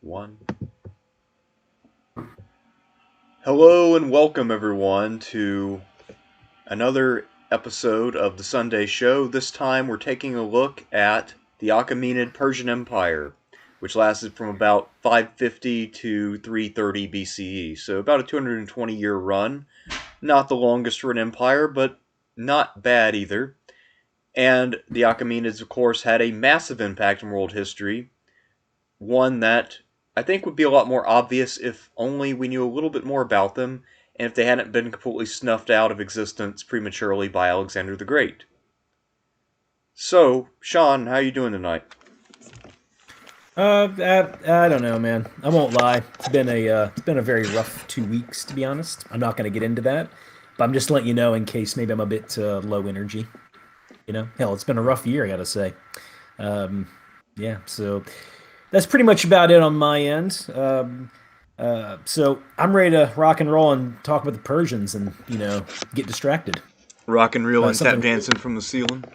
One. Hello and welcome everyone to another episode of the Sunday Show. This time we're taking a look at the Achaemenid Persian Empire, which lasted from about 550 to 330 BCE, so about a 220-year run. Not the longest for an empire, but not bad either. And the Achaemenids, of course, had a massive impact in world history, one that I think would be a lot more obvious if only we knew a little bit more about them, and if they hadn't been completely snuffed out of existence prematurely by Alexander the Great. So, Sean, how are you doing tonight? I don't know, man. I won't lie. It's been a very rough 2 weeks, to be honest. I'm not going to get into that, but I'm just letting you know in case maybe I'm a bit low energy. Hell, it's been a rough year, I gotta say. Yeah, so that's pretty much about it on my end. So I'm ready to rock and roll and talk about the Persians and get distracted. Rock and reel and tap Something, dancing from the ceiling?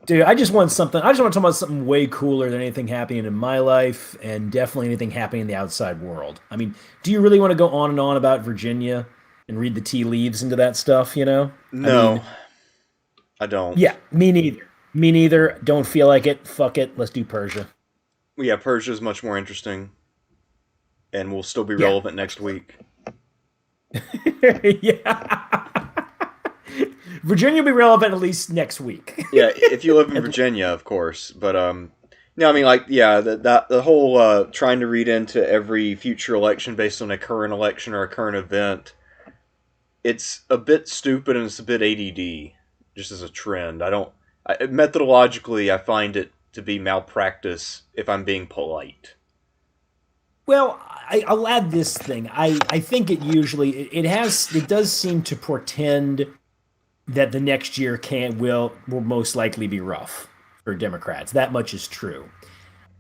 dude. I just want something. I just want to talk about something way cooler than anything happening in my life, and definitely anything happening in the outside world. I mean, do you really want to go on and on about Virginia and read the tea leaves into that stuff? No, I don't. Yeah, me neither. Me neither. Don't feel like it. Fuck it. Let's do Persia. Yeah, Persia is much more interesting, and will still be Yeah. relevant next week. Yeah. Virginia will be relevant at least next week. Yeah, if you live in Virginia, of course. But no, I mean, like, yeah, the whole trying to read into every future election based on a current election or a current event, it's a bit stupid and it's a bit ADD, just as a trend. Methodologically, I find it to be malpractice if I'm being polite. Well, I'll add this thing. I think it does seem to portend that the next year will most likely be rough for Democrats. That much is true.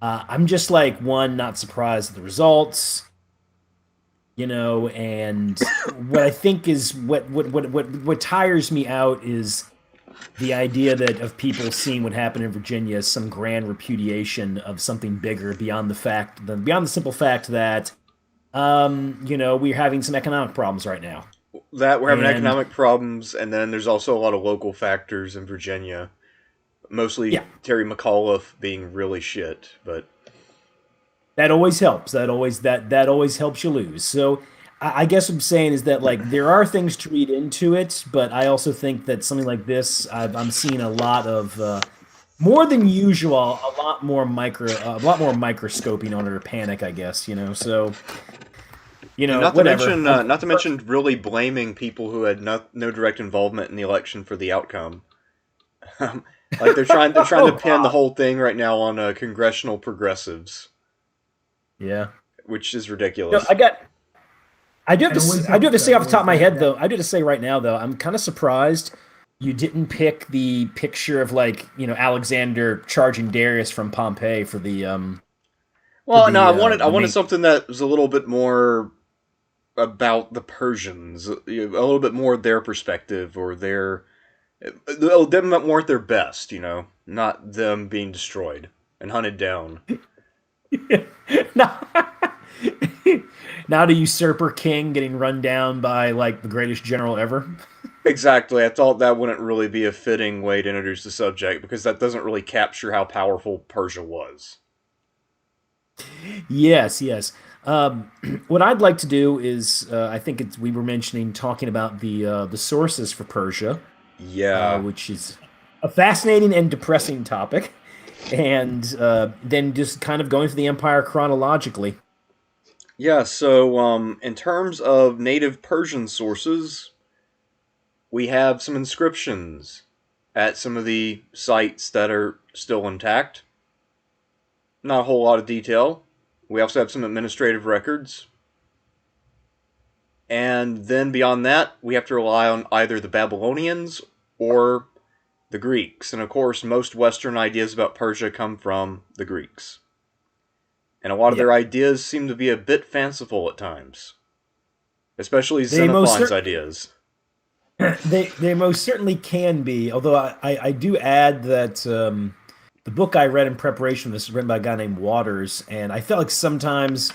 I'm just like not surprised at the results, and what I think is what tires me out is the idea that of people seeing what happened in Virginia as some grand repudiation of something bigger beyond the simple fact that we're having some economic problems right now. That we're having And economic problems, and then there's also a lot of local factors in Virginia. Mostly yeah, Terry McAuliffe being really shit, but that always helps. That always helps you lose. So I guess what I'm saying is that like there are things to read into it, but I also think that something like this, I'm seeing a lot of more than usual, a lot more microscoping on it or panic, I guess. So and not to whatever. mention, really blaming people who had no direct involvement in the election for the outcome. Like they're trying to Oh pin the God, whole thing right now on congressional progressives, yeah. which is No, ridiculous. I do have to say off the top of my head though. I do have to say right now though, I'm kind of surprised you didn't pick the picture of like Alexander charging Darius from Pompeii for Well, no, I the wanted main. something that was a little bit more about the Persians, a little bit more their perspective or them that weren't their best, not them being destroyed and hunted down. now, now the usurper king getting run down by like the greatest general ever. Exactly, I thought that wouldn't really be a fitting way to introduce the subject because that doesn't really capture how powerful Persia was. Yes, yes. What I'd like to do is, I think we were mentioning talking about the sources for Persia, Yeah. which is a fascinating and depressing topic, and then just kind of going through the empire chronologically. Yeah, so in terms of native Persian sources, we have some inscriptions at some of the sites that are still intact. Not a whole lot of detail. We also have some administrative records. And then beyond that, we have to rely on either the Babylonians or the Greeks. And of course, most Western ideas about Persia come from the Greeks. And a lot of Yeah, their ideas seem to be a bit fanciful at times, especially they most Xenophon's certainly ideas. they most certainly can be. Although I do add that the book I read in preparation for this is written by a guy named Waters, and I felt like sometimes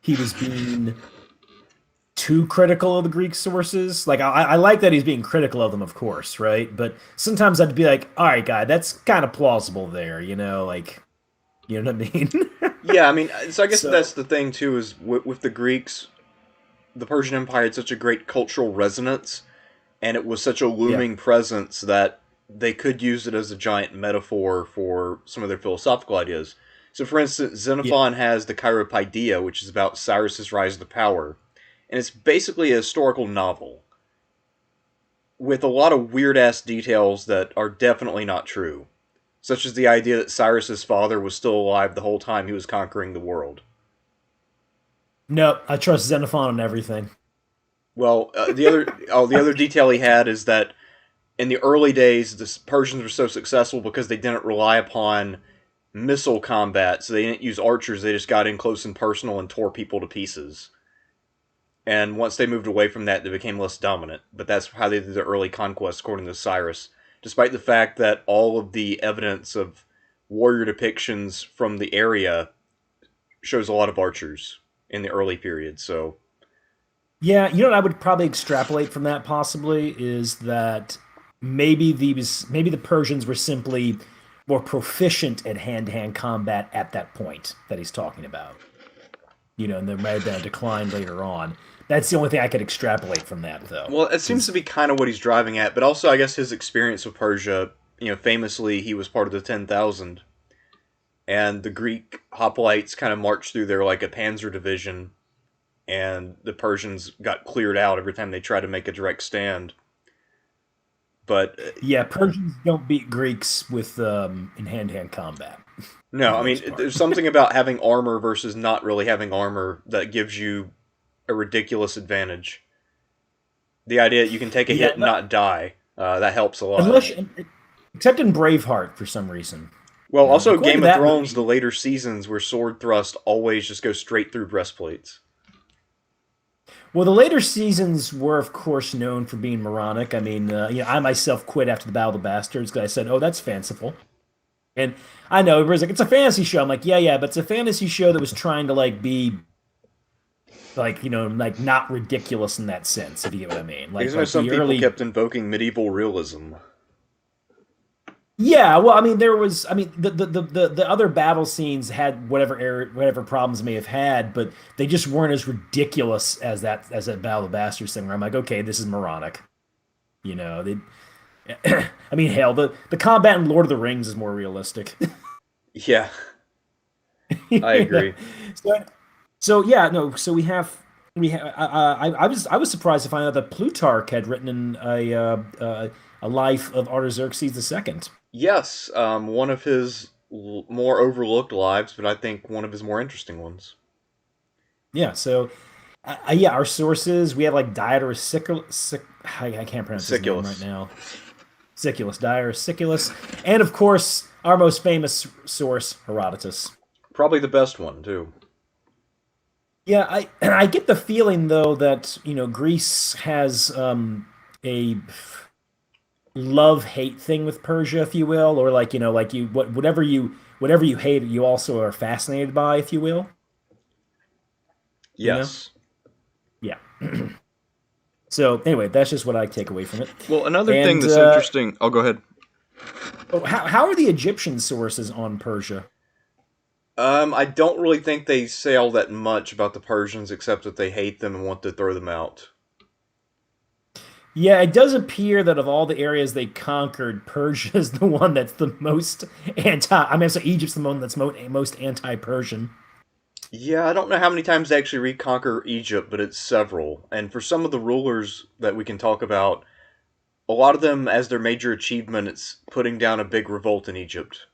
he was being too critical of the Greek sources. Like I like that he's being critical of them, of course, right? But sometimes I'd be like, all right, guy, that's kind of plausible there, like you know what I mean? Yeah, I mean, so I guess So that's the thing too. Is with the Greeks, the Persian Empire had such a great cultural resonance, and it was such a yeah, looming presence that they could use it as a giant metaphor for some of their philosophical ideas. So, for instance, yeah, Xenophon has the Chiropaideia, which is about Cyrus's rise to power, and it's basically a historical novel with a lot of weird ass details that are definitely not true, such as the idea that Cyrus's father was still alive the whole time he was conquering the world. no, I trust Xenophon on everything. Well, the other detail he had is that in the early days, the Persians were so successful because they didn't rely upon missile combat, so they didn't use archers. They just got in close and personal and tore people to pieces. And once they moved away from that, they became less dominant. But that's how they did their early conquests, according to Cyrus. Despite the fact that all of the evidence of warrior depictions from the area shows a lot of archers in the early period. So Yeah, you know what I would probably extrapolate from that possibly is that maybe the Persians were simply more proficient at hand-to-hand combat at that point that he's talking about. And there may have been a decline later on. That's the only thing I could extrapolate from that, though. well, it seems to 'Cause- be kind of what he's driving at, but also I guess his experience with Persia, famously he was part of the 10,000, and the Greek hoplites kind of marched through there like a panzer division, and the Persians got cleared out every time they tried to make a direct stand. But yeah, Persians don't beat Greeks with in hand-to-hand combat for no, the I mean, most part. there's something about having armor versus not really having armor that gives you a ridiculous advantage. The idea that you can take a Yeah, hit and not die, that helps a lot. unless except in Braveheart for some reason. Well, also According to Game of that Thrones, the movie, later seasons where sword thrust always just go straight through breastplates. well, the later seasons were, of course, known for being moronic. I mean, I myself quit after the Battle of the Bastards because I said, "Oh, that's fanciful." And I know everybody's like, "It's a fantasy show." I'm like, "Yeah, yeah," but it's a fantasy show that was trying to like be like like not ridiculous in that sense, if you get what I mean. Because Like I know like some the people early kept invoking medieval realism. Yeah, well, I mean, the other battle scenes had whatever problems they may have had, but they just weren't as ridiculous as that Battle of the Bastards thing. Where I'm like, okay, this is moronic. They, I mean, hell, the combat in Lord of the Rings is more realistic. Yeah, I You know? agree. So, so yeah, no, so we have I was surprised to find out that Plutarch had written in a life of Artaxerxes II. Yes, one of his more overlooked lives, but I think one of his more interesting ones. Yeah, so yeah, our sources we have like Diodorus I can't pronounce his name right Siculus. now. Siculus, Diodorus Siculus, and of course our most famous source, Herodotus. Probably the best one, too. Yeah, I get the feeling though that Greece has a love hate thing with Persia, if you will, or like like whatever you hate, you also are fascinated by, if you will. You know, Yes. yeah. So anyway, that's just what I take away from it. Well, another thing And that's interesting. Oh, go ahead. how are the Egyptian sources on Persia? I don't really think they say all that much about the Persians, except that they hate them and want to throw them out. Yeah, it does appear that of all the areas they conquered, Persia is the one that's the most anti. I mean, so Egypt's the one that's most anti-Persian. Yeah, I don't know how many times they actually reconquer Egypt, but it's several. And for some of the rulers that we can talk about, a lot of them, as their major achievement, it's putting down a big revolt in Egypt.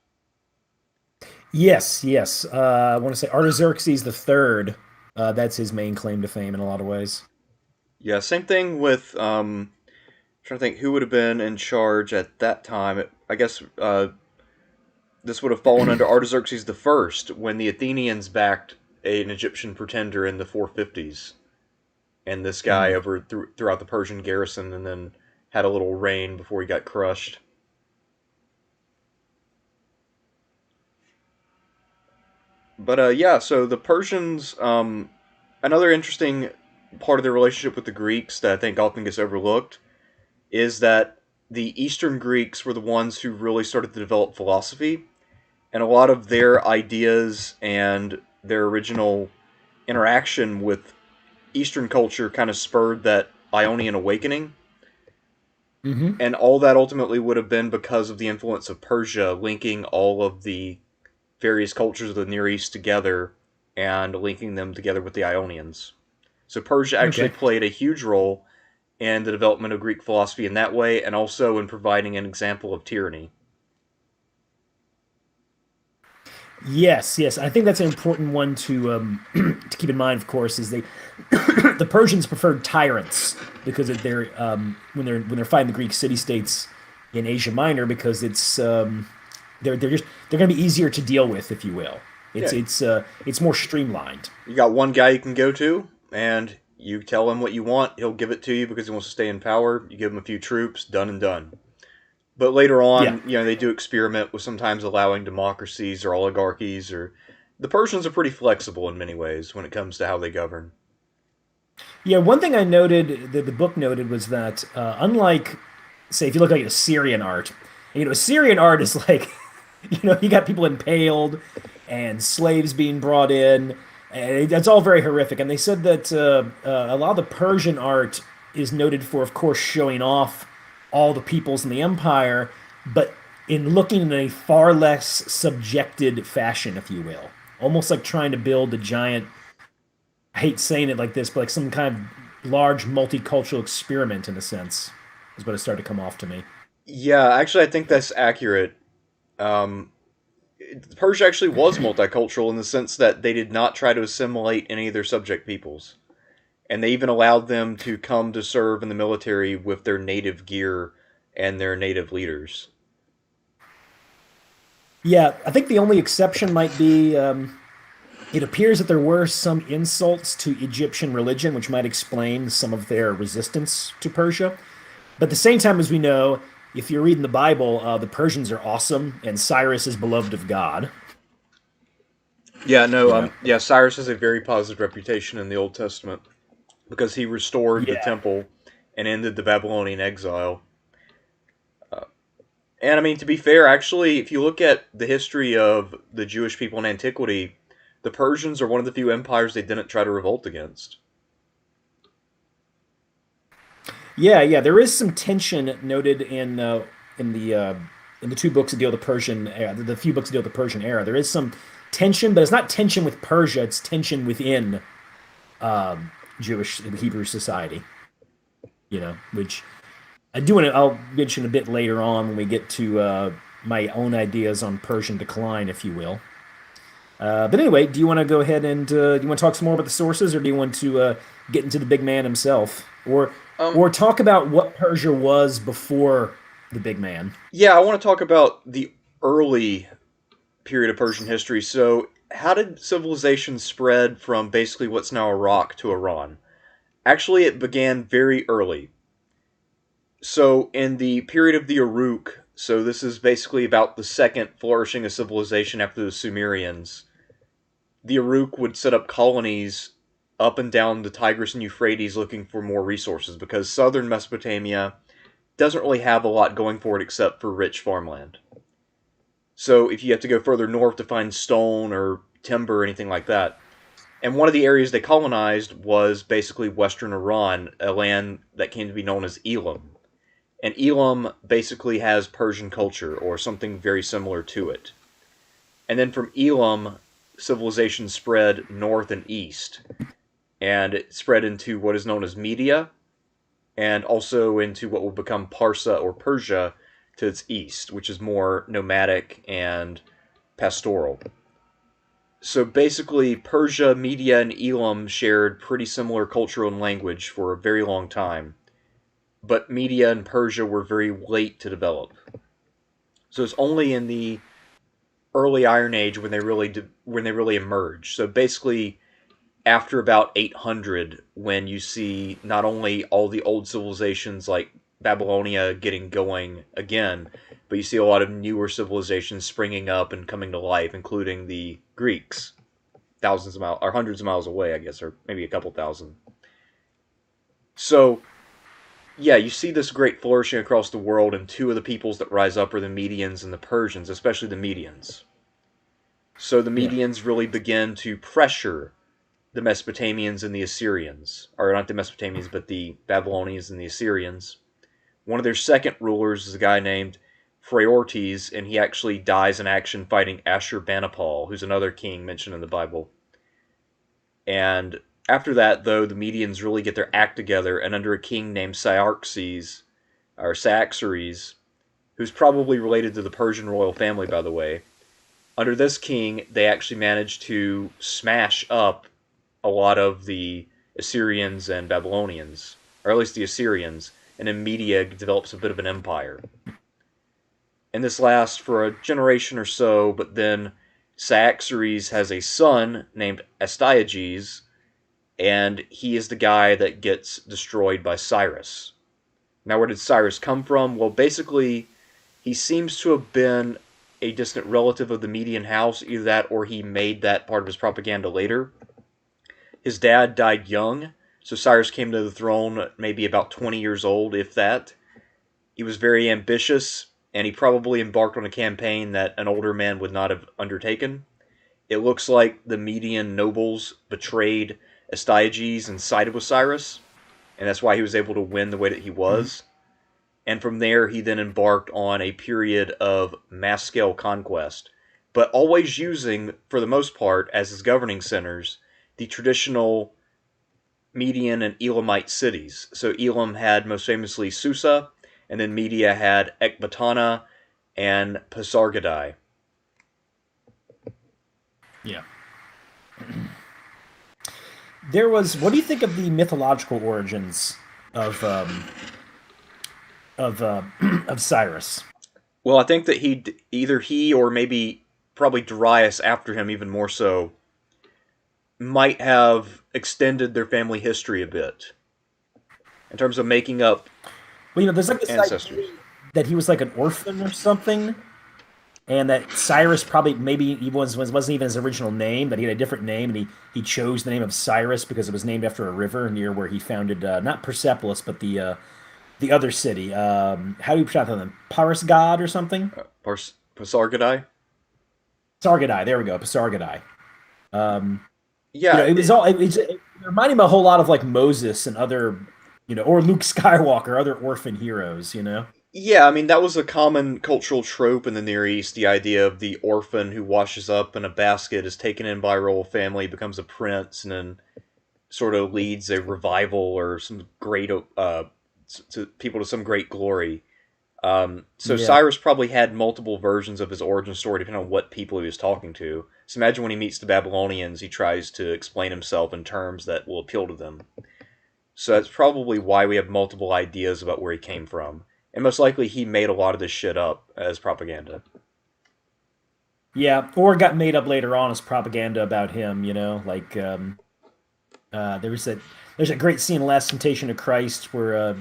Yes, yes. I want to say Artaxerxes the Third. That's his main claim to fame in a lot of ways. Yeah, same thing with trying to think who would have been in charge at that time. I guess this would have fallen under Artaxerxes the First when the Athenians backed an Egyptian pretender in the 450s, and this guy Hmm. throughout the Persian garrison, and then had a little reign before he got crushed. But yeah, so the Persians, another interesting part of their relationship with the Greeks that I think often gets overlooked is that the Eastern Greeks were the ones who really started to develop philosophy, and a lot of their ideas and their original interaction with Eastern culture kind of spurred that Ionian awakening. Hmm. And all that ultimately would have been because of the influence of Persia, linking all of the various cultures of the Near East together and linking them together with the Ionians. So Persia actually Okay. played a huge role in the development of Greek philosophy in that way, and also in providing an example of tyranny. Yes, yes. I think that's an important one to keep in mind. Of course, is they the Persians preferred tyrants because of their when they're fighting the Greek city-states in Asia Minor because they're going to be easier to deal with, if you will. Yeah, It's more streamlined. you got one guy you can go to, and you tell him what you want, he'll give it to you because he wants to stay in power. You give him a few troops, done and done. But later Yeah. on, they do experiment with sometimes allowing democracies or oligarchies, or the Persians are pretty flexible in many ways when it comes to how they govern. Yeah, one thing I noted that the book noted was that unlike, say, if you look like Assyrian art, Assyrian art is like, you got people impaled and slaves being brought in, and that's all very horrific. And they said that a lot of the Persian art is noted for, of course, showing off all the peoples in the empire, but in looking in a far less subjected fashion, if you will, almost like trying to build a giant. I hate saying it like this, but like some kind of large multicultural experiment in a sense is what it started to come off to me. Yeah, actually, I think that's accurate. Um, Persia actually was multicultural in the sense that they did not try to assimilate any of their subject peoples. And they even allowed them to come to serve in the military with their native gear and their native leaders. Yeah, I think the only exception might be it appears that there were some insults to Egyptian religion, which might explain some of their resistance to Persia. But at the same time, as we know, if you're reading the Bible, the Persians are awesome, and Cyrus is beloved of God. Yeah, no, You know. yeah, Cyrus has a very positive reputation in the Old Testament because he restored the Yeah. temple and ended the Babylonian exile. And I mean, to be fair, actually, if you look at the history of the Jewish people in antiquity, the Persians are one of the few empires they didn't try to revolt against. Yeah, yeah. There is some tension noted in in the two books that deal with the Persian era, the few books that deal with the Persian era. There is some tension, but it's not tension with Persia. It's tension within Jewish Hebrew society. Which I do want to. I'll mention a bit later on when we get to my own ideas on Persian decline, if you will. But anyway, do you want to go ahead and do you want to talk some more about the sources, or do you want to get into the big man himself, Um, or talk about what Persia was before the big man? yeah, I want to talk about the early period of Persian history. So, how did civilization spread from basically what's now Iraq to Iran? Actually, it began very early. So, in the period of the Uruk, so this is basically about the second flourishing of civilization after the Sumerians, the Uruk would set up colonies up and down the Tigris and Euphrates looking for more resources because southern Mesopotamia doesn't really have a lot going for it except for rich farmland. So if you have to go further north to find stone or timber or anything like that. And one of the areas they colonized was basically western Iran, a land that came to be known as Elam. And Elam basically has Persian culture or something very similar to it. And then from Elam, civilization spread north and east. And it spread into what is known as Media, and also into what will become Parsa or Persia to its east, which is more nomadic and pastoral. So basically, Persia, Media, and Elam shared pretty similar culture and language for a very long time, but Media and Persia were very late to develop. So it's only in the early Iron Age when they really emerged. So basically, after about 800, when you see not only all the old civilizations like Babylonia getting going again, but you see a lot of newer civilizations springing up and coming to life, including the Greeks. thousands of miles or hundreds of miles away, I guess, or maybe a couple thousand. So, yeah, you see this great flourishing across the world, and two of the peoples that rise up are the Medians and the Persians, especially the Medians. So the Yeah. Medians really begin to pressure the Mesopotamians and the Assyrians, or not the Mesopotamians, but the Babylonians and the Assyrians. One of their second rulers is a guy named Phraortes, and he actually dies in action fighting Ashurbanipal, who's another king mentioned in the Bible. And after that, though, the Medians really get their act together, and under a king named Cyaxares, or Cyaxares, who's probably related to the Persian royal family, by the way, under this king, they actually managed to smash up a lot of the Assyrians and Babylonians, or at least the Assyrians, and then Media develops a bit of an empire. And this lasts for a generation or so, but then Cyaxares has a son named Astyages, and he is the guy that gets destroyed by Cyrus. Now, where did Cyrus come from? Well, basically, he seems to have been a distant relative of the Median house, either that or he made that part of his propaganda later. His dad died young, so Cyrus came to the throne maybe about 20 years old, if that. He was very ambitious, and he probably embarked on a campaign that an older man would not have undertaken. It looks like the Median nobles betrayed Astyages and sided with Cyrus, and that's why he was able to win the way that he was. And from there, he then embarked on a period of mass-scale conquest, but always using, for the most part, as his governing centers, the traditional Median and Elamite cities. So Elam had most famously Susa, and then Media had Ecbatana and Pasargadae. Yeah. What do you think of the mythological origins of Cyrus? Well, I think that either he or maybe probably Darius after him, even more so, might have extended their family history a bit in terms of making up Well, there's like this ancestors. idea that he was like an orphan or something, and that Cyrus probably maybe he wasn't even his original name, that he had a different name, and he chose the name of Cyrus because it was named after a river near where he founded not Persepolis, but the other city. How do you pronounce them? Paris God or something? Pasargadae? Pasargadae. There we go. Pasargadae. Yeah, It was all. It reminded me a whole lot of like Moses and other, or Luke Skywalker, other orphan heroes. yeah. I mean, that was a common cultural trope in the Near East. The idea of the orphan who washes up in a basket, is taken in by a royal family, becomes a prince, and then sort of leads a revival or some great to people to some great glory. So Yeah. Cyrus probably had multiple versions of his origin story depending on what people he was talking to. So imagine when he meets the Babylonians, he tries to explain himself in terms that will appeal to them. So that's probably why we have multiple ideas about where he came from. And most likely he made a lot of this shit up as propaganda. Yeah, or got made up later on as propaganda about him. Like there's a great scene in Last Temptation of Christ where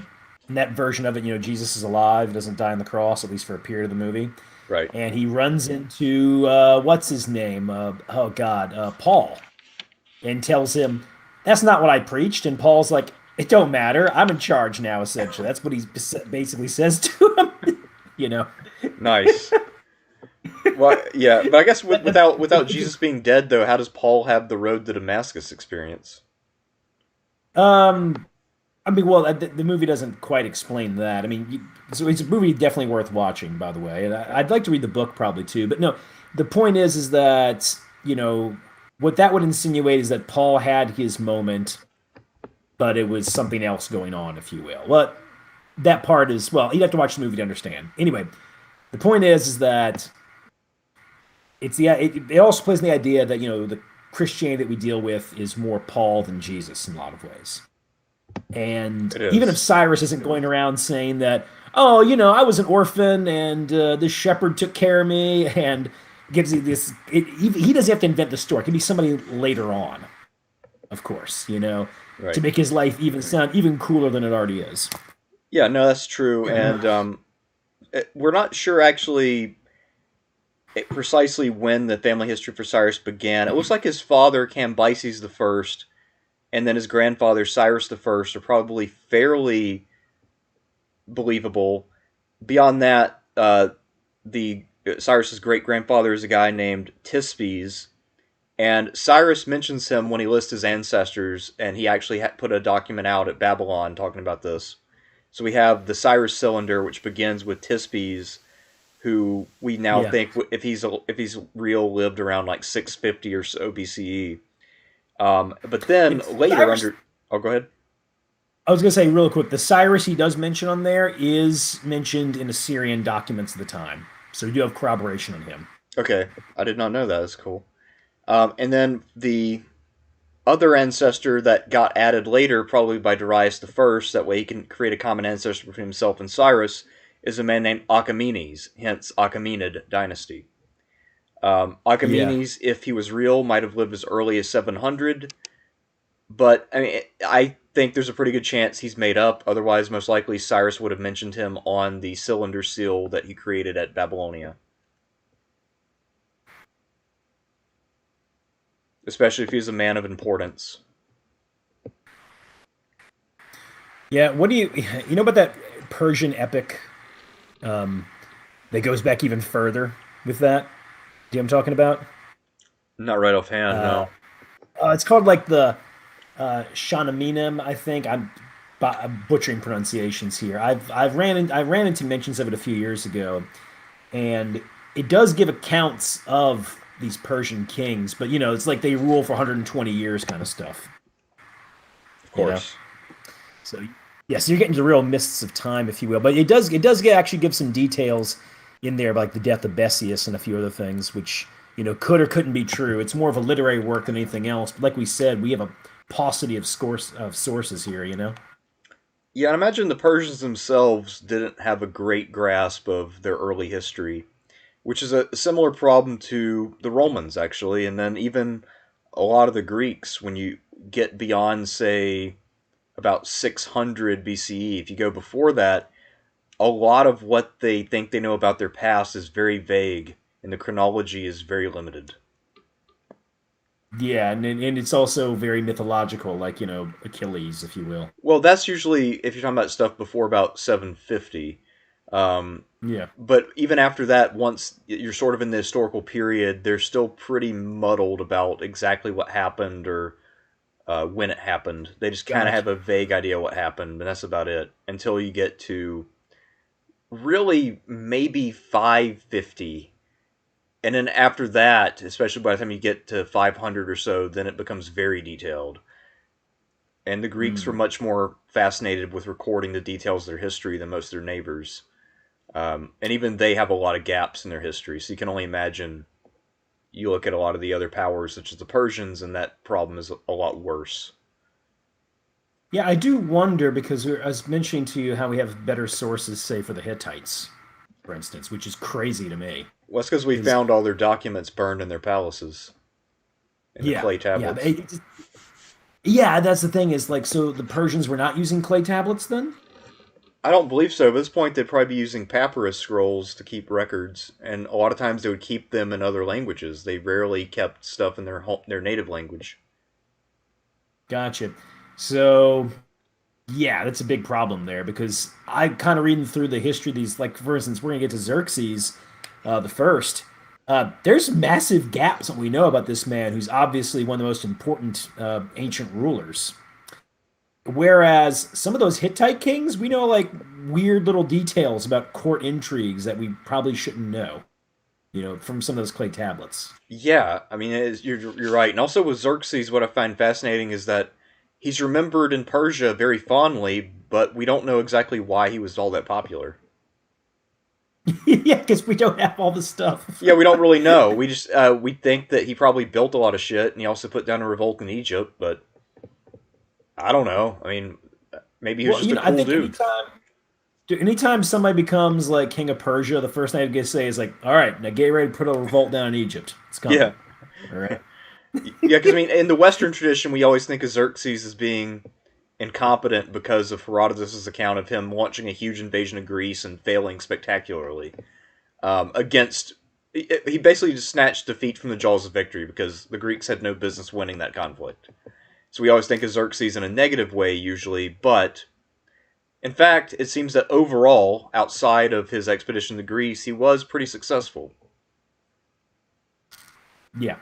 in that version of it, Jesus is alive, doesn't die on the cross at least for a period of the movie, Right. and he runs into what's his name? Oh God, Paul, and tells him that's not what I preached, and Paul's like, it don't matter, I'm in charge now. Essentially, that's what he basically says to him. you know. Nice. Well, yeah, but I guess without Jesus being dead, though, how does Paul have the road to Damascus experience? Um, I mean, well, the movie doesn't quite explain that. I mean, so it's a movie definitely worth watching, by the way. And I'd like to read the book probably too. But no, the point is that what that would insinuate is that Paul had his moment, but it was something else going on, if you will. Well, that part is you'd have to watch the movie to understand. Anyway, the point is that it also plays in the idea that the Christianity that we deal with is more Paul than Jesus in a lot of ways. And It is. even if Cyrus isn't going around saying that, oh, I was an orphan and this shepherd took care of me, and gives you this, he doesn't have to invent the story. It can be somebody later on, of course, Right. to make his life sound even cooler than it already is. Yeah, no, that's true, and we're not sure actually precisely when the family history for Cyrus began. It looks like his father, Cambyses the First, and then his grandfather, Cyrus the First, are probably fairly believable. Beyond that, the Cyrus's great grandfather is a guy named Tispes, and Cyrus mentions him when he lists his ancestors, and he actually put a document out at Babylon talking about this. So we have the Cyrus cylinder, which begins with Tispes, who we now Yeah. think, if he's real, lived around like 650 or so BCE. But then It's later Cyrus. under, oh, go ahead. I was gonna say real quick, the Cyrus he does mention on there is mentioned in Assyrian documents of the time, so we do have corroboration on him. Okay, I did not know that. That's cool. And then the other ancestor that got added later, probably by Darius the First, that way he can create a common ancestor between himself and Cyrus, is a man named Achaemenes, hence Achaemenid dynasty. Yeah. Achaemenes, if he was real, might have lived as early as 700, but I mean, I think there's a pretty good chance he's made up. Otherwise, most likely Cyrus would have mentioned him on the cylinder seal that he created at Babylonia, especially if he's a man of importance. Yeah. What do you know about that Persian epic um, that goes back even further with that? Do you know what I'm talking about? Not right offhand, Uh, no. it's called like the Shahnamim, I think. I'm butchering pronunciations here. I ran into mentions of it a few years ago, and it does give accounts of these Persian kings, but it's like they rule for 120 years kind of stuff, Of you know. course. So yeah, so you're getting to real mists of time, if you will. But it does actually give some details in there, like the death of Bessius and a few other things, which could or couldn't be true. It's more of a literary work than anything else. But like we said, we have a paucity of sources here. Yeah, I imagine the Persians themselves didn't have a great grasp of their early history, which is a similar problem to the Romans, actually, and then even a lot of the Greeks. When you get beyond, say, about 600 BCE, if you go before that, a lot of what they think they know about their past is very vague, and the chronology is very limited. Yeah, and it's also very mythological, like Achilles, if you will. Well, that's usually if you're talking about stuff before about 750. Um, Yeah, but even after that, once you're sort of in the historical period, they're still pretty muddled about exactly what happened or when it happened. They just kind of have gotcha. a vague idea what happened, and that's about it until you get to really maybe 550. And then after that, especially by the time you get to 500 or so, then it becomes very detailed. And the Greeks were Hmm. much more fascinated with recording the details of their history than most of their neighbors. And even they have a lot of gaps in their history. So you can only imagine, you look at a lot of the other powers, such as the Persians, and that problem is a lot worse. Yeah, I do wonder because I was mentioning to you how we have better sources, say, for the Hittites, for instance, which is crazy to me. Well, that's because we Because found all their documents burned in their palaces, in the yeah, clay yeah, tablets. yeah. That's the thing is like, so the Persians were not using clay tablets then. I don't believe so. At this point, they'd probably be using papyrus scrolls to keep records, and a lot of times they would keep them in other languages. They rarely kept stuff in their native language. Gotcha. So yeah, that's a big problem there because I kind of reading through the history of these, like for instance, we're gonna get to Xerxes, the first. There's massive gaps that we know about this man, who's obviously one of the most important ancient rulers. Whereas some of those Hittite kings, we know like weird little details about court intrigues that we probably shouldn't know, from some of those clay tablets. Yeah, I mean, you're right. And also with Xerxes, what I find fascinating is that he's remembered in Persia very fondly, but we don't know exactly why he was all that popular. Yeah, because we don't have all the stuff. Yeah, we don't really know. We think that he probably built a lot of shit, and he also put down a revolt in Egypt. But I don't know. I mean, maybe he was Well, just a I cool think dude. anytime somebody becomes like king of Persia, the first thing I get to say is like, "All right, now get ready to put a revolt down in Egypt. It's coming." Yeah, All right. yeah. Because I mean, in the Western tradition, we always think of Xerxes as being incompetent because of Herodotus' account of him launching a huge invasion of Greece and failing spectacularly against he basically just snatched defeat from the jaws of victory because the Greeks had no business winning that conflict. So we always think of Xerxes in a negative way usually, but in fact, it seems that overall, outside of his expedition to Greece, he was pretty successful. Yeah,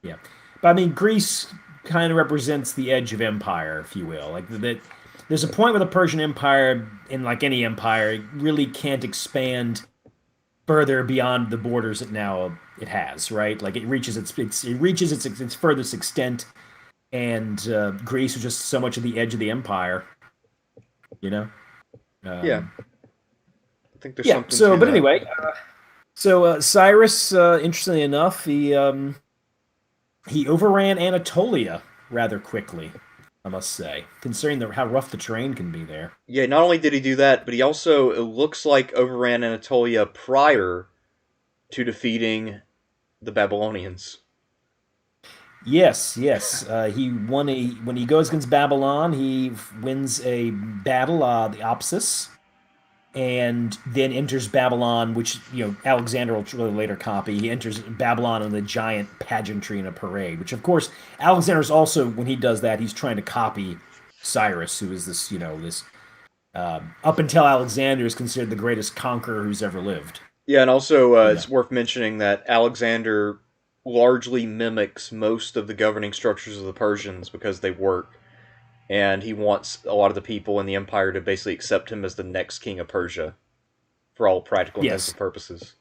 yeah. But I mean, Greece kind of represents the edge of empire, if you will. Like that, there's a point where the Persian Empire, in like any empire, really can't expand further beyond the borders it has, right? Like it reaches its furthest extent, and Greece was just so much of the edge of the empire, you know. Yeah, I think there's Yeah. something So, to but that. anyway, Cyrus, interestingly enough, he overran Anatolia rather quickly, I must say, considering how rough the terrain can be there. Yeah, not only did he do that, but he also, it looks like, overran Anatolia prior to defeating the Babylonians. Yes, yes. He won when he goes against Babylon, he wins a battle, the Opsis, and then enters Babylon, which Alexander will really later copy. He enters Babylon in a giant pageantry and a parade, which of course Alexander's also, when he does that, he's trying to copy Cyrus, who is this up until Alexander is considered the greatest conqueror who's ever lived. Yeah, and also Yeah. it's worth mentioning that Alexander largely mimics most of the governing structures of the Persians because they work, and he wants a lot of the people in the empire to basically accept him as the next king of Persia for all practical intents Yes. and purposes.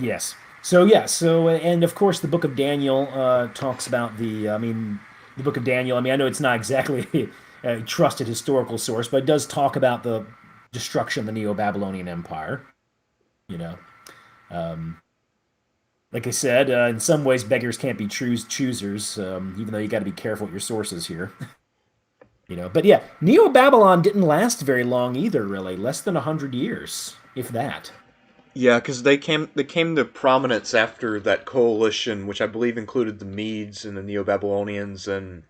Yes. So yeah. So and of course the Book of Daniel talks about the Book of Daniel. I mean, I know it's not exactly a trusted historical source, but it does talk about the destruction of the Neo-Babylonian Empire. You know, um, like I said, in some ways beggars can't be choosers. Even though you got to be careful with your sources here. But yeah, Neo-Babylon didn't last very long either. Really, less than 100 years, if that. Yeah, because they came to prominence after that coalition, which I believe included the Medes and the Neo-Babylonians, and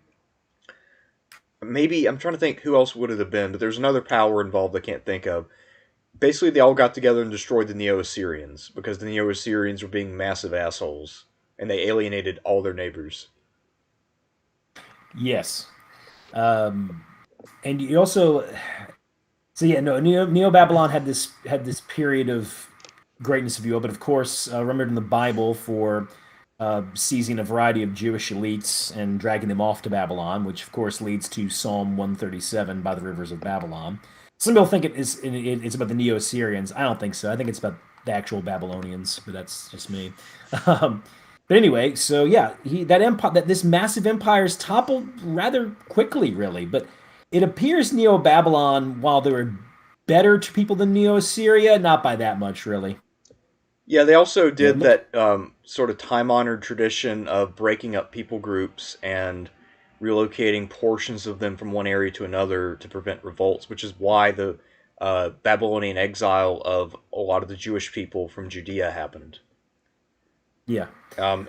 maybe I'm trying to think who else would it have been, but there's another power involved I can't think of. Basically, they all got together and destroyed the Neo-Assyrians because the Neo-Assyrians were being massive assholes, and they alienated all their neighbors. Yes. And you also, so yeah, no, Neo Babylon had this period of greatness, if you will, but of course, remembered in the Bible for seizing a variety of Jewish elites and dragging them off to Babylon, which of course leads to Psalm 137 by the rivers of Babylon. Some people think it's about the Neo Assyrians. I don't think so. I think it's about the actual Babylonians, but that's just me. Um, but anyway, so yeah, this massive empire is toppled rather quickly, really. But it appears Neo Babylon, while they were better to people than Neo Assyria, not by that much, really. Yeah, they also Yeah, did that sort of time-honored tradition of breaking up people groups and relocating portions of them from one area to another to prevent revolts, which is why the Babylonian exile of a lot of the Jewish people from Judea happened. yeah.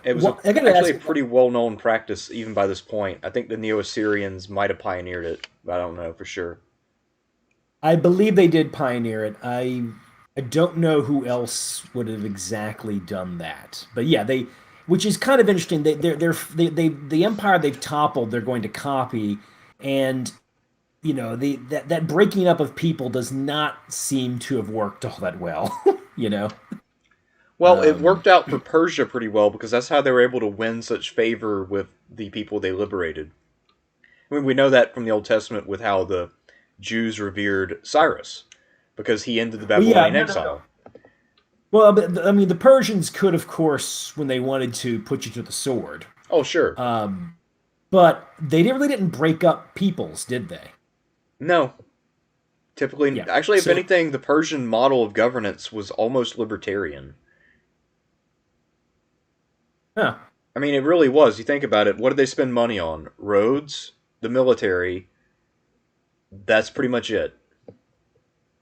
It was Well, I gotta actually ask. a pretty well-known practice even by this point. I think the Neo-Assyrians might have pioneered it, but I don't know for sure. I believe they did pioneer it. I don't know who else would have exactly done that, but yeah, which is kind of interesting. The empire they've toppled, they're going to copy, and that breaking up of people does not seem to have worked all that well. you know. Well, it Um, worked out for Persia pretty well because that's how they were able to win such favor with the people they liberated. I mean, we know that from the Old Testament with how the Jews revered Cyrus because he ended the well, yeah, Babylonian no, no, no. exile. Well, but, I mean, the Persians could, of course, when they wanted to, put you to the sword. Oh, sure. Um, but they really didn't break up peoples, did they? No, typically, Yeah. actually, if So, anything, the Persian model of governance was almost libertarian. huh, I mean, it really was. You think about it, what did they spend money on? Roads, the military. That's pretty much it.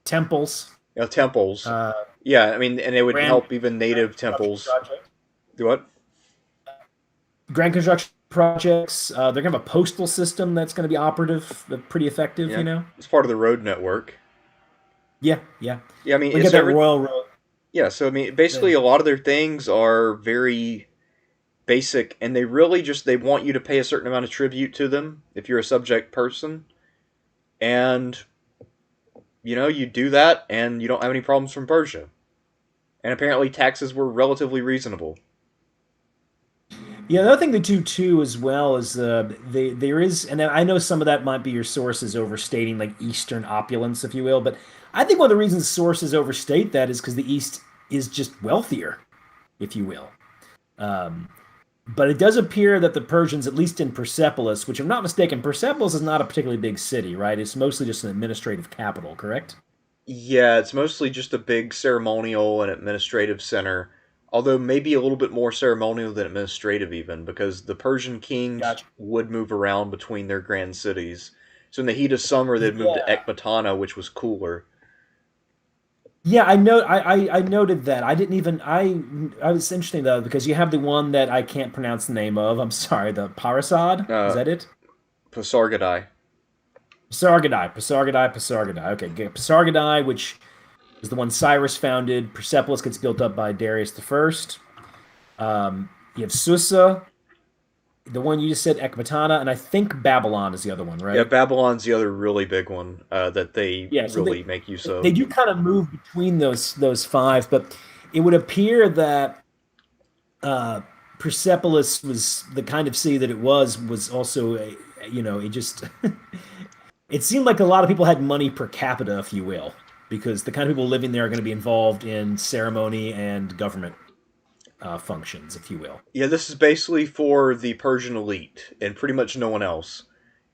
temples, Temples. uh, Yeah, I mean, and it would grand, help even grand native construction temples. projects. Do what? Grand construction projects. They're gonna have a postal system that's gonna be operative, pretty effective. Yeah, it's part of the road network. Yeah, yeah. Yeah, I mean, We it's got that every Royal Road. Yeah, so I mean, basically, Then a lot of their things are very basic, and they really just they want you to pay a certain amount of tribute to them if you're a subject person, and you do that, and you don't have any problems from Persia. And apparently, taxes were relatively reasonable. yeah, the other thing they do too, as well, is there is, and I know some of that might be your sources overstating like Eastern opulence, if you will, but I think one of the reasons sources overstate that is because the East is just wealthier, if you will. Um, but it does appear that the Persians, at least in Persepolis, which if I'm not mistaken, Persepolis is not a particularly big city, right? It's mostly just an administrative capital, correct? Yeah, it's mostly just a big ceremonial and administrative center, although maybe a little bit more ceremonial than administrative, even, because the Persian kings Gotcha. would move around between their grand cities. So in the heat of summer, they'd move to Yeah. Ecbatana, which was cooler. Yeah, I noted that. I was interesting though because you have the one that I can't pronounce the name of. I'm sorry, the Parasad. Is Uh, that it? Pasargadai. Pasargadae. Okay, good. Pasargadae, which is the one Cyrus founded. Persepolis gets built up by Darius the First. You have Susa, the one you just said, Ecbatana, and I think Babylon is the other one, Yeah, right? Babylon's the other really big one that they Yeah, so really make use they of. do kind of move between those five, but it would appear that uh, Persepolis was the kind of city that it was also it just it seemed like a lot of people had money per capita, if you will, because the kind of people living there are going to be involved in ceremony and government functions, if you will. Yeah, this is basically for the Persian elite and pretty much no one else.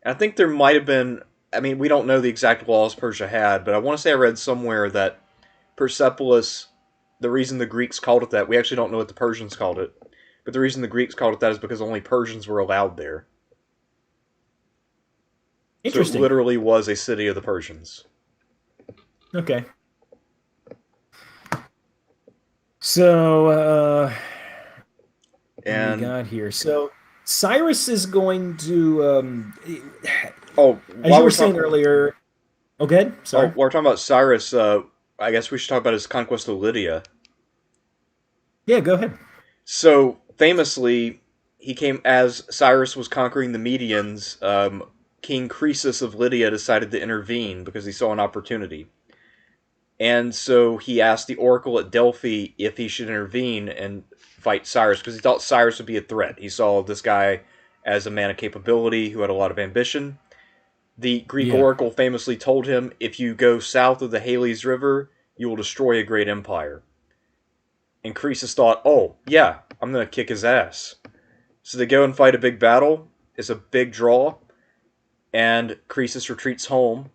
And I think there might have been, I mean, we don't know the exact laws Persia had, but I want to say I read somewhere that Persepolis, the reason the Greeks called it that, we actually don't know what the Persians called it, but the reason the Greeks called it that is because only Persians were allowed there. So it Interesting. literally was a city of the Persians. Okay. So, what do we And, got here? So, Cyrus is going to, oh, as while you were we're saying talking, earlier. Okay, oh, sorry. while we're talking about Cyrus, I guess we should talk about his conquest of Lydia. Yeah, go ahead. So famously, he came as Cyrus was conquering the Medians. King Croesus of Lydia decided to intervene because he saw an opportunity, and so he asked the oracle at Delphi if he should intervene and fight Cyrus because he thought Cyrus would be a threat. He saw this guy as a man of capability who had a lot of ambition. The Greek Yeah. oracle famously told him, "If you go south of the Halys River, you will destroy a great empire." And Croesus thought, "Oh yeah, I'm gonna kick his ass." So they go and fight a big battle. It's a big draw, and Croesus retreats home.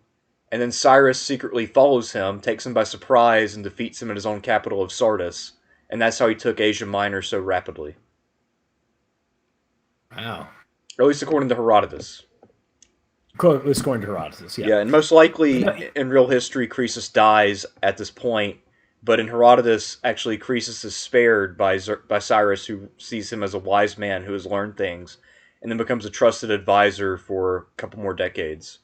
And then Cyrus secretly follows him, takes him by surprise, and defeats him in his own capital of Sardis. And that's how he took Asia Minor so rapidly. Wow. Or at least according to Herodotus. Quote was according to Herodotus. Yeah. Yeah, and most But no, likely in real history, Croesus dies at this point. But in Herodotus, actually, Croesus is spared by Cyrus, who sees him as a wise man who has learned things, and then becomes a trusted advisor for a couple more decades.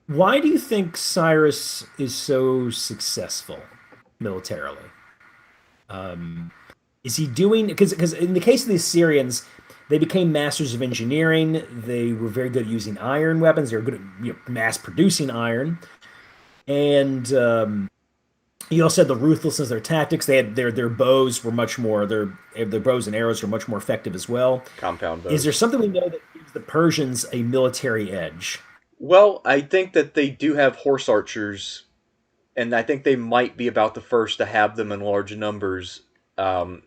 why do you think Cyrus is so successful militarily? Um, is he doing because in the case of the Assyrians, they became masters of engineering. They were very good at using iron weapons. They were good at mass producing iron, and you also had the ruthlessness of their tactics. They had their bows were much more their bows and arrows were much more effective as well. Compound Is there bows. something we know that gives the Persians a military edge? Well, I think that they do have horse archers, and I think they might be about the first to have them in large numbers. Um,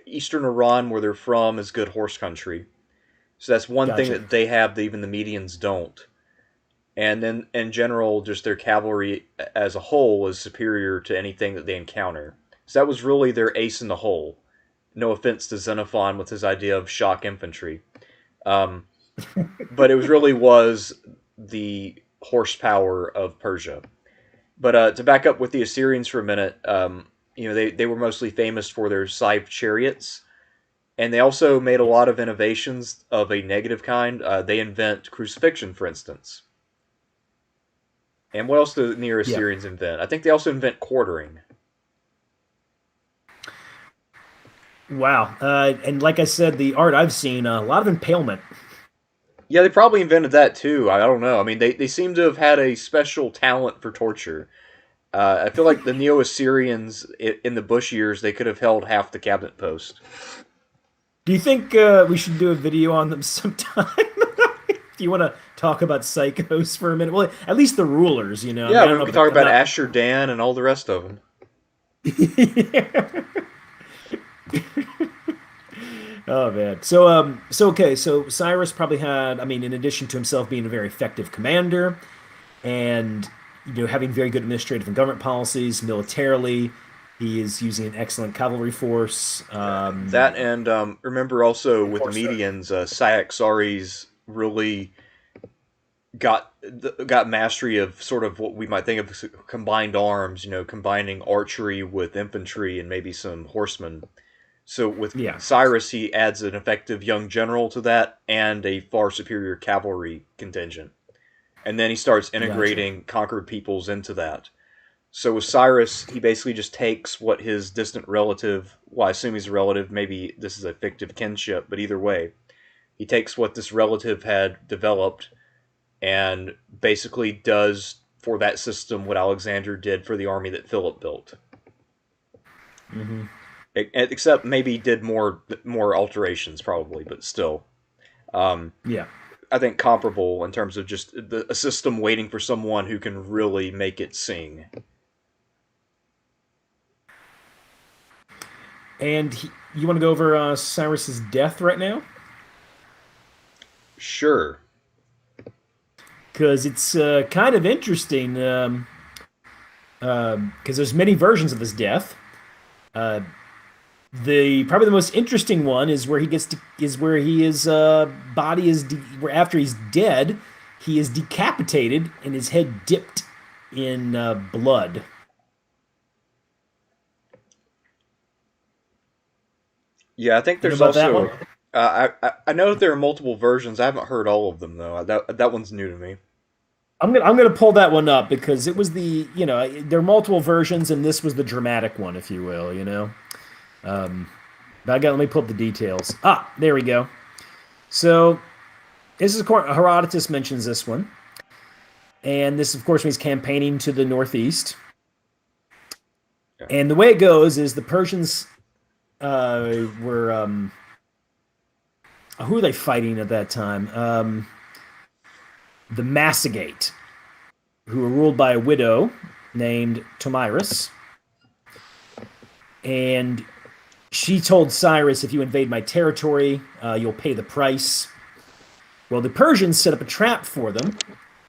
Eastern Iran, where they're from, is good horse country. So that's one thing Gotcha. that they have that even the Medians don't. And then, in general, just their cavalry as a whole is superior to anything that they encounter. So that was really their ace in the hole. No offense to Xenophon with his idea of shock infantry. Um, but it was really was the horsepower of Persia. But to back up with the Assyrians for a minute, they were mostly famous for their scythe chariots, and they also made a lot of innovations of a negative kind. They invent crucifixion, for instance. And what else do the Yeah. Neo-Assyrians invent? I think they also invent quartering. Wow. And like I said, the art I've seen, a lot of impalement. Yeah, they probably invented that too. I don't know. I mean, they seem to have had a special talent for torture. I feel like the Neo-Assyrians in the Bush years, they could have held half the cabinet post. Do you think we should do a video on them sometime? Do you want to talk about psychos for a minute? Well, at least the rulers, you know. I Yeah, mean, I we don't know, could but talk I'm about not. Ashur Dan and all the rest of them. Oh man. So okay. So Cyrus probably had. I mean, in addition to himself being a very effective commander, and having very good administrative and government policies, militarily, he is using an excellent cavalry force. That and remember also Of with the course, Medians, Cyaxares really got mastery of sort of what we might think of as combined arms. Combining archery with infantry and maybe some horsemen. So with yeah, Cyrus, he adds an effective young general to that and a far superior cavalry contingent. And then he starts gotcha. integrating conquered peoples into that. So with Cyrus, he basically just takes what his distant relative, well, I assume he's a relative, maybe this is a fictive kinship, but either way, he takes what this relative had developed and basically does for that system what Alexander did for the army that Philip built. Hmm. Except maybe he did more alterations probably, but still. Um, Yeah. I think comparable in terms of just a system waiting for someone who can really make it sing. And you want to go over Cyrus's death right now? Sure. Because it's kind of interesting. Because there's many versions of his death. Uh, the probably the most interesting one is where is where his body is where after he's dead, he is decapitated and his head dipped in blood. Yeah, I think You know there's about that one? also. I know that there are multiple versions. I haven't heard all of them though. That one's new to me. I'm gonna pull that one up because it was there are multiple versions and this was the dramatic one, if you will. Um, but let me pull up the details. Ah, there we go. So this is Herodotus mentions this one, and this of course means campaigning to the northeast. Yeah. And the way it goes is the Persians were who are they fighting at that time? The Massagate, who were ruled by a widow named Tomyris, and she told Cyrus, "If you invade my territory, you'll pay the price." Well, the Persians set up a trap for them.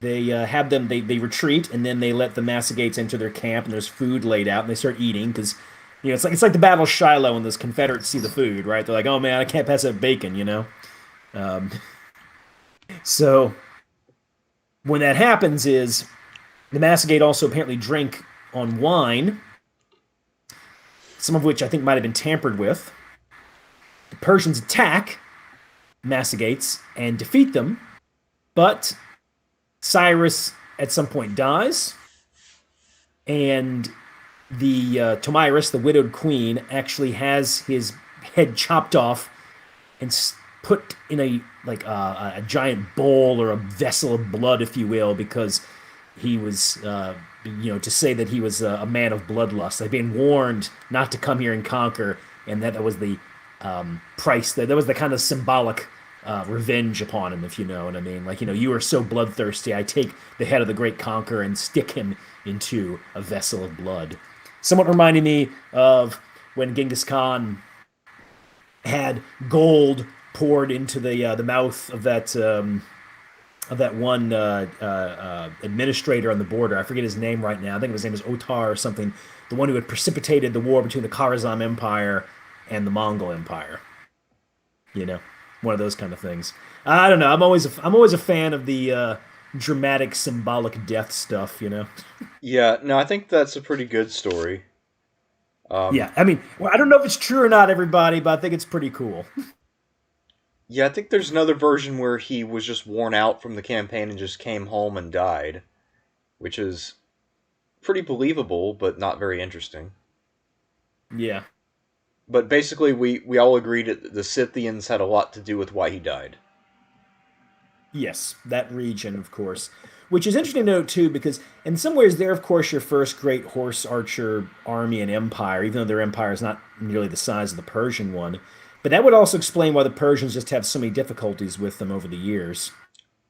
They have them. They retreat, and then they let the Massagates enter their camp, and there's food laid out, and they start eating because it's like the Battle of Shiloh when those Confederates see the food, right? They're like, "Oh man, I can't pass up bacon," Um, so when that happens, is the Massagate also apparently drink on wine, some of which I think might have been tampered with. The Persians attack Massagates and defeat them, but Cyrus at some point dies, and the Tomyris, the widowed queen, actually has his head chopped off and put in a giant bowl or a vessel of blood, if you will, because he was to say that he was a man of bloodlust. They've been warned not to come here and conquer, and that was the price. That was the kind of symbolic revenge upon him, if you know what I mean. Like, you are so bloodthirsty, I take the head of the great conqueror and stick him into a vessel of blood. Somewhat reminding me of when Genghis Khan had gold poured into the mouth of that one administrator on the border. I forget his name right now. I think his name is Otar or something. The one who had precipitated the war between the Kharazm Empire and the Mongol Empire. One of those kind of things. I don't know. I'm always a fan of the dramatic, symbolic death stuff. Yeah, no, I think that's a pretty good story. Um, Yeah, I mean, well, I don't know if it's true or not, everybody, but I think it's pretty cool. yeah, I think there's another version where he was just worn out from the campaign and just came home and died. which is pretty believable, but not very interesting. Yeah. But basically, we all agreed that the Scythians had a lot to do with why he died. Yes, that region, of course. Which is interesting to note too, because in some ways they're of course your first great horse archer army and empire, even though their empire is not nearly the size of the Persian one. But that would also explain why the Persians just have so many difficulties with them over the years.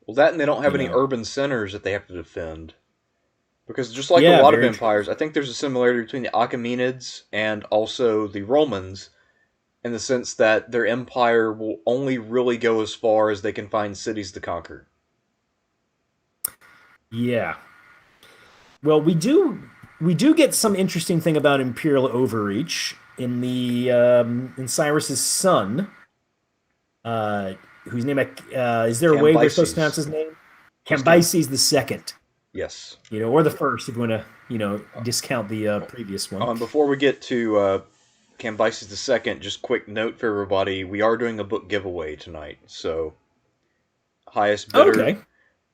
Well, that and they don't have You any know. urban centers that they have to defend. Because just like a Yeah, lot of very true. empires, I think there's a similarity between the Achaemenids and also the Romans in the sense that their empire will only really go as far as they can find cities to conquer. Yeah. Well, we do get some interesting thing about imperial overreach in the in Cyrus's son, uh, whose name is there a way we're supposed to pronounce Cambyses. his name? Just Cam. Cambyses the second, Yes. or the first if you want to discount the previous one. And before we get to Cambyses II, just quick note for everybody: we are doing a book giveaway tonight, so highest bidder Okay.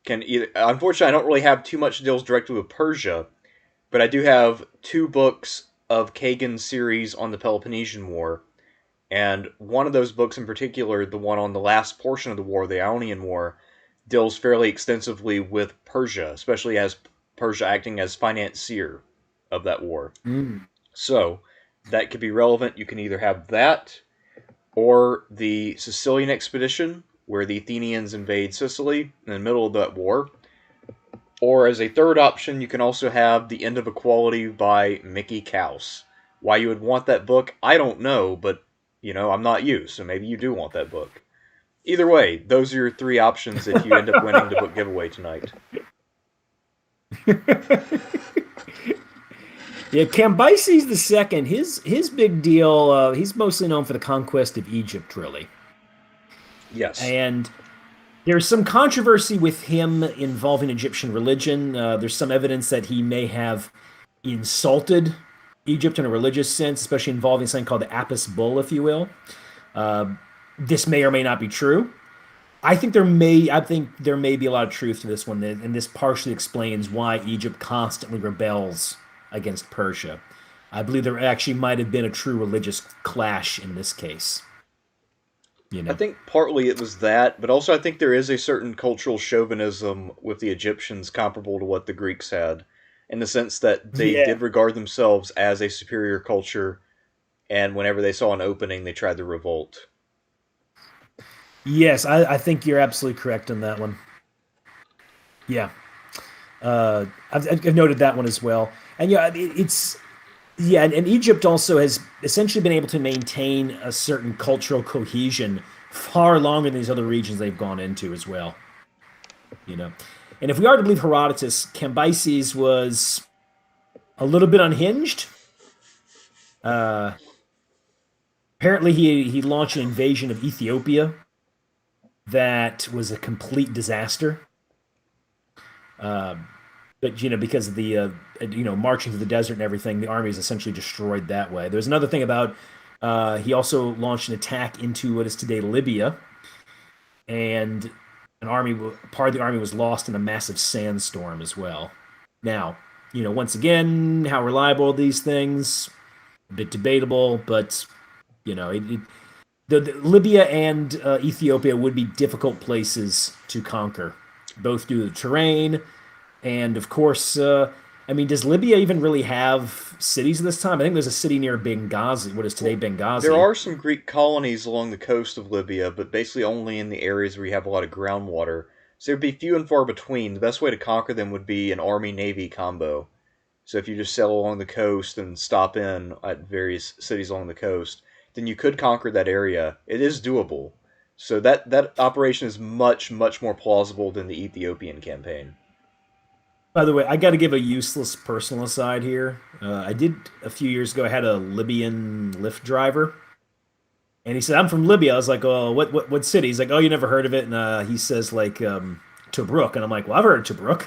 can either. Unfortunately, I don't really have too much deals directly with Persia, but I do have two books of Kagan's series on the Peloponnesian War, and one of those books in particular, the one on the last portion of the war, the Ionian War, deals fairly extensively with Persia, especially as Persia acting as financier of that war. Mm. So that could be relevant. You can either have that or the Sicilian expedition, where the Athenians invade Sicily in the middle of that war. Or as a third option, you can also have The End of Equality by Mickey Kaus. Why you would want that book, I don't know, but I'm not you, so maybe you do want that book. Either way, those are your three options if you end up winning the book giveaway tonight. Yeah, Cambyses the second. His big deal. He's mostly known for the conquest of Egypt, really, Yes. and there's some controversy with him involving Egyptian religion. There's some evidence that he may have insulted Egypt in a religious sense, especially involving something called the Apis bull, if you will. Uh, this may or may not be true. I think there may be a lot of truth to this one, and this partially explains why Egypt constantly rebels against Persia. I believe there actually might have been a true religious clash in this case. You I know. think partly it was that, but also I think there is a certain cultural chauvinism with the Egyptians comparable to what the Greeks had, in the sense that they Yeah. did regard themselves as a superior culture, and whenever they saw an opening, they tried to revolt. Yes, I think you're absolutely correct on that one. Yeah. I've noted that one as well. And yeah, it's yeah, and Egypt also has essentially been able to maintain a certain cultural cohesion far longer than these other regions they've gone into as well. You know, and if we are to believe Herodotus, Cambyses was a little bit unhinged. Uh, Apparently, he launched an invasion of Ethiopia that was a complete disaster. Um, but because of the marching through the desert and everything, the army is essentially destroyed that way. There's another thing about he also launched an attack into what is today Libya, and part of the army was lost in a massive sandstorm as well. Now, once again, how reliable are these things? A bit debatable, but the Libya and Ethiopia would be difficult places to conquer, both due to the terrain and, of course, I mean, does Libya even really have cities at this time? I think there's a city near Benghazi, what is today Well, there Benghazi. are some Greek colonies along the coast of Libya, but basically only in the areas where you have a lot of groundwater. So it would be few and far between. The best way to conquer them would be an army-navy combo. So if you just sail along the coast and stop in at various cities along the coast, then you could conquer that area. It is doable. So that operation is much, much more plausible than the Ethiopian campaign. By the way, I got to give a useless personal aside here. I did a few years ago. I had a Libyan Lyft driver, and he said, "I'm from Libya." I was like, "Oh, what city?" He's like, "Oh, you never heard of it?" And he says like Tobruk, and I'm like, "Well, I've heard of Tobruk."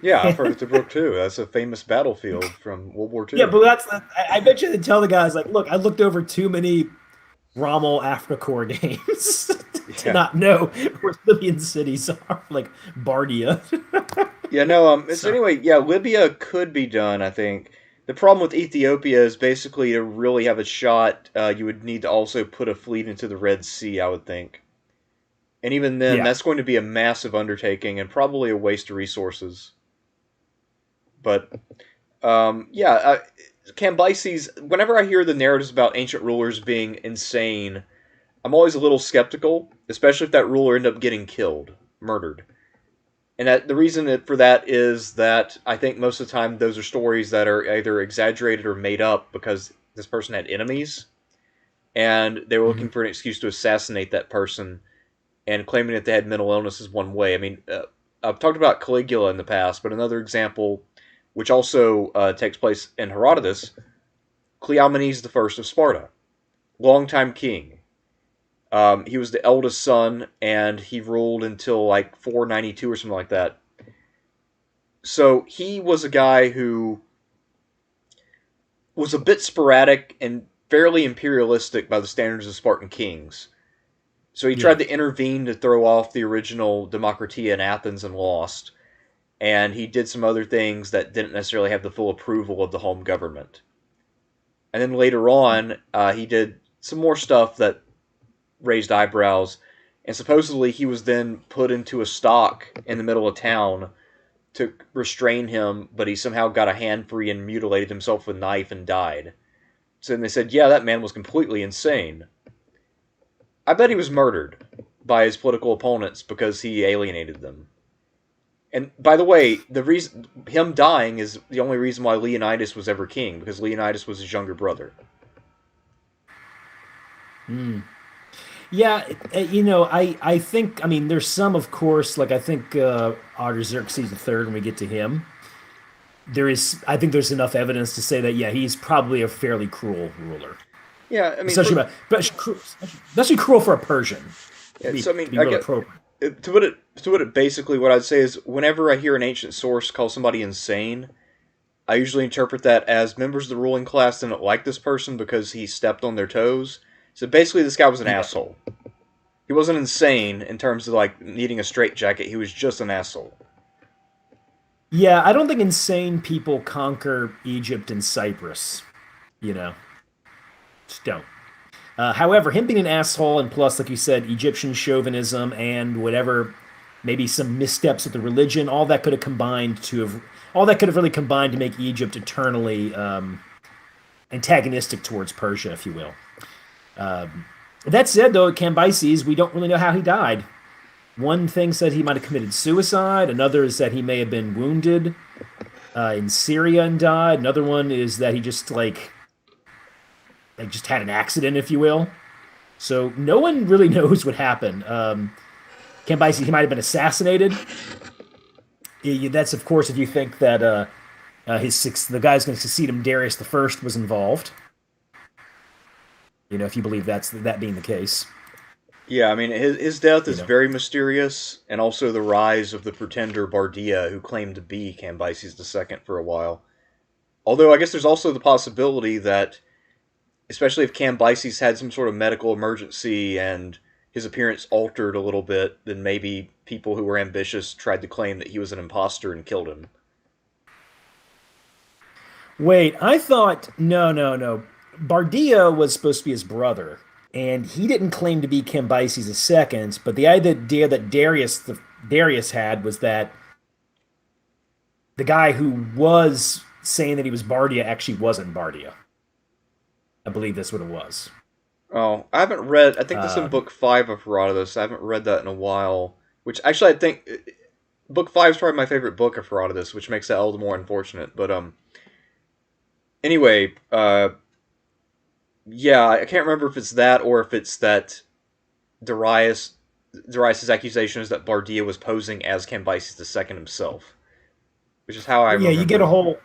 Yeah, I've heard of Tobruk too. That's a famous battlefield from World War Yeah, II. but I bet you they tell the guys like, "Look, I looked over too many Rommel Africa Corps games." to Yeah. not know where Libyan cities are, like Bardia. Yeah, no, so So anyway, yeah, Libya could be done, I think. The problem with Ethiopia is basically to really have a shot, you would need to also put a fleet into the Red Sea, I would think. And even then, yeah. that's going to be a massive undertaking and probably a waste of resources. But yeah, Cambyses, whenever I hear the narratives about ancient rulers being insane, I'm always a little skeptical, especially if that ruler ended up getting killed, murdered. And the reason for that is that I think most of the time those are stories that are either exaggerated or made up because this person had enemies and they were looking Mhm. for an excuse to assassinate that person, and claiming that they had mental illness is one way. I mean, I've talked about Caligula in the past, but another example, which also takes place in Herodotus, Cleomenes the First of Sparta, longtime king. He was the eldest son, and he ruled until like 492 or something like that. So he was a guy who was a bit sporadic and fairly imperialistic by the standards of Spartan kings. So he tried Yeah. to intervene to throw off the original Democratia in Athens and lost. And he did some other things that didn't necessarily have the full approval of the home government. And then later on, he did some more stuff that raised eyebrows. And supposedly he was then put into a stock in the middle of town to restrain him, but he somehow got a hand free and mutilated himself with a knife and died. So then they said, yeah, that man was completely insane. I bet he was murdered by his political opponents because he alienated them. And by the way, the reason him dying is the only reason why Leonidas was ever king, because Leonidas was his younger brother. Mm. Yeah, I think, I mean, there's some, of course, like I think Artaxerxes III, when we get to him, I think there's enough evidence to say that, yeah, he's probably a fairly cruel ruler. Yeah, I mean, Especially, especially cruel for a Persian, yeah, so I to mean, be I real get appropriate. to what it basically what I'd say is whenever I hear an ancient source call somebody insane, I usually interpret that as members of the ruling class didn't like this person because he stepped on their toes. So basically, this guy was an Yeah. asshole. He wasn't insane in terms of like needing a straitjacket. He was just an asshole. Yeah, I don't think insane people conquer Egypt and Cyprus, you know, just don't. However, him being an asshole, and plus, like you said, Egyptian chauvinism and whatever, maybe some missteps with the religion, all that could have really combined to make Egypt eternally antagonistic towards Persia, if you will. That said, though, Cambyses, we don't really know how he died. One thing said he might have committed suicide. Another is that he may have been wounded in Syria and died. Another one is that he just just had an accident, if you will. So no one really knows what happened. Cambyses, he might have been assassinated. That's of course if you think that the guy's going to succeed him, Darius the First, was involved. If you believe that being the case. Yeah, I mean, his death You is know. very mysterious, and also the rise of the pretender Bardia, who claimed to be Cambyses II for a while. Although I guess there's also the possibility that, especially if Cambyses had some sort of medical emergency and his appearance altered a little bit, then maybe people who were ambitious tried to claim that he was an imposter and killed him. Wait, I thought no, no, no. Bardia was supposed to be his brother, and he didn't claim to be Cambyses II. But the idea that Darius had was that the guy who was saying that he was Bardia actually wasn't Bardia. I believe that's what it was. Oh, I haven't read. I think this is in Um, book 5 of Herodotus. I haven't read that in a while. Which actually, I think book 5 is probably my favorite book of Herodotus, which makes that all the more unfortunate. But anyway, yeah, I can't remember if it's that or if it's that Darius Darius's accusation is that Bardia was posing as Cambyses II himself, which is how I yeah, you get remember a it. whole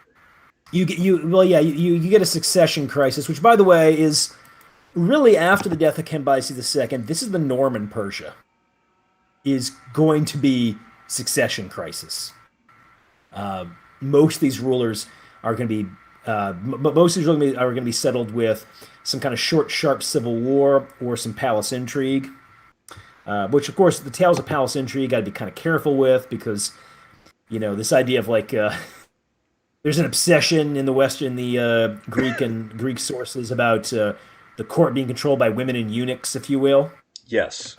you get you well yeah you get a succession crisis, which by the way is really after the death of Cambyses II. This is the norm in Persia. Is going to be succession crisis. Most of these rulers are going to be most of these rulers are going to be settled with some kind of short, sharp civil war or some palace intrigue. which of course the Tales of Palace intrigue got to be kind of careful with because this idea of like there's an obsession in the Greek sources about the court being controlled by women and eunuchs, if you will. Yes.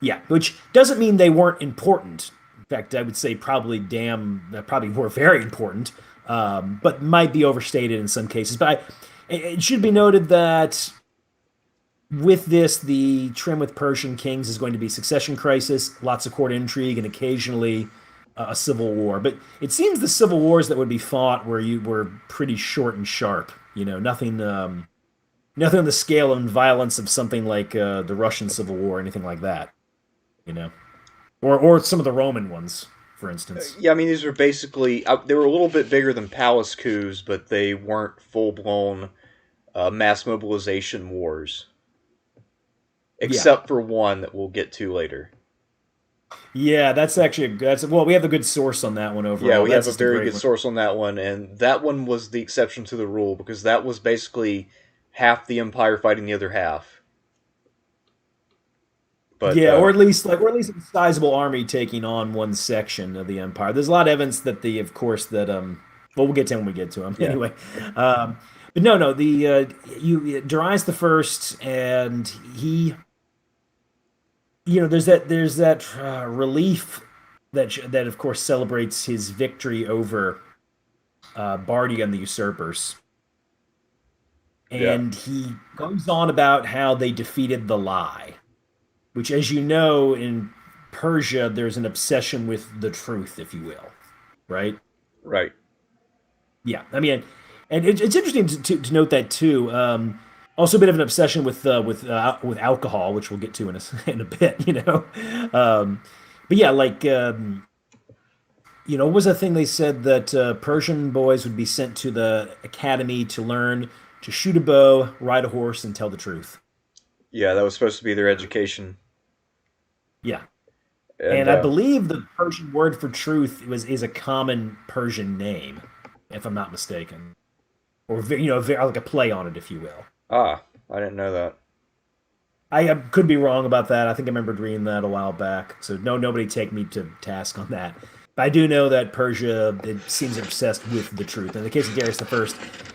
Yeah, which doesn't mean they weren't important. In fact, I would say probably were very important, but might be overstated in some cases. But it should be noted that with this, the trim with Persian kings is going to be succession crisis, lots of court intrigue, and occasionally a civil war. But it seems the civil wars that would be fought were pretty short and sharp. Nothing on the scale of violence of something like the Russian Civil War, or anything like that. Or some of the Roman ones, for instance. Yeah, I mean, these were basically they were a little bit bigger than palace coups, but they weren't full blown mass mobilization wars, except for one that we'll get to later. Yeah, that's actually we have a good source on that one overall. Yeah, we have a very good source on that one, and that one was the exception to the rule because that was basically half the empire fighting the other half. But, or at least a sizable army taking on one section of the empire. There's a lot of evidence that we'll get to him when we get to him. Yeah. Anyway, but no, Darius the First, and he, there's that relief that of course celebrates his victory over Bardi and the usurpers. And he goes on about how they defeated the lie, which, as you know, in Persia, there's an obsession with the truth, if you will, right? Right. Yeah, I mean, and it's interesting to note that too. Also, a bit of an obsession with alcohol, which we'll get to in a bit, But yeah, what was the thing they said that Persian boys would be sent to the academy to learn to shoot a bow, ride a horse, and tell the truth. Yeah, that was supposed to be their education. Yeah, and I believe the Persian word for truth is a common Persian name, if I'm not mistaken, or like a play on it, if you will. Ah, I didn't know that. I could be wrong about that. I think I remembered reading that a while back. So nobody take me to task on that. But I do know that Persia seems obsessed with the truth. In the case of Darius I,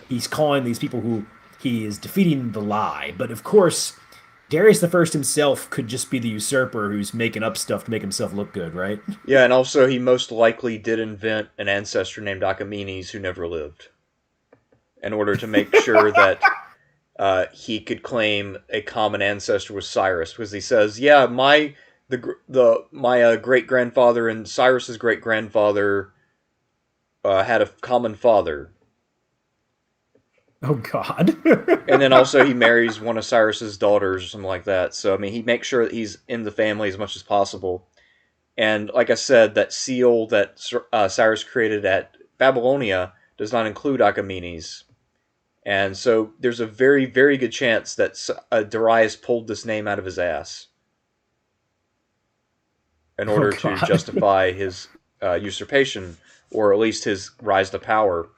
he's calling these people who he is defeating the lie. But of course, Darius I himself could just be the usurper who's making up stuff to make himself look good, right? Yeah, and also he most likely did invent an ancestor named Achaemenid who never lived, in order to make sure that he could claim a common ancestor with Cyrus, because he says, "Yeah, my great grandfather and Cyrus's great grandfather had a common father." Oh God! And then also he marries one of Cyrus's daughters or something like that. So I mean, he makes sure that he's in the family as much as possible. And like I said, that seal that Cyrus created at Babylonia does not include Achaemenid. And so there's a very, very good chance that Darius pulled this name out of his ass in order to justify his usurpation, or at least his rise to power.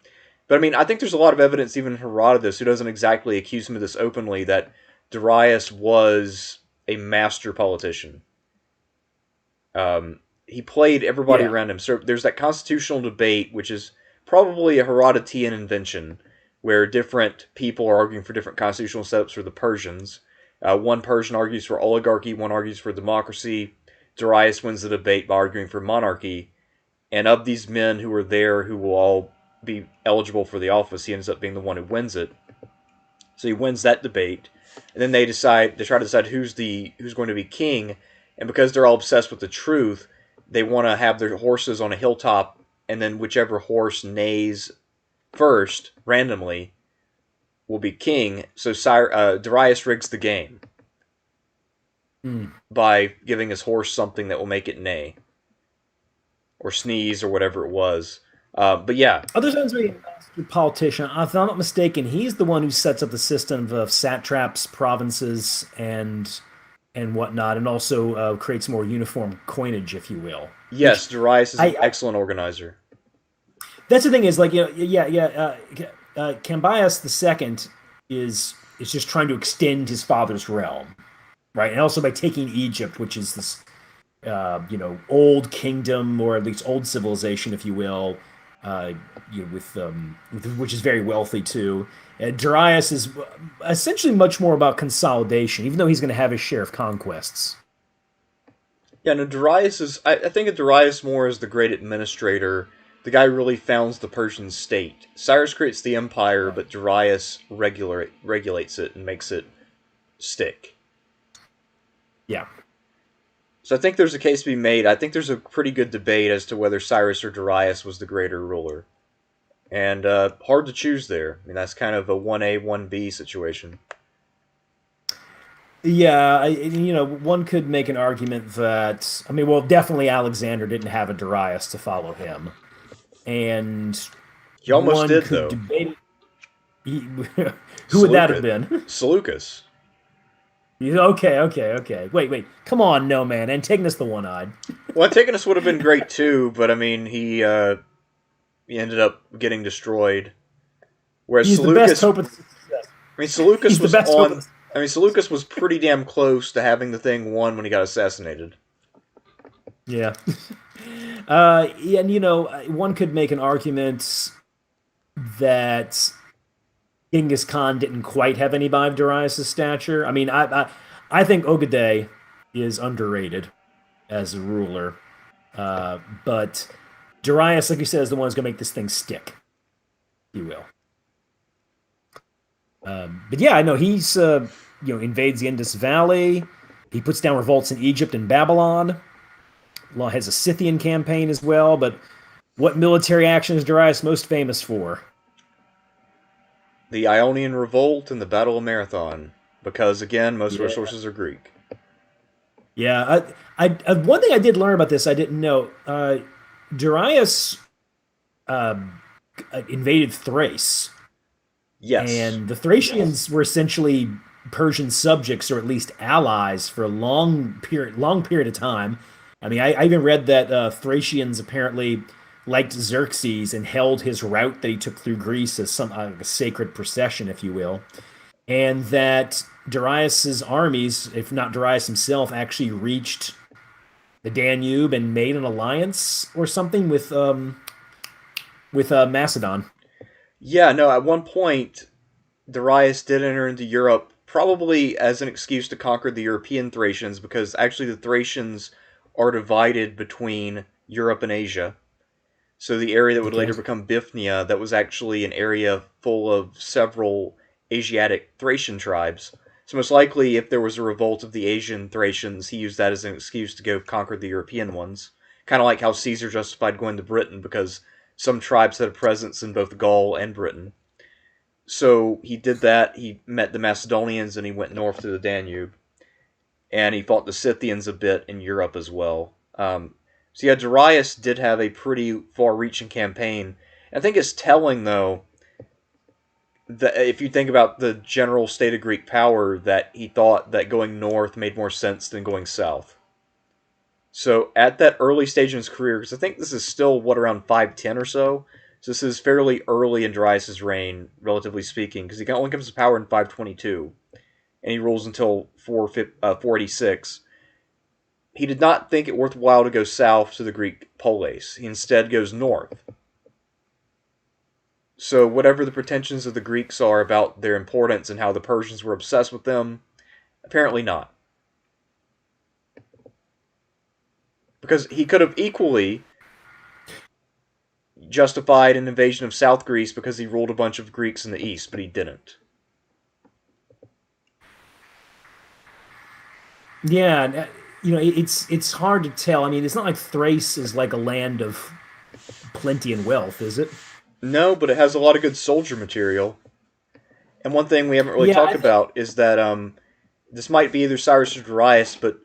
But I mean, I think there's a lot of evidence, even Herodotus, who doesn't exactly accuse him of this openly, that Darius was a master politician. He played everybody around him. So there's that constitutional debate, which is probably a Herodotean invention, where different people are arguing for different constitutional setups for the Persians. One Persian argues for oligarchy, one argues for democracy. Darius wins the debate by arguing for monarchy. And of these men who are there, who will all be eligible for the office, he ends up being the one who wins it. So he wins that debate, and then they try to decide who's going to be king. And because they're all obsessed with the truth, they want to have their horses on a hilltop, and then whichever horse neighs first, randomly, will be king. So Darius rigs the game by giving his horse something that will make it neigh, or sneeze, or whatever it was. But yeah. Other sounds like a politician. If I'm not mistaken, he's the one who sets up the system of satraps, provinces, and whatnot, and also creates more uniform coinage, if you will. Yes, Darius is an excellent organizer. That's the thing is, Cambyses II is just trying to extend his father's realm. right? And also by taking Egypt, which is this old kingdom or at least old civilization, if you will, uh, which is very wealthy too. Darius is essentially much more about consolidation, even though he's going to have his share of conquests. Yeah, no, Darius is. I think of Darius more as the great administrator. The guy who really founds the Persian state. Cyrus creates the empire, but Darius regulates it and makes it stick. Yeah. So I think there's a case to be made. I think there's a pretty good debate as to whether Cyrus or Darius was the greater ruler. And hard to choose there. I mean, that's kind of a 1A, 1B situation. Yeah, one could make an argument that well, definitely Alexander didn't have a Darius to follow him, and He almost one did, could though. debate. Who would that have been? Seleucus. Okay. Wait. Come on, no man. Antigonus the One-Eyed. Well, Antigonus would have been great too, but I mean, he ended up getting destroyed. Whereas He's Seleucus, the best hope of success. I mean, Seleucus He's the was best hope on. of... I mean, Seleucus was pretty damn close to having the thing won when he got assassinated. Yeah. And one could make an argument that Genghis Khan didn't quite have anybody of Darius' stature. I mean, I think Ogedei is underrated as a ruler, but Darius, like you said, is the one who's going to make this thing stick, if you will. But yeah, I know he's invades the Indus Valley. He puts down revolts in Egypt and Babylon. Law has a Scythian campaign as well. But what military action is Darius most famous for? The Ionian Revolt and the Battle of Marathon, because again, most of our sources are Greek. Yeah, I one thing I did learn about this I didn't know. Darius invaded Thrace. Yes. And the Thracians were essentially Persian subjects, or at least allies, for a long period of time. I mean, I even read that Thracians apparently liked Xerxes and held his route that he took through Greece as some a sacred procession, if you will, and that Darius's armies, if not Darius himself, actually reached the Danube and made an alliance or something with Macedon. Yeah, no, at one point, Darius did enter into Europe, probably as an excuse to conquer the European Thracians, because actually the Thracians are divided between Europe and Asia. So the area that would later become Bithynia, that was actually an area full of several Asiatic Thracian tribes. So most likely, if there was a revolt of the Asian Thracians, he used that as an excuse to go conquer the European ones. Kind of like how Caesar justified going to Britain, because some tribes had a presence in both Gaul and Britain. So he did that. He met the Macedonians and he went north to the Danube. And he fought the Scythians a bit in Europe as well. So yeah, Darius did have a pretty far-reaching campaign. I think it's telling, though, that if you think about the general state of Greek power, that he thought that going north made more sense than going south. So at that early stage in his career, because I think this is still, around 510 or so, so this is fairly early in Darius' reign, relatively speaking, because he only comes to power in 522, and he rules until 486. He did not think it worthwhile to go south to the Greek polis. He instead goes north. So whatever the pretensions of the Greeks are about their importance and how the Persians were obsessed with them, apparently not. Because he could have equally justified an invasion of South Greece because he ruled a bunch of Greeks in the east, but he didn't. Yeah, it's hard to tell. I mean, it's not like Thrace is like a land of plenty and wealth, is it? No, but it has a lot of good soldier material. And one thing we haven't really Yeah, talked about is that this might be either Cyrus or Darius, but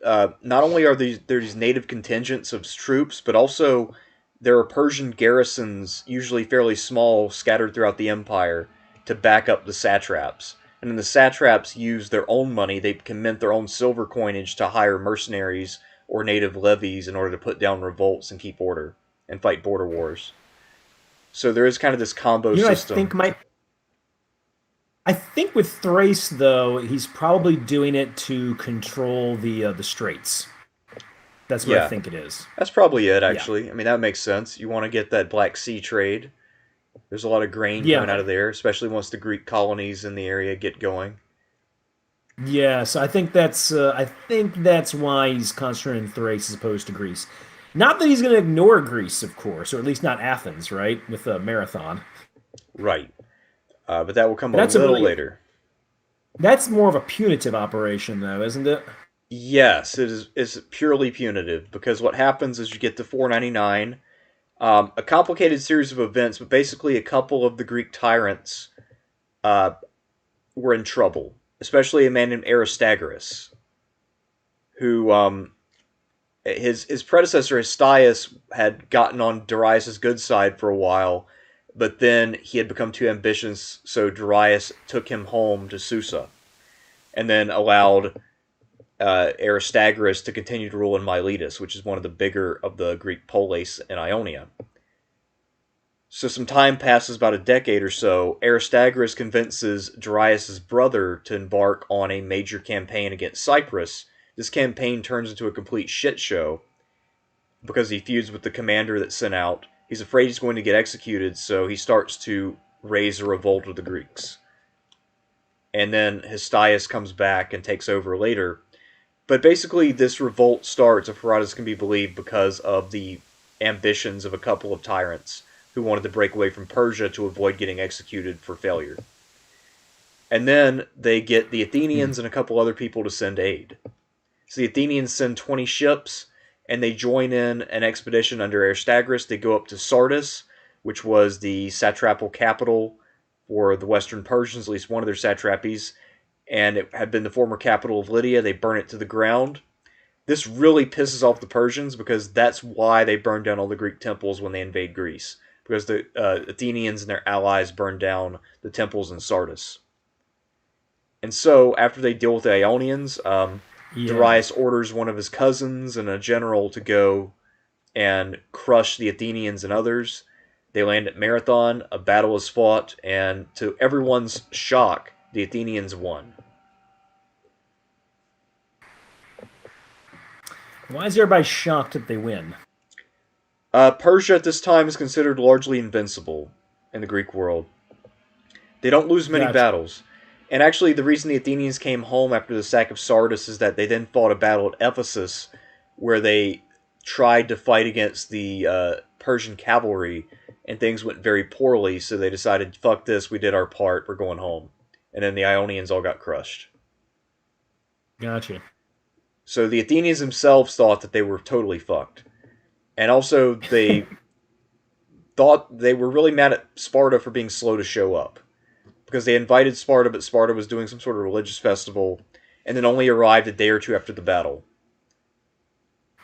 not only are there these native contingents of troops, but also there are Persian garrisons, usually fairly small, scattered throughout the empire, to back up the satraps. And then the satraps use their own money. They can mint their own silver coinage to hire mercenaries or native levies in order to put down revolts and keep order and fight border wars. So there is kind of this combo system. I think with Thrace, though, he's probably doing it to control the straits. That's what I Yeah, think it is. that's probably it, Yeah. actually. I mean, that makes sense. You want to get that Black Sea trade. There's a lot of grain coming out Yeah. of there, especially once the Greek colonies in the area get going. Yeah, so I think that's why he's concentrating Thrace as opposed to Greece. Not that he's going to ignore Greece, of course, or at least not Athens, right? With the marathon. Right. But that will come But a little later. that's more of a punitive operation, though, isn't it? Yes, it is. It's purely punitive because what happens is you get to 499, a complicated series of events, but basically a couple of the Greek tyrants uh, were in trouble, especially a man named Aristagoras, who his predecessor Histiaeus had gotten on Darius's good side for a while, but then he had become too ambitious, so Darius took him home to Susa, and then allowed Aristagoras to continue to rule in Miletus, which is one of the bigger of the Greek polis in Ionia. So some time passes, about a decade or so. Aristagoras convinces Darius's brother to embark on a major campaign against Cyprus. This campaign turns into a complete shit show because he feuds with the commander that's sent out. He's afraid he's going to get executed, so he starts to raise a revolt of the Greeks. And then Histiaeus comes back and takes over later. But basically, this revolt starts, if Herodotus can be believed, because of the ambitions of a couple of tyrants who wanted to break away from Persia to avoid getting executed for failure. And then they get the Athenians and a couple other people to send aid. So the Athenians send 20 ships, and they join in an expedition under Aristagoras. They go up to Sardis, which was the satrapal capital for the Western Persians, at least one of their satrapies, and it had been the former capital of Lydia. They burn it to the ground. This really pisses off the Persians because that's why they burn down all the Greek temples when they invade Greece, because the Athenians and their allies burned down the temples in Sardis. And so, after they deal with the Ionians, Yeah. Darius orders one of his cousins and a general to go and crush the Athenians and others. They land at Marathon, a battle is fought, and to everyone's shock, the Athenians won. Why is everybody shocked that they win? Persia at this time is considered largely invincible in the Greek world. They don't lose many Gotcha. battles. And actually, the reason the Athenians came home after the sack of Sardis is that they then fought a battle at Ephesus where they tried to fight against the Persian cavalry, and things went very poorly, so they decided, fuck this, we did our part, we're going home. And then the Ionians all got crushed. Gotcha. So the Athenians themselves thought that they were totally fucked. And also, they thought they were really mad at Sparta for being slow to show up. Because they invited Sparta, but Sparta was doing some sort of religious festival, and then only arrived a day or two after the battle.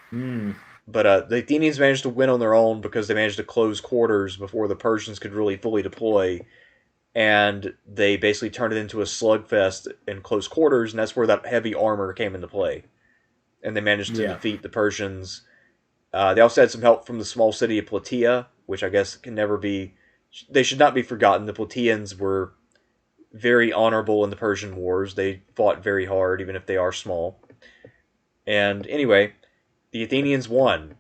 Hmm. But the Athenians managed to win on their own because they managed to close quarters before the Persians could really fully deploy, and they basically turned it into a slugfest in close quarters, and that's where that heavy armor came into play. And they managed to Yeah. defeat the Persians. They also had some help from the small city of Plataea, which I guess can never be. They should not be forgotten. The Plataeans were very honorable in the Persian wars. They fought very hard, even if they are small. And anyway, the Athenians won.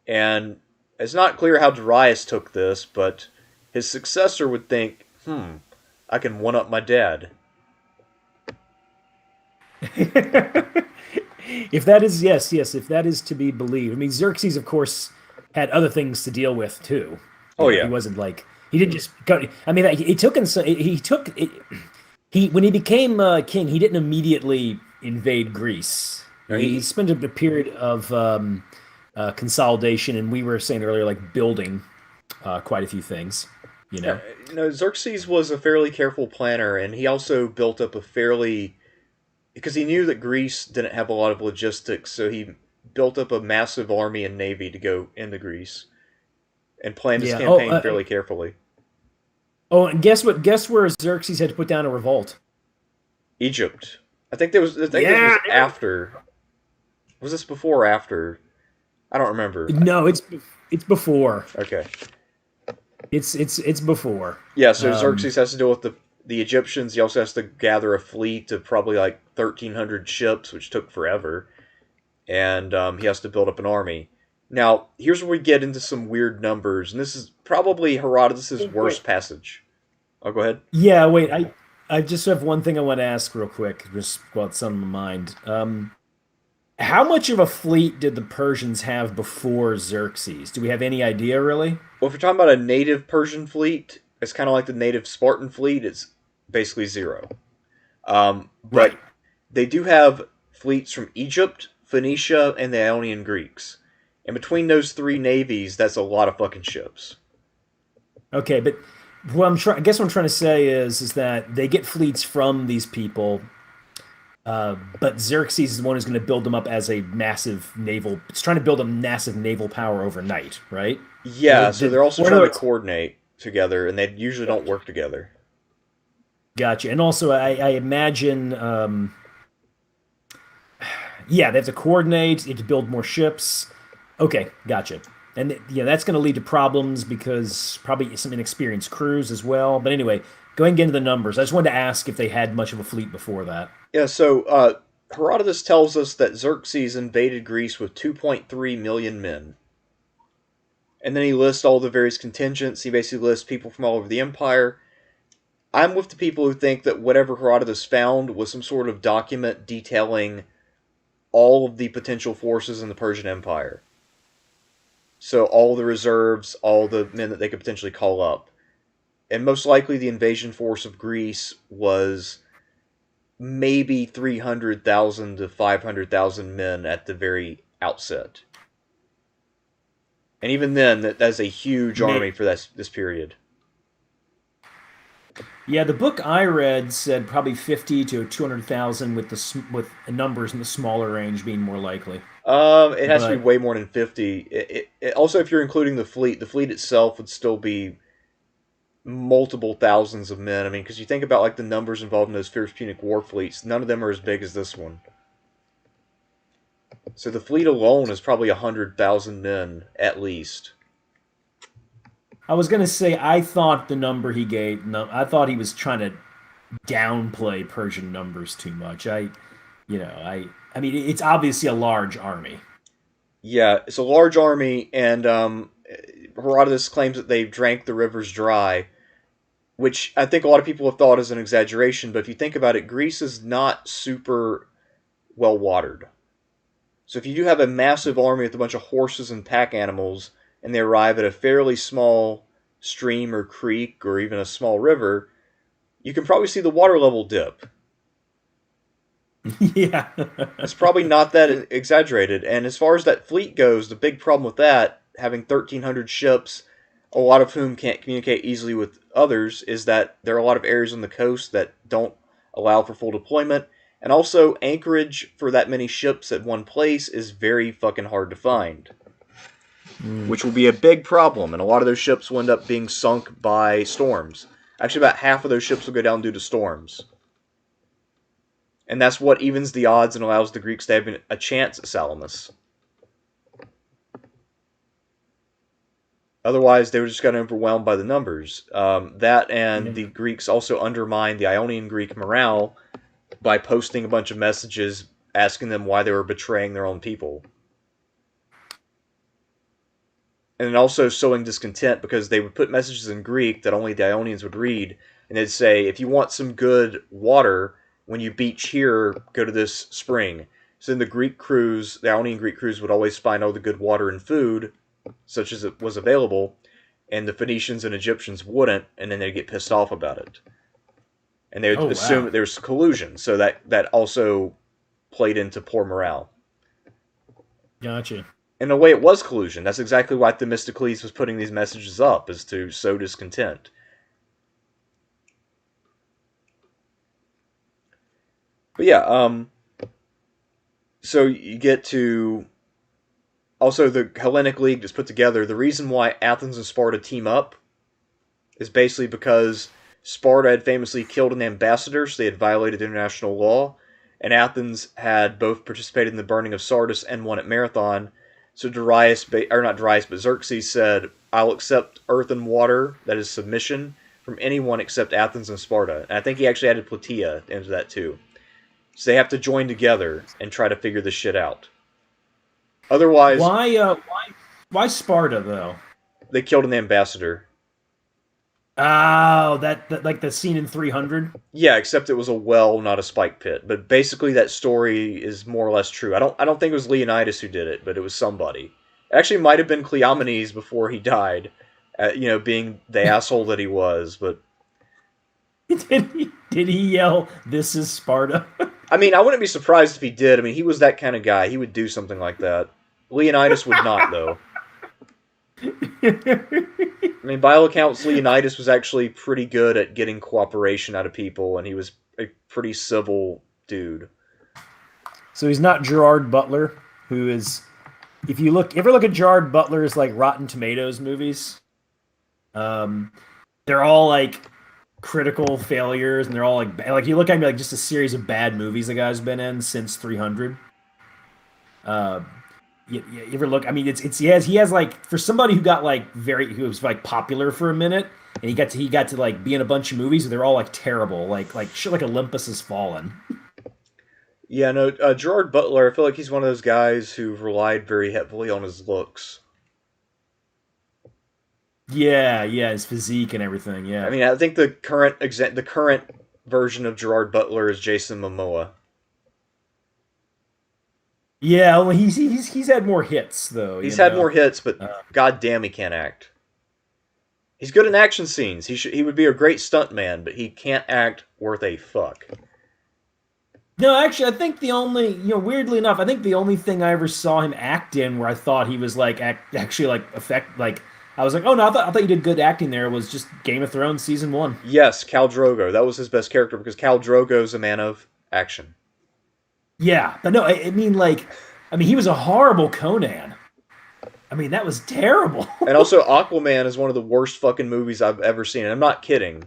And it's not clear how Darius took this, but his successor would think, I can one up my dad. If that is yes, yes, if that is to be believed. I mean, Xerxes, of course, had other things to deal with too. Oh, He yeah. wasn't like he didn't just. I mean, he took he took he when he became king, he didn't immediately invade Greece. No, He spent a period of consolidation, and we were saying earlier, like building quite a few things. You yeah, know. Xerxes was a fairly careful planner, and he also built up a fairly because he knew that Greece didn't have a lot of logistics, so he built up a massive army and navy to go into Greece and planned his Yeah. campaign fairly carefully. And guess what? Guess where Xerxes had to put down a revolt? Egypt. I think this was Yeah. after. Was this before or after? I don't remember. No, it's before. Okay. It's before. Yeah, so Xerxes has to deal with the Egyptians, he also has to gather a fleet of probably like 1,300 ships, which took forever, and he has to build up an army. Now, here's where we get into some weird numbers, and this is probably Herodotus' Wait. worst passage. Oh, go ahead. Yeah, wait. I just have one thing I want to ask real quick, just while it's on my mind. How much of a fleet did the Persians have before Xerxes? Do we have any idea, really? Well, if you're talking about a native Persian fleet, it's kind of like the native Spartan fleet. It's basically zero. But Right. they do have fleets from Egypt, Phoenicia, and the Ionian Greeks. And between those three navies, that's a lot of fucking ships. Okay, but what I guess what I'm trying to say is that they get fleets from these people, but Xerxes is the one who's going to build them up as a massive naval. It's trying to build a massive naval power overnight, right? Yeah, so they're also Or trying no, to it's coordinate together, and they usually don't gotcha. work together. Gotcha. And also, I imagine, yeah, they have to coordinate. They have to build more ships. Okay, gotcha. And yeah, that's going to lead to problems because probably some inexperienced crews as well. But anyway, going into the numbers, I just wanted to ask if they had much of a fleet before that. Yeah, so Herodotus tells us that Xerxes invaded Greece with 2.3 million men. And then he lists all the various contingents. He basically lists people from all over the empire. I'm with the people who think that whatever Herodotus found was some sort of document detailing all of the potential forces in the Persian Empire. So all the reserves, all the men that they could potentially call up. And most likely the invasion force of Greece was maybe 300,000 to 500,000 men at the very outset. And even then, that's a huge army May for this period. Yeah, the book I read said probably 50 to 200,000 with with numbers in the smaller range being more likely. It has to be But way more than 50. Also, if you're including the fleet itself would still be multiple thousands of men. I mean, because you think about like the numbers involved in those Fierce Punic war fleets, none of them are as big as this one. So the fleet alone is probably 100,000 men at least. I was gonna say I thought the number he gave, no, I thought he was trying to downplay Persian numbers too much. I mean, it's obviously a large army. Yeah, it's a large army, and Herodotus claims that they drank the rivers dry, which I think a lot of people have thought is an exaggeration. But if you think about it, Greece is not super well watered. So if you do have a massive army with a bunch of horses and pack animals, and they arrive at a fairly small stream or creek or even a small river, you can probably see the water level dip. Yeah. It's probably not that exaggerated. And as far as that fleet goes, the big problem with that, having 1,300 ships, a lot of whom can't communicate easily with others, is that there are a lot of areas on the coast that don't allow for full deployment. And also, anchorage for that many ships at one place is very fucking hard to find, Mm. which will be a big problem. And a lot of those ships will end up being sunk by storms. Actually, about half of those ships will go down due to storms. And that's what evens the odds and allows the Greeks to have a chance at Salamis. Otherwise, they were just got overwhelmed by the numbers. That and the Yeah. Greeks also undermined the Ionian Greek morale by posting a bunch of messages asking them why they were betraying their own people. And then also sowing discontent because they would put messages in Greek that only the Ionians would read, and they'd say, if you want some good water, when you beach here, go to this spring. So then the Ionian Greek crews would always find all the good water and food, such as it was available, and the Phoenicians and Egyptians wouldn't, and then they'd get pissed off about it. And they would Oh assume wow. that there was collusion, so that also played into poor morale. Gotcha. In a way, it was collusion. That's exactly why Themistocles was putting these messages up, is to sow discontent. But yeah, so you get to also the Hellenic League is put together. The reason why Athens and Sparta team up is basically because Sparta had famously killed an ambassador, so they had violated international law, and Athens had both participated in the burning of Sardis and won at Marathon. So Darius, or not Darius, but Xerxes said, "I'll accept earth and water, that is submission, from anyone except Athens and Sparta. And I think he actually added Plataea into that too. So they have to join together and try to figure this shit out. Otherwise, Why Sparta though? they killed an ambassador. Oh, that like the scene in 300. Yeah, except it was a well, not a spike pit. But basically, that story is more or less true. I don't think it was Leonidas who did it, but it was somebody. It actually might have been Cleomenes before he died, being the asshole that he was. But Did he yell, "This is Sparta"? I mean, I wouldn't be surprised if he did. I mean, he was that kind of guy. He would do something like that. Leonidas would not, though. I mean, by all accounts, Leonidas was actually pretty good at getting cooperation out of people, and he was a pretty civil dude. So he's not Gerard Butler, who is. If you ever look at Gerard Butler's like Rotten Tomatoes movies, they're all like critical failures, and they're all like you look at me like just a series of bad movies the guy's been in since 300. You ever look? I mean, he has like for somebody who was like popular for a minute, and he got to like be in a bunch of movies, and they're all like terrible, like shit like Olympus Has Fallen. Yeah, no, Gerard Butler, I feel like he's one of those guys who relied very heavily on his looks. Yeah, his physique and everything. Yeah, I mean, I think the current version of Gerard Butler is Jason Momoa. yeah. Well, he's had more hits though. He's had more hits, but god damn, he can't act. He's good in action scenes. He would be a great stuntman, but he can't act worth a fuck. No, actually, I think weirdly enough, I think the only thing I ever saw him act in where I thought he was like actually like I was like, oh no, I thought you did good acting there was just Game of Thrones season 1. Yes, Khal Drogo. That was his best character because Khal Drogo's a man of action. Yeah, but no, I mean he was a horrible Conan. I mean, that was terrible. And also, Aquaman is one of the worst fucking movies I've ever seen. And I'm not kidding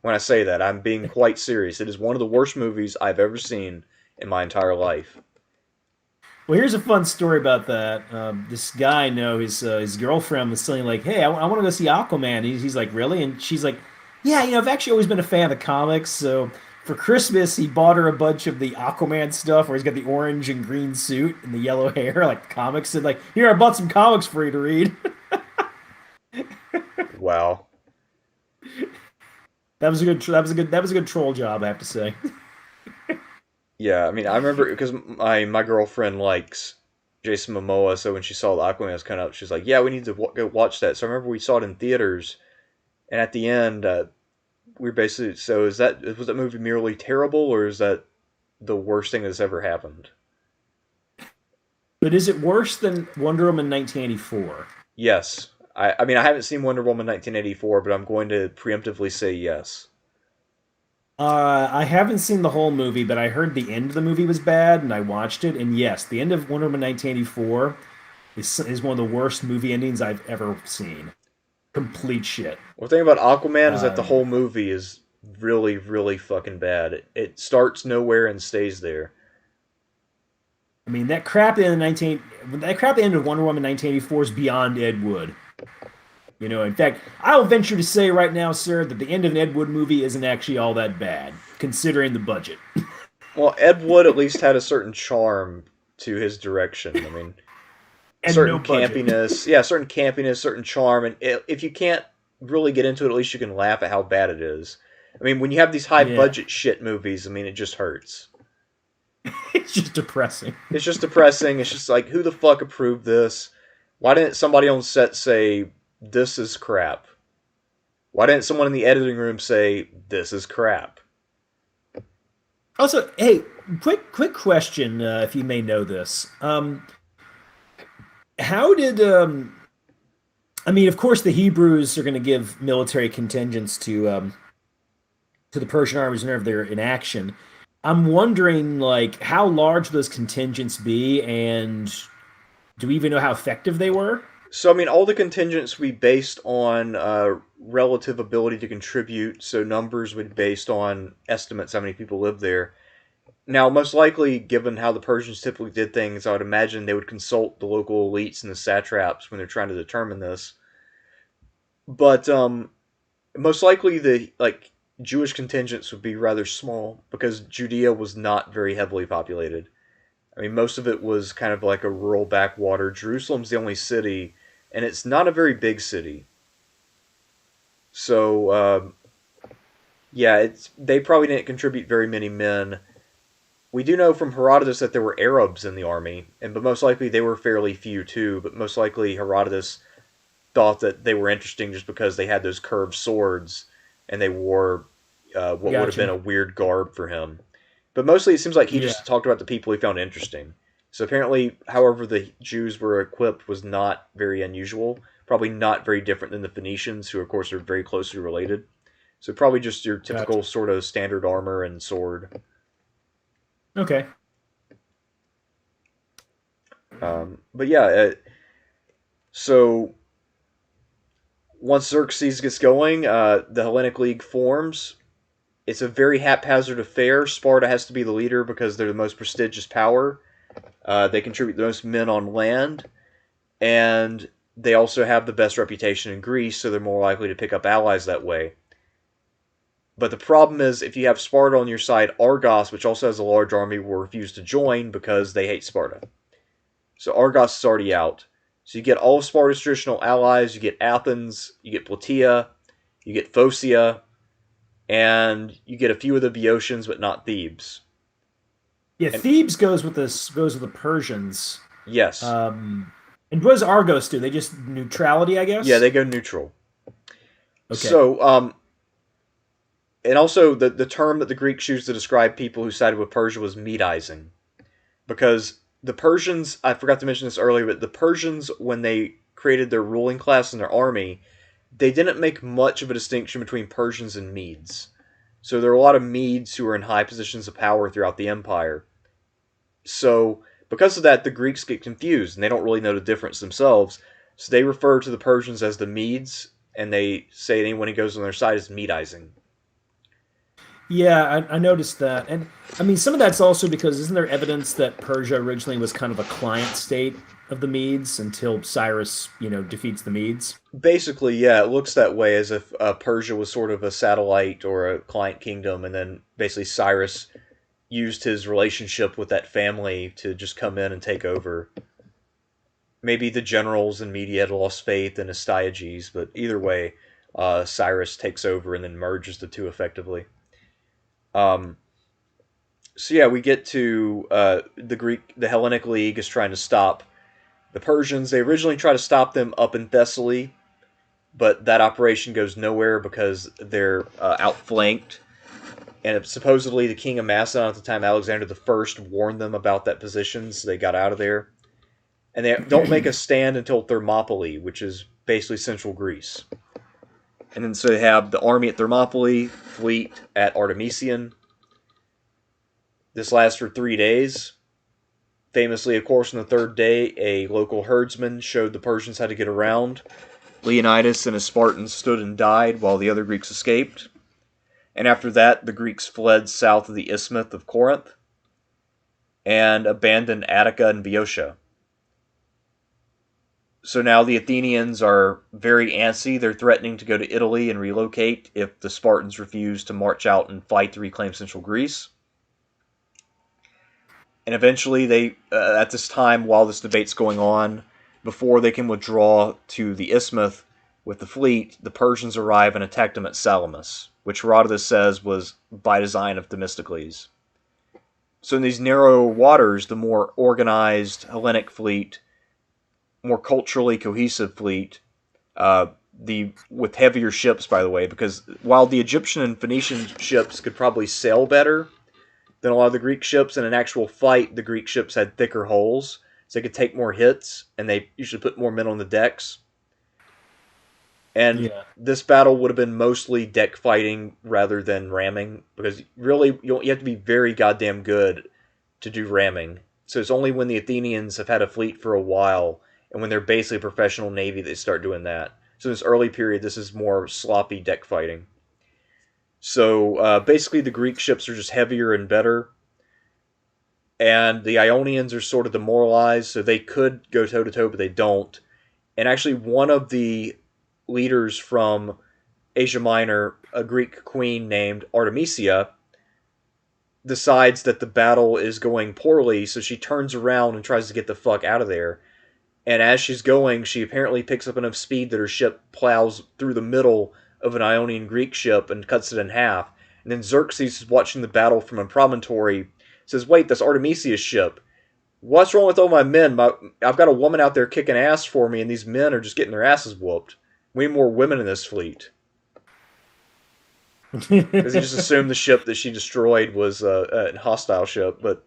when I say that. I'm being quite serious. It is one of the worst movies I've ever seen in my entire life. Well, here's a fun story about that. This guy, his girlfriend was saying like, "Hey, I want to go see Aquaman." He's like, "Really?" And she's like, "Yeah, I've actually always been a fan of the comics. So for Christmas, he bought her a bunch of the Aquaman stuff, where he's got the orange and green suit and the yellow hair, like comics. And like, here, I bought some comics for you to read." Wow. That was a good troll job, I have to say. Yeah, I mean, I remember because my girlfriend likes Jason Momoa, so when she saw the Aquaman was kind of, she's like, "Yeah, we need to go watch that." So I remember we saw it in theaters, and at the end, we were basically, so was that movie merely terrible, or is that the worst thing that's ever happened? But is it worse than Wonder Woman 1984? Yes. I mean, I haven't seen Wonder Woman 1984, but I'm going to preemptively say yes. I haven't seen the whole movie, but I heard the end of the movie was bad, and I watched it. And yes, the end of Wonder Woman 1984 is one of the worst movie endings I've ever seen. Complete shit. Well, the thing about Aquaman is that the whole movie is really, really fucking bad. It starts nowhere and stays there. I mean, that crap in the end of Wonder Woman 1984 is beyond Ed Wood. In fact, I'll venture to say right now, sir, that the end of an Ed Wood movie isn't actually all that bad, considering the budget. Well, Ed Wood at least had a certain charm to his direction. I mean, certain campiness, certain charm, and if you can't really get into it, at least you can laugh at how bad it is. I mean, when you have these high-budget shit movies, I mean, it just hurts. It's just depressing. It's just depressing. It's just like, who the fuck approved this? Why didn't somebody on set say, "This is crap"? Why didn't someone in the editing room say, "This is crap"? Also, hey, quick question, if you may know this. How did I mean, of course, the Hebrews are going to give military contingents to the Persian armies whenever they're in action. I'm wondering, like, how large those contingents be, and do we even know how effective they were? So, I mean, all the contingents would be based on relative ability to contribute, so numbers would be based on estimates how many people live there. Now, most likely, given how the Persians typically did things, I would imagine they would consult the local elites and the satraps when they're trying to determine this. But most likely the Jewish contingents would be rather small because Judea was not very heavily populated. I mean, most of it was kind of like a rural backwater. Jerusalem's the only city, and it's not a very big city. So, yeah, they probably didn't contribute very many men. We do know from Herodotus that there were Arabs in the army, but most likely they were fairly few too. But most likely Herodotus thought that they were interesting just because they had those curved swords and they wore what would have been Gotcha. a weird garb for him. But mostly it seems like he Yeah. just talked about the people he found interesting. So apparently, however the Jews were equipped was not very unusual. Probably not very different than the Phoenicians, who of course are very closely related. So probably just your typical Gotcha. sort of standard armor and sword. Okay. But yeah, so once Xerxes gets going, the Hellenic League forms. It's a very haphazard affair. Sparta has to be the leader because they're the most prestigious power. They contribute the most men on land, and they also have the best reputation in Greece, so they're more likely to pick up allies that way. But the problem is, if you have Sparta on your side, Argos, which also has a large army, will refuse to join because they hate Sparta. So Argos is already out. So you get all of Sparta's traditional allies. You get Athens, you get Plataea, you get Phocea, and you get a few of the Boeotians, but not Thebes. Yeah, And Thebes goes with the Persians. yes, And what does Argos do? They just neutrality, I yeah, guess. they go neutral. Okay. So, and also the term that the Greeks used to describe people who sided with Persia was Medizing, because the Persians, I forgot to mention this earlier, but the Persians, when they created their ruling class and their army, they didn't make much of a distinction between Persians and Medes. So there are a lot of Medes who are in high positions of power throughout the empire. So because of that, the Greeks get confused and they don't really know the difference themselves. So they refer to the Persians as the Medes, and they say anyone who goes on their side is Medizing. Yeah, I noticed that, and I mean some of that's also because isn't there evidence that Persia originally was kind of a client state of the Medes until Cyrus, defeats the Medes? Basically, yeah, it looks that way as if Persia was sort of a satellite or a client kingdom, and then basically Cyrus used his relationship with that family to just come in and take over. Maybe the generals and media had lost faith in Astyages, but either way, Cyrus takes over and then merges the two effectively. Um, so yeah, we get to the Hellenic League is trying to stop the Persians. They originally try to stop them up in Thessaly, but that operation goes nowhere because they're outflanked. And supposedly the king of Macedon at the time, Alexander the First, warned them about that position, so they got out of there. And they don't make a stand until Thermopylae, which is basically central Greece. And then so they have the army at Thermopylae, fleet at Artemisium. This lasts for 3 days. Famously, of course, on the third day, a local herdsman showed the Persians how to get around. Leonidas and his Spartans stood and died while the other Greeks escaped. And after that, the Greeks fled south of the Isthmus of Corinth and abandoned Attica and Boeotia. So now the Athenians are very antsy. They're threatening to go to Italy and relocate if the Spartans refuse to march out and fight to reclaim central Greece. And eventually, at this time, while this debate's going on, before they can withdraw to the Isthmus with the fleet, the Persians arrive and attack them at Salamis, which Herodotus says was by design of Themistocles. So in these narrow waters, the more organized Hellenic fleet, more culturally cohesive fleet, the with heavier ships, by the way, because while the Egyptian and Phoenician ships could probably sail better than a lot of the Greek ships, in an actual fight, the Greek ships had thicker hulls, so they could take more hits, and they usually put more men on the decks. And Yeah. this battle would have been mostly deck fighting rather than ramming, because really you have to be very goddamn good to do ramming. So it's only when the Athenians have had a fleet for a while and when they're basically a professional navy they start doing that. So in this early period, this is more sloppy deck fighting. So basically, the Greek ships are just heavier and better, and the Ionians are sort of demoralized, so they could go toe to toe, but they don't. And actually, one of the leaders from Asia Minor, a Greek queen named Artemisia decides that the battle is going poorly, so she turns around and tries to get the fuck out of there. And as she's going, she apparently picks up enough speed that her ship plows through the middle of an Ionian Greek ship and cuts it in half. And then Xerxes is watching the battle from a promontory, says, "Wait, that's Artemisia's ship. What's wrong with all my men? I've got a woman out there kicking ass for me, and these men are just getting their asses whooped. We need more women in this fleet." Because he just assumed the ship that she destroyed was a hostile ship. But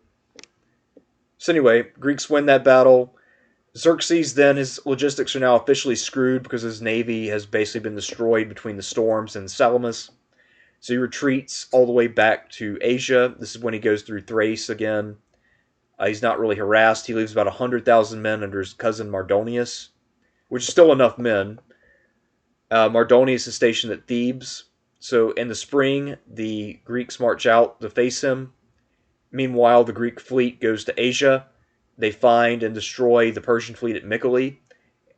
so anyway, Greeks win that battle. Xerxes then, his logistics are now officially screwed because his navy has basically been destroyed between the storms and Salamis. So he retreats all the way back to Asia. This is when he goes through Thrace again. He's not really harassed. He leaves about 100,000 men under his cousin Mardonius, which is still enough men. Mardonius is stationed at Thebes. So in the spring, the Greeks march out to face him. Meanwhile, the Greek fleet goes to Asia. They find and destroy the Persian fleet at Mycale.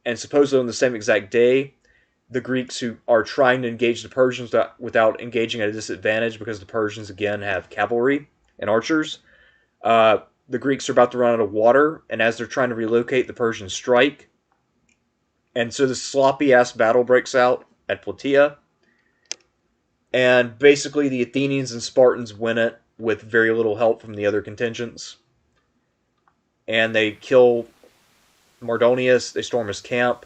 And supposedly on the same exact day, the Greeks who are trying to engage the Persians without engaging at a disadvantage because the Persians, again, have cavalry and archers. The Greeks are about to run out of water, and as they're trying to relocate, the Persians strike. And so this sloppy-ass battle breaks out at Plataea. And basically the Athenians and Spartans win it with very little help from the other contingents. And they kill Mardonius, they storm his camp,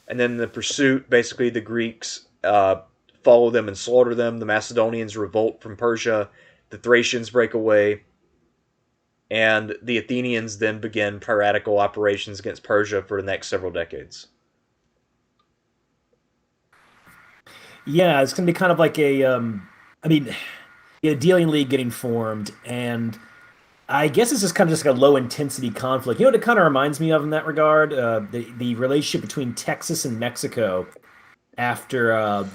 and then in the pursuit, basically the Greeks follow them and slaughter them. The Macedonians revolt from Persia, the Thracians break away, and the Athenians then begin piratical operations against Persia for the next several decades. Yeah, it's going to be kind of like a dealing league getting formed, and I guess it's just kind of just like a low intensity conflict. You know what it kind of reminds me of in that regard? The relationship between Texas and Mexico after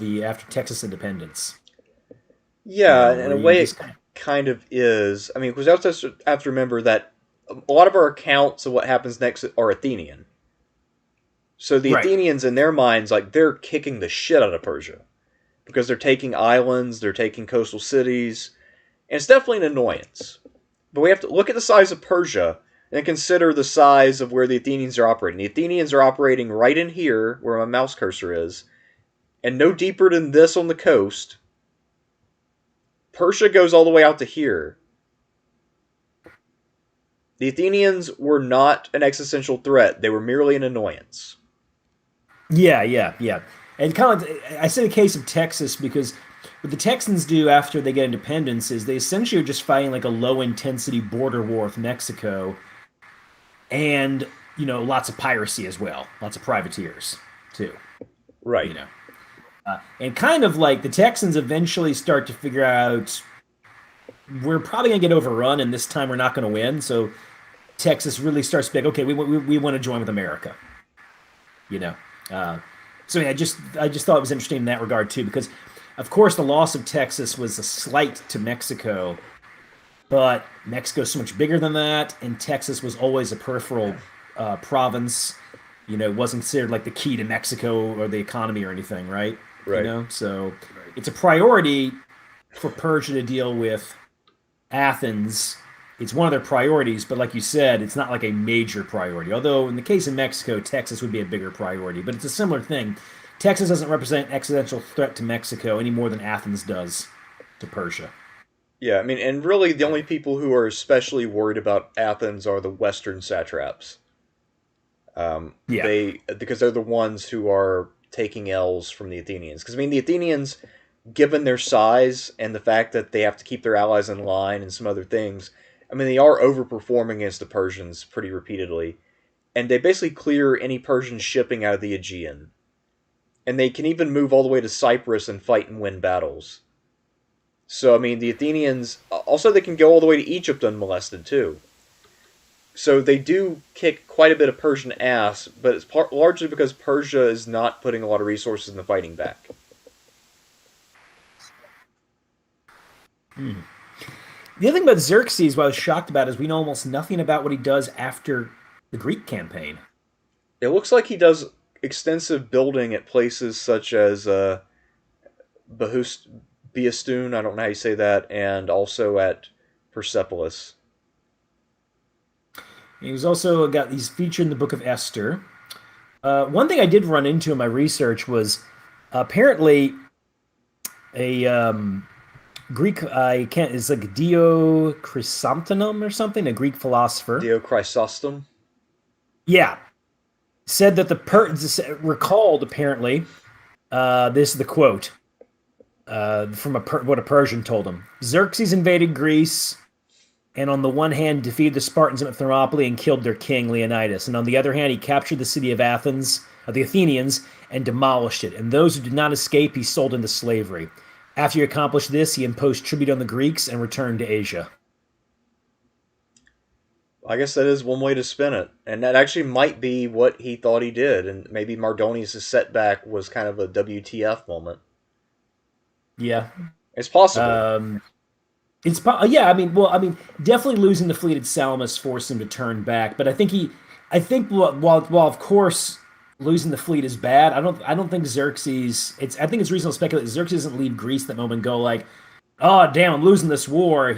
Texas independence. Yeah, in Where a you way just it kind of is. I mean, because we also have to remember that a lot of our accounts of what happens next are Athenian. So the right. Athenians, in their minds, like, they're kicking the shit out of Persia. Because they're taking islands, they're taking coastal cities, and it's definitely an annoyance. But we have to look at the size of Persia and consider the size of where the Athenians are operating. The Athenians are operating right in here, where my mouse cursor is, and no deeper than this on the coast. Persia goes all the way out to here. The Athenians were not an existential threat. They were merely an annoyance. Yeah. And kind of, I say the case of Texas because what the Texans do after they get independence is they essentially are just fighting like a low intensity border war with Mexico, and lots of piracy as well, lots of privateers too. Right. You know, and kind of like the Texans eventually start to figure out we're probably gonna get overrun, and this time we're not gonna win. So Texas really starts to be like, okay, we want to join with America. You know. So yeah, I just thought it was interesting in that regard too, because of course the loss of Texas was a slight to Mexico, but Mexico's so much bigger than that, and Texas was always a peripheral province. It wasn't considered like the key to Mexico or the economy or anything, right? Right. So it's a priority for Persia to deal with Athens. It's one of their priorities, but like you said, it's not like a major priority. Although in the case of Mexico, Texas would be a bigger priority, but it's a similar thing. Texas doesn't represent an existential threat to Mexico any more than Athens does to Persia. Yeah, I mean, and really the only people who are especially worried about Athens are the Western satraps. Yeah. Because they're the ones who are taking L's from the Athenians. Because, I mean, the Athenians, given their size and the fact that they have to keep their allies in line and some other things, I mean, they are overperforming against the Persians pretty repeatedly. And they basically clear any Persian shipping out of the Aegean. And they can even move all the way to Cyprus and fight and win battles. So, I mean, the Athenians... Also, they can go all the way to Egypt unmolested, too. So they do kick quite a bit of Persian ass, but it's largely because Persia is not putting a lot of resources in the fighting back. The other thing about Xerxes, what I was shocked about, is we know almost nothing about what he does after the Greek campaign. It looks like he does extensive building at places such as Behust, Behistun, I don't know how you say that, and also at Persepolis. He's featured in the Book of Esther. One thing I did run into in my research was apparently a Greek. I can't. It's like Dio Chrysanthemum or something, a Greek philosopher. Dio Chrysostom. Yeah, said that the recalled apparently. This is the quote from what a Persian told him. Xerxes invaded Greece, and on the one hand defeated the Spartans at Thermopylae and killed their king Leonidas, and on the other hand he captured the city of Athens, the Athenians, and demolished it. And those who did not escape he sold into slavery. After he accomplished this, he imposed tribute on the Greeks and returned to Asia. I guess that is one way to spin it, and that actually might be what he thought he did, and maybe Mardonius' setback was kind of a WTF moment. Yeah, it's possible. Yeah. Definitely losing the fleet at Salamis forced him to turn back. But I think while of course losing the fleet is bad, I don't think Xerxes. I think it's reasonable to speculate that Xerxes doesn't leave Greece at that moment and go like, oh damn, I'm losing this war.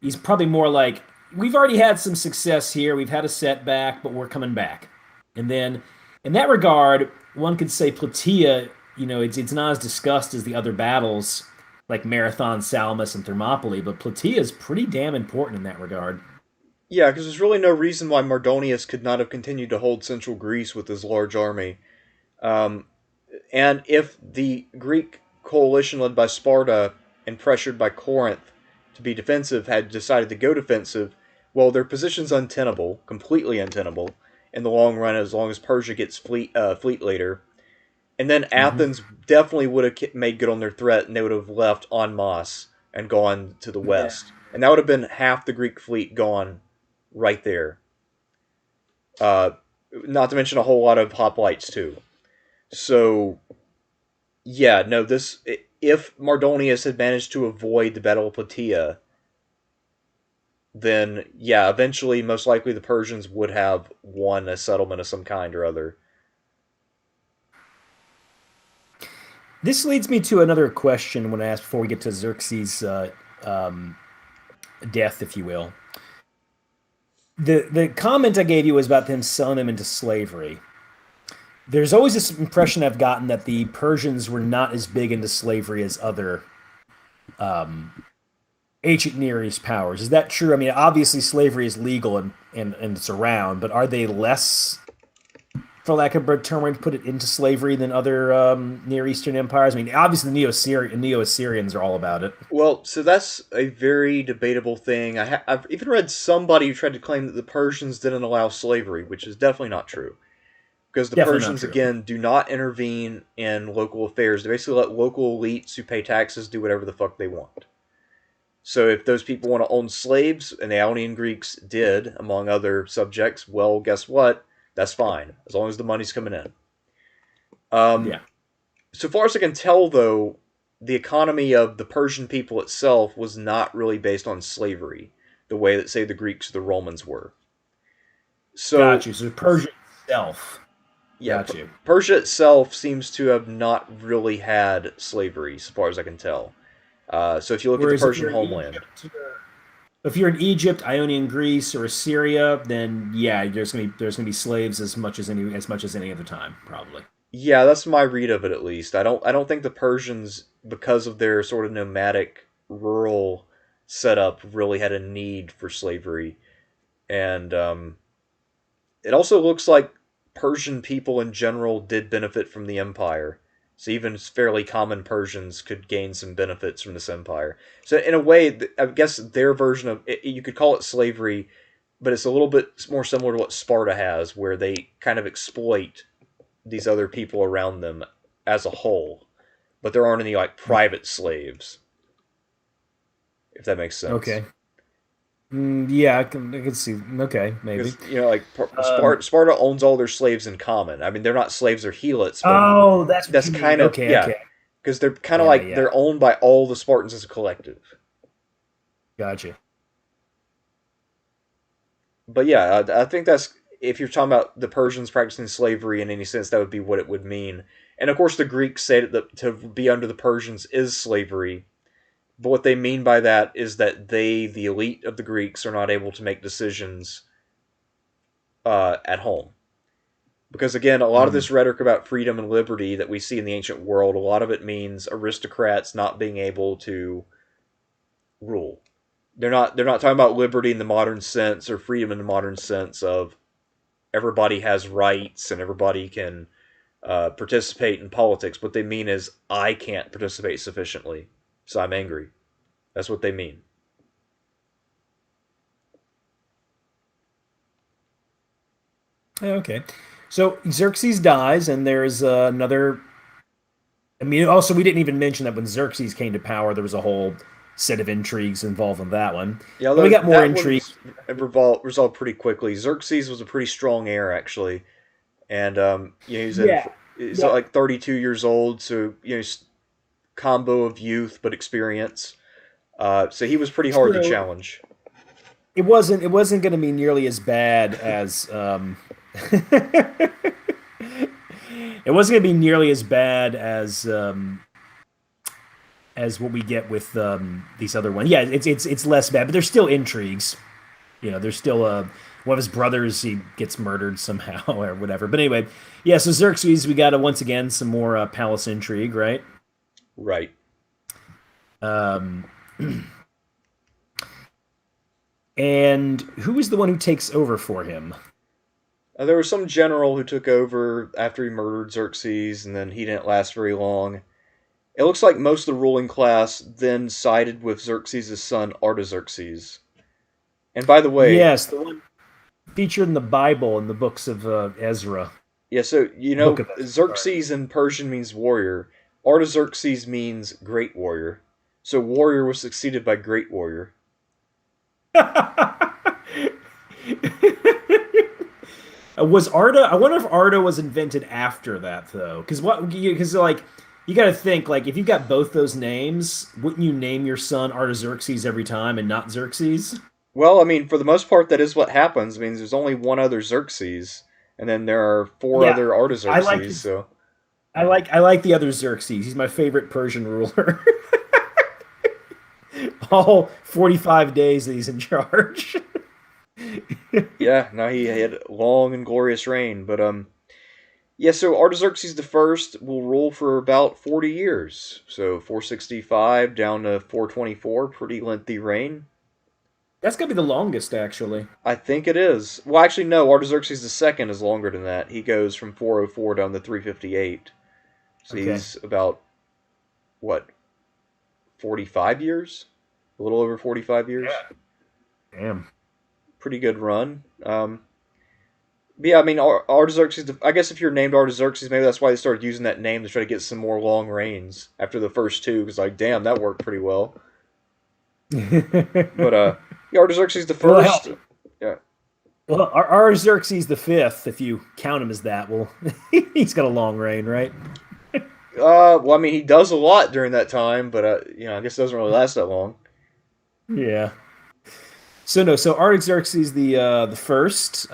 He's probably more like, we've already had some success here. We've had a setback, but we're coming back. And then, in that regard, one could say Plataea, it's not as discussed as the other battles like Marathon, Salamis, and Thermopylae, but Plataea is pretty damn important in that regard. Yeah, because there's really no reason why Mardonius could not have continued to hold central Greece with his large army. And if the Greek coalition led by Sparta and pressured by Corinth to be defensive had decided to go defensive, well, their position's untenable, completely untenable, in the long run as long as Persia gets fleet later. And then Athens definitely would have made good on their threat, and they would have left en masse and gone to the west. Yeah. And that would have been half the Greek fleet gone right there. Not to mention a whole lot of hoplites, too. So, yeah, no, if Mardonius had managed to avoid the Battle of Plataea, then, yeah, eventually, most likely, the Persians would have won a settlement of some kind or other. This leads me to another question when I asked before we get to Xerxes' death, if you will. The comment I gave you was about them selling him into slavery. There's always this impression I've gotten that the Persians were not as big into slavery as other ancient Near East powers. Is that true? I mean, obviously slavery is legal and it's around, but are they less, for lack of a better term, to put it, into slavery than other Near Eastern empires? I mean, obviously the Neo-Assyrians are all about it. Well, so that's a very debatable thing. I've even read somebody who tried to claim that the Persians didn't allow slavery, which is definitely not true. Because the Persians, again, do not intervene in local affairs. They basically let local elites who pay taxes do whatever the fuck they want. So if those people want to own slaves, and the Ionian Greeks did, among other subjects, well, guess what? That's fine, as long as the money's coming in. Yeah. So far as I can tell, though, the economy of the Persian people itself was not really based on slavery, the way that, say, the Greeks or the Romans were. So, got you. So Persia itself. Yeah, Persia itself seems to have not really had slavery, as far as I can tell. So if you look at the Persian homeland, if you're in Egypt, Ionian Greece, or Assyria, then yeah, there's gonna be slaves as much as any other time, probably. Yeah, that's my read of it, at least. I don't think the Persians, because of their sort of nomadic, rural setup, really had a need for slavery, and it also looks like Persian people in general did benefit from the empire. So even fairly common Persians could gain some benefits from this empire. So in a way, I guess their version of it, you could call it slavery, but it's a little bit more similar to what Sparta has, where they kind of exploit these other people around them as a whole. But there aren't any like private slaves, if that makes sense. Okay. Yeah, I can see. Okay, maybe. Like Sparta owns all their slaves in common. I mean, they're not slaves or helots. But that's kind of okay. Because they're kind of they're owned by all the Spartans as a collective. Gotcha. But yeah, I think that's if you're talking about the Persians practicing slavery in any sense, that would be what it would mean. And of course, the Greeks say that to be under the Persians is slavery. But what they mean by that is that they, the elite of the Greeks, are not able to make decisions at home. Because again, a lot of this rhetoric about freedom and liberty that we see in the ancient world, a lot of it means aristocrats not being able to rule. They're not talking about liberty in the modern sense or freedom in the modern sense of everybody has rights and everybody can participate in politics. What they mean is I can't participate sufficiently, so I'm angry. That's what they mean. Okay. So Xerxes dies, and there's another. I mean, also we didn't even mention that when Xerxes came to power, there was a whole set of intrigues involved in that one. Yeah, And we got more intrigue. Resolved pretty quickly. Xerxes was a pretty strong heir, actually, and Yeah, he's yeah, like 32 years old, so combo of youth but experience. So he was pretty hard to true. challenge. It wasn't going to be nearly as bad as it wasn't going to be nearly as what we get with these other ones. Yeah, it's less bad, but there's still intrigues. There's still one of his brothers, he gets murdered somehow or whatever. But anyway, yeah. So Xerxes, we got once again some more palace intrigue, right? Right. Um, and who is the one who takes over for him? There was some general who took over after he murdered Xerxes, and then he didn't last very long. It looks like most of the ruling class then sided with Xerxes' son Artaxerxes. And by the way, Yes, the one featured in the Bible in the books of Ezra. yeah, so Book of Ezra, sorry. Xerxes in Persian means warrior. Artaxerxes means great warrior. So warrior was succeeded by great warrior. Was Arda? I wonder if Arda was invented after that though, because like you got to think like if you got both those names, wouldn't you name your son Artaxerxes every time and not Xerxes? Well, I mean, for the most part, that is what happens. It means there's only one other Xerxes, and then there are four Yeah, other I like Artaxerxes. his, So I like the other Xerxes. He's my favorite Persian ruler. All 45 days that he's in charge. yeah, no, he had a long and glorious reign. But yeah. So Artaxerxes the First will rule for about 40 years. So 465 down to 424, pretty lengthy reign. That's gonna be the longest, actually. I think it is. Well, actually, no. Artaxerxes the Second is longer than that. He goes from 404 down to 358. So Okay. he's about what 45 years, a little over 45 years. Yeah. Damn. Pretty good run. But yeah, I mean, Artaxerxes. I guess if you're named Artaxerxes, maybe that's why they started using that name to try to get some more long reigns after the first two. Because like, damn, that worked pretty well. But yeah, Artaxerxes the Well, First. hell, Yeah. well, our Xerxes the Fifth, if you count him as that, well, he's got a long reign, right? Well, I mean, he does a lot during that time, but I guess it doesn't really last that long. Yeah. So no, so Artaxerxes the first.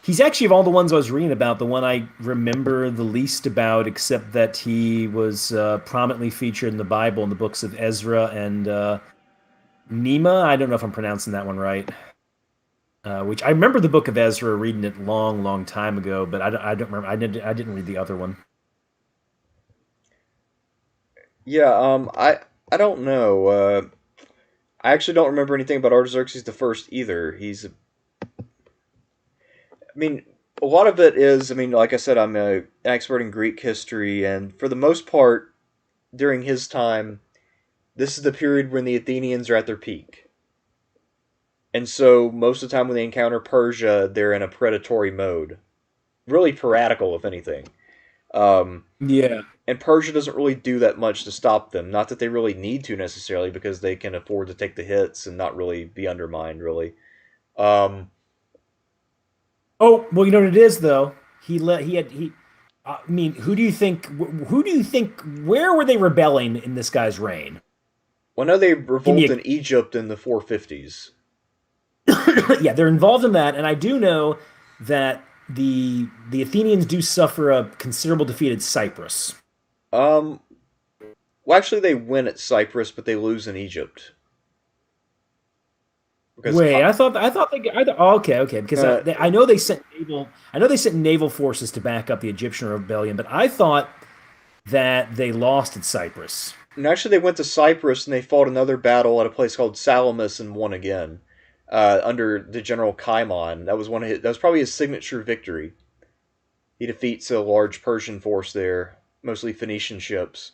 He's actually of all the ones I was reading about, the one I remember the least about, except that he was prominently featured in the Bible in the books of Ezra and Nema. I don't know if I'm pronouncing that one right. Which I remember the book of Ezra, reading it long, long time ago, but I don't remember. I didn't read the other one. Yeah. I don't know. I actually don't remember anything about Artaxerxes the First either. I mean, a lot of it is. I mean, like I said, an expert in Greek history, and for the most part, during his time, this is the period when the Athenians are at their peak. And so most of the time when they encounter Persia, they're in a predatory mode. Really piratical, if anything. Um, Yeah. and Persia doesn't really do that much to stop them. Not that they really need to necessarily, because they can afford to take the hits and not really be undermined, really. Um, Oh, well, you know what it is though. He let he had he. I mean, who do you think? Who do you think? Where were they rebelling in this guy's reign? well, I know they Give me revolt a. in Egypt in the 450s. Yeah, they're involved in that, and I do know that the Athenians do suffer a considerable defeat at Cyprus. Um, well, actually, they win at Cyprus, but they lose in Egypt because Wait, I thought oh, okay, because uh, I know they sent naval forces to back up the Egyptian rebellion, but I thought that they lost at Cyprus. and actually they went to Cyprus and they fought another battle at a place called Salamis and won again under the general Cimon. That was probably his signature victory. He defeats a large Persian force there, mostly Phoenician ships.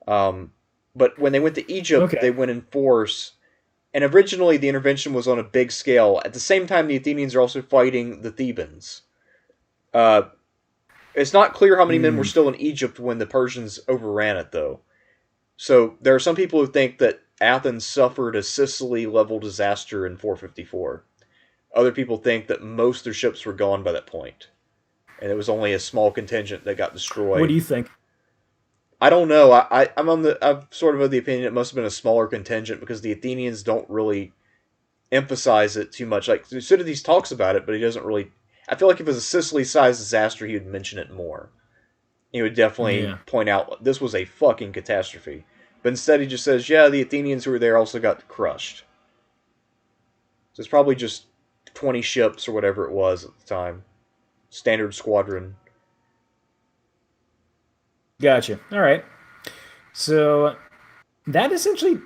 Um, but when they went to Egypt, Okay. they went in force. And originally, the intervention was on a big scale. At the same time, the Athenians are also fighting the Thebans. Uh, it's not clear how many men were Hmm. still in Egypt when the Persians overran it, though. So there are some people who think that Athens suffered a Sicily-level disaster in 454. Other people think that most of their ships were gone by that point, and it was only a small contingent that got What do destroyed. you think? I don't know. I'm sort of the opinion it must have been a smaller contingent because the Athenians don't really emphasize it too much. Like Thucydides talks about it, but he doesn't really. I feel like if it was a Sicily-sized disaster, he would mention it more. He would definitely Yeah. point out this was a fucking catastrophe. But instead, he just says, "Yeah, the Athenians who were there also got crushed." So it's probably just 20 ships or whatever it was at the time, standard squadron. Gotcha. All right. So that essentially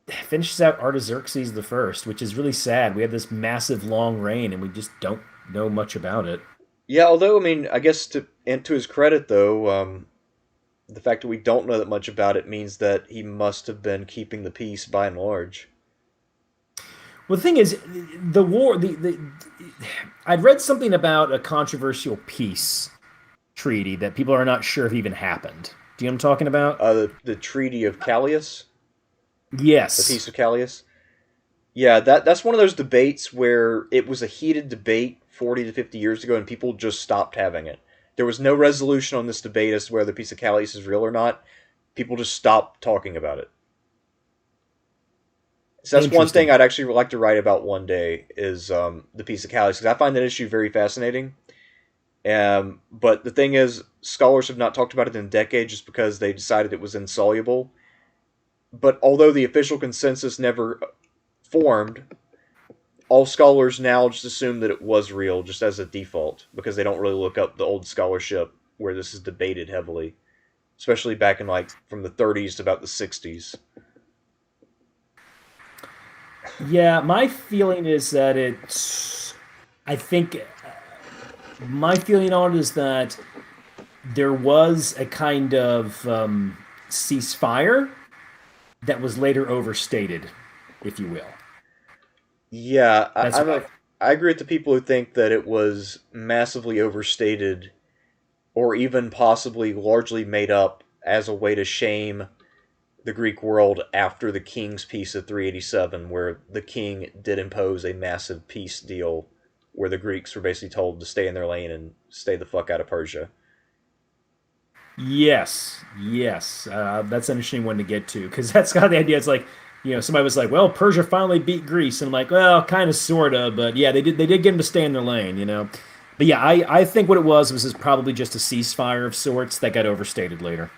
finishes out Artaxerxes the First, which is really sad. We had this massive long reign, and we just don't know much about it. Yeah, although I mean, I guess to his credit though, the fact that we don't know that much about it means that he must have been keeping the peace by and large. Well, the thing is, the war. I'd read something about a controversial peace treaty that people are not sure if even happened. Do you know what I'm talking about? The Treaty of Calius, the Yes. Peace of Calius. Yeah, that's one of those debates where it was a heated debate 40 to 50 years ago, and people just stopped having it. There was no resolution on this debate as to whether the Peace of Calius is real or not. People just stopped talking about it. So that's one thing Interesting. I'd actually like to write about one day is the Peace of Calius because I find that issue very fascinating. But the thing is, scholars have not talked about it in decades just because they decided it was insoluble. But although the official consensus never formed, all scholars now just assume that it was real, just as a default, because they don't really look up the old scholarship where this is debated heavily, especially back in like from the 30s to about the 60s. Yeah, my feeling is that it's. I think my feeling on it is that there was a kind of ceasefire that was later overstated, if you will. Yeah, That's what I. I agree with the people who think that it was massively overstated, or even possibly largely made up as a way to shame the Greek world after the king's peace of 387, where the king did impose a massive peace deal where the Greeks were basically told to stay in their lane and stay the fuck out of Persia. Yes, yes, that's an interesting one to get to because that's kind of the idea. It's like, somebody was like, "Well, Persia finally beat Greece," and I'm like, "Well, kind of, sort of, but yeah, they did get them to stay in their lane." But yeah, I think what it was is probably just a ceasefire of sorts that got overstated later.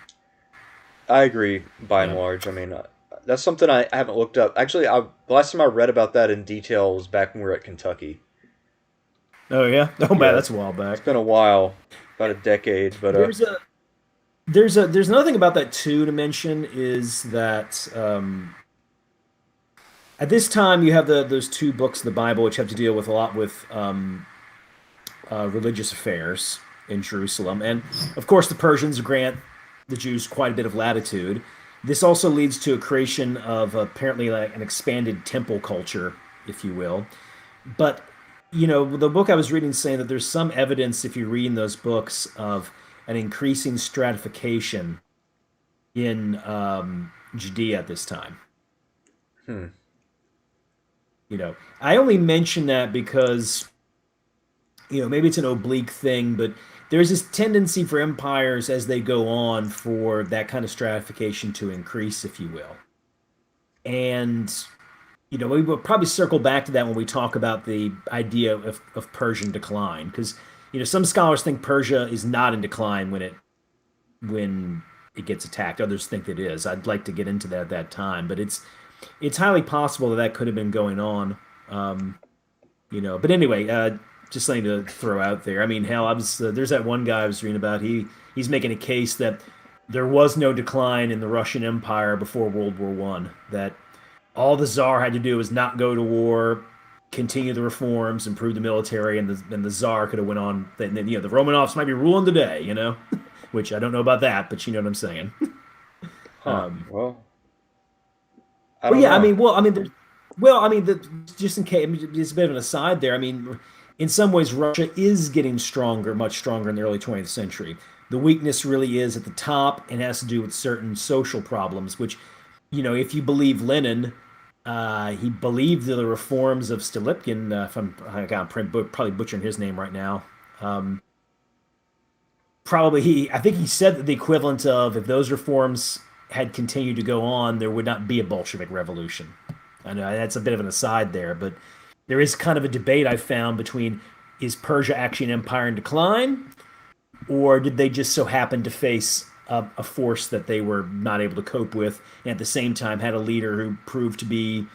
I agree by and Yeah. large. I mean, that's something I haven't looked up. Actually, the last time I read about that in detail was back when we were at Kentucky. Oh yeah. Oh man, Yeah, that's a while it's back. been a while, about a decade, but There's a there's another thing about that too to mention is that at this time you have those two books of the Bible which have to deal with a lot with religious affairs in Jerusalem. And of course, the Persians grant the Jews quite a bit of latitude. This also leads to a creation of apparently like an expanded temple culture, if you will. But, the book I was reading is saying that there's some evidence, if you're reading those books, of an increasing stratification in Judea at this time. hmm. I only mention that because maybe it's an oblique thing, but there's this tendency for empires as they go on for that kind of stratification to increase, if you will. And we will probably circle back to that when we talk about the idea of Persian decline, because some scholars think Persia is not in decline when it gets attacked. Others think it is. I'd like to get into that at that time, but it's highly possible that that could have been going on. Um, but anyway, just something to throw out there. I mean, hell, I was there's that one guy I was reading about. He's making a case that there was no decline in the Russian Empire before World War One. That all the Tsar had to do was not go to war, continue the reforms, improve the military, and the Tsar could have went on. Then the Romanovs might be ruling today, which I don't know about that, but you know what I'm saying. Huh. Well, I Well, don't yeah, I know. mean, just in case, I mean, just a bit of an aside there. I mean, in some ways, Russia is getting stronger, much stronger in the early 20th century. The weakness really is at the top and has to do with certain social problems, which, if you believe Lenin, he believed the reforms of Stolypin. If I got probably butchering his name right now. Um, I think he said that the equivalent of if those reforms had continued to go on, there would not be a Bolshevik revolution. I know that's a bit of an aside there, but there is kind of a debate I found between is Persia actually an empire in decline, or did they just so happen to face a force that they were not able to cope with, and at the same time had a leader who proved to be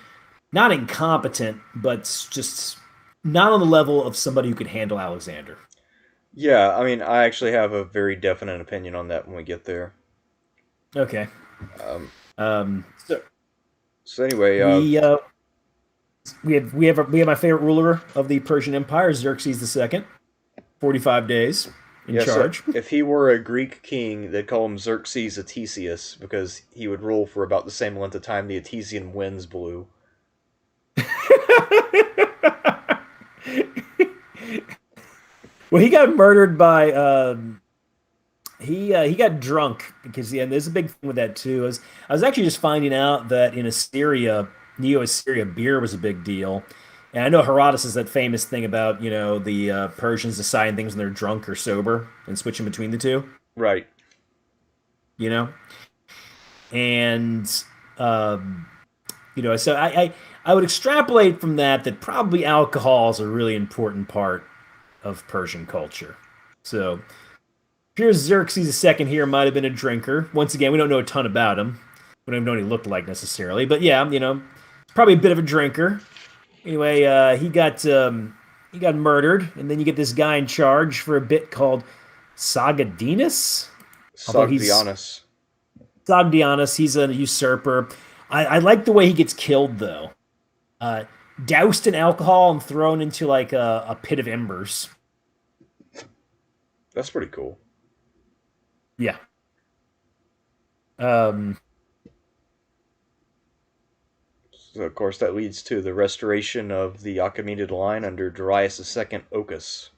not incompetent, but just not on the level of somebody who could handle Alexander. Yeah, I mean, I actually have a very definite opinion on that when we get there. Okay. Um, Um, so, so anyway, we we have my favorite ruler of the Persian Empire, Xerxes II, 45 days in yeah, so charge. if he were a Greek king, they'd call him Xerxes Etesius because he would rule for about the same length of time the Etesian winds blew. Well, he got murdered by he got drunk because yeah, and there's a big thing with that too. I was actually just finding out that in Assyria, Neo-Assyria, beer was a big deal. And I know Herodotus is that famous thing about the Persians deciding things when they're drunk or sober and switching between the two. Right. You know, and um, so I would extrapolate from that probably alcohol is a really important part of Persian culture. So here's Xerxes II here might have been a drinker. Once again, we don't know a ton about him. We don't even know what he looked like necessarily, but yeah, probably a bit of a drinker. Anyway, he got murdered, and then you get this guy in charge for a bit called Sagadinus. Although he's Sogdianus. Sogdianus, he's a usurper. I like the way he gets killed though. Uh, Doused in alcohol and thrown into like a pit of embers. That's pretty cool. Yeah. Um, So, of course, that leads to the restoration of the Achaemenid line under Darius II Ochus.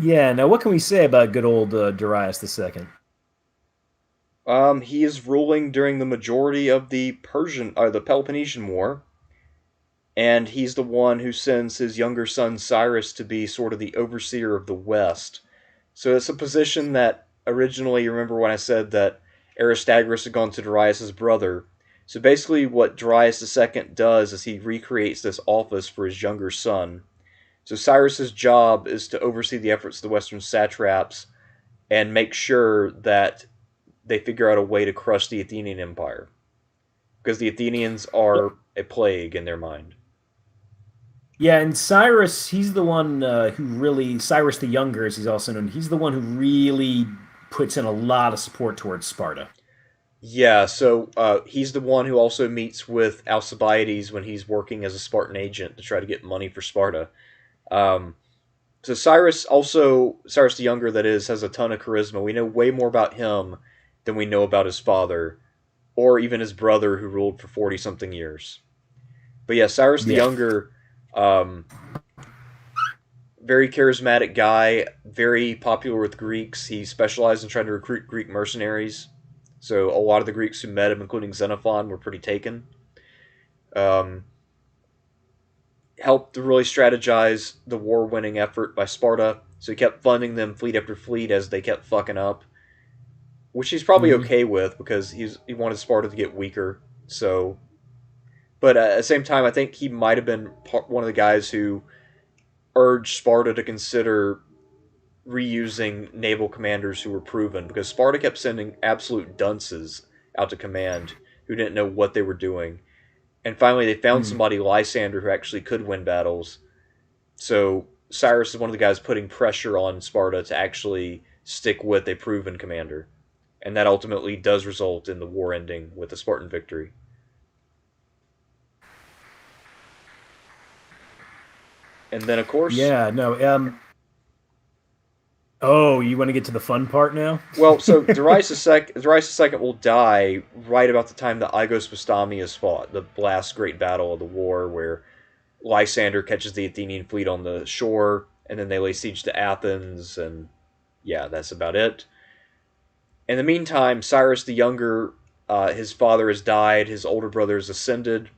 yeah. Now, what can we say about good old Darius II? He is ruling during the majority of the Peloponnesian War, and he's the one who sends his younger son Cyrus to be sort of the overseer of the West. So it's a position that originally, remember when I said that Aristagorus had gone to Darius's brother. So basically, what Darius II does is he recreates this office for his younger son. So Cyrus's job is to oversee the efforts of the Western satraps and make sure that they figure out a way to crush the Athenian Empire, because the Athenians are a plague in their mind. Yeah, and Cyrus, he's the one who really Cyrus the Younger, as he's also known. He's the one who really puts in a lot of support towards Sparta. Yeah, so he's the one who also meets with Alcibiades when he's working as a Spartan agent to try to get money for Sparta. Um, so Cyrus the Younger, that is, has a ton of charisma. We know way more about him than we know about his father, or even his brother who ruled for 40 something years. But yeah, Cyrus the Yeah. Younger, um, very charismatic guy, very popular with Greeks. He specialized in trying to recruit Greek mercenaries. So a lot of the Greeks who met him, including Xenophon, were pretty taken. Um, Helped to really strategize the war-winning effort by Sparta. So he kept funding them fleet after fleet as they kept fucking up, which he's probably Hmm. okay with because he wanted Sparta to get weaker. So, But at the same time, I think he might have been one of the guys who urged Sparta to consider reusing naval commanders who were proven, because Sparta kept sending absolute dunces out to command who didn't know what they were doing. And finally, they found Hmm. somebody, Lysander, who actually could win battles. So Cyrus is one of the guys putting pressure on Sparta to actually stick with a proven commander. And that ultimately does result in the war ending with a Spartan victory. And then, of course, Yeah, no. Oh, you want to get to the fun part now? well, so Darius II will die right about the time that Igos Bastami is fought, the last great battle of the war, where Lysander catches the Athenian fleet on the shore, and then they lay siege to Athens, and yeah, that's about it. In the meantime, Cyrus the Younger, his father has died, his older brother has ascended,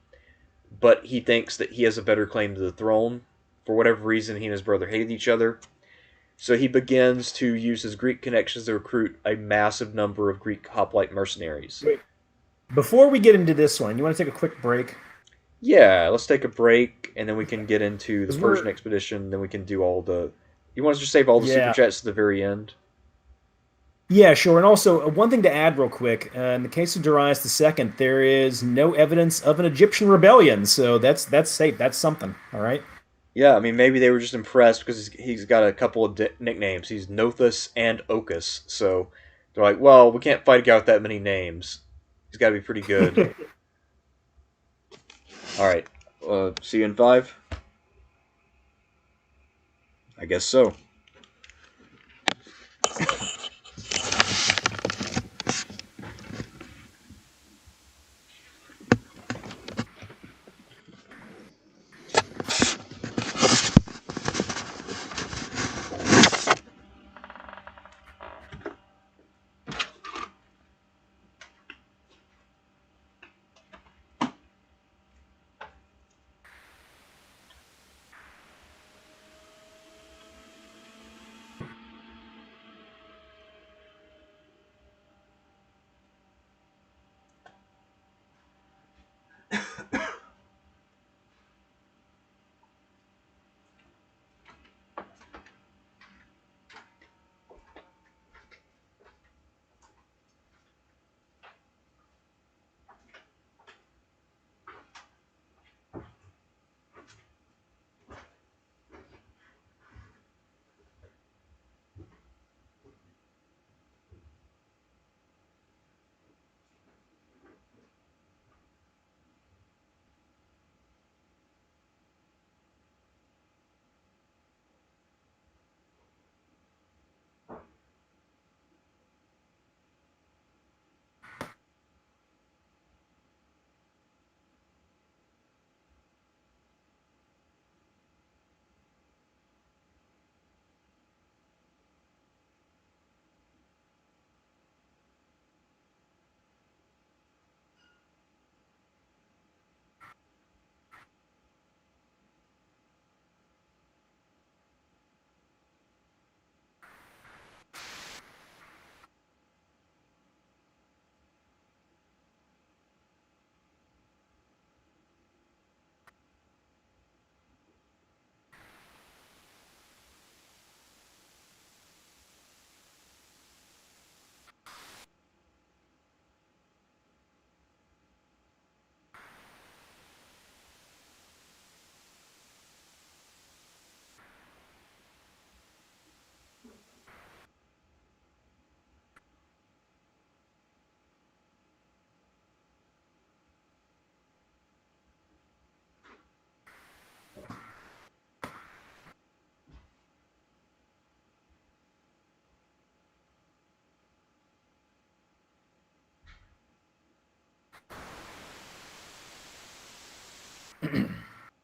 but he thinks that he has a better claim to the throne. For whatever reason, he and his brother hate each other. So he begins to use his Greek connections to recruit a massive number of Greek hoplite mercenaries. Wait. Before we get into this one, you want to take a quick break? Yeah, let's take a break, and then we can get into the Because Persian we're expedition. Then we can do all the. You want us to save all the super yeah, chats to the very end? yeah, sure. And also, one thing to add real quick: in the case of Darius II, there is no evidence of an Egyptian rebellion, so that's safe. That's something. All right. Yeah, I mean, maybe they were just impressed because he's got a couple of nicknames. He's Nothus and Ocus, so they're like, well, we can't fight a guy with that many names. He's got to be pretty good. All right, see you in 5. I guess so.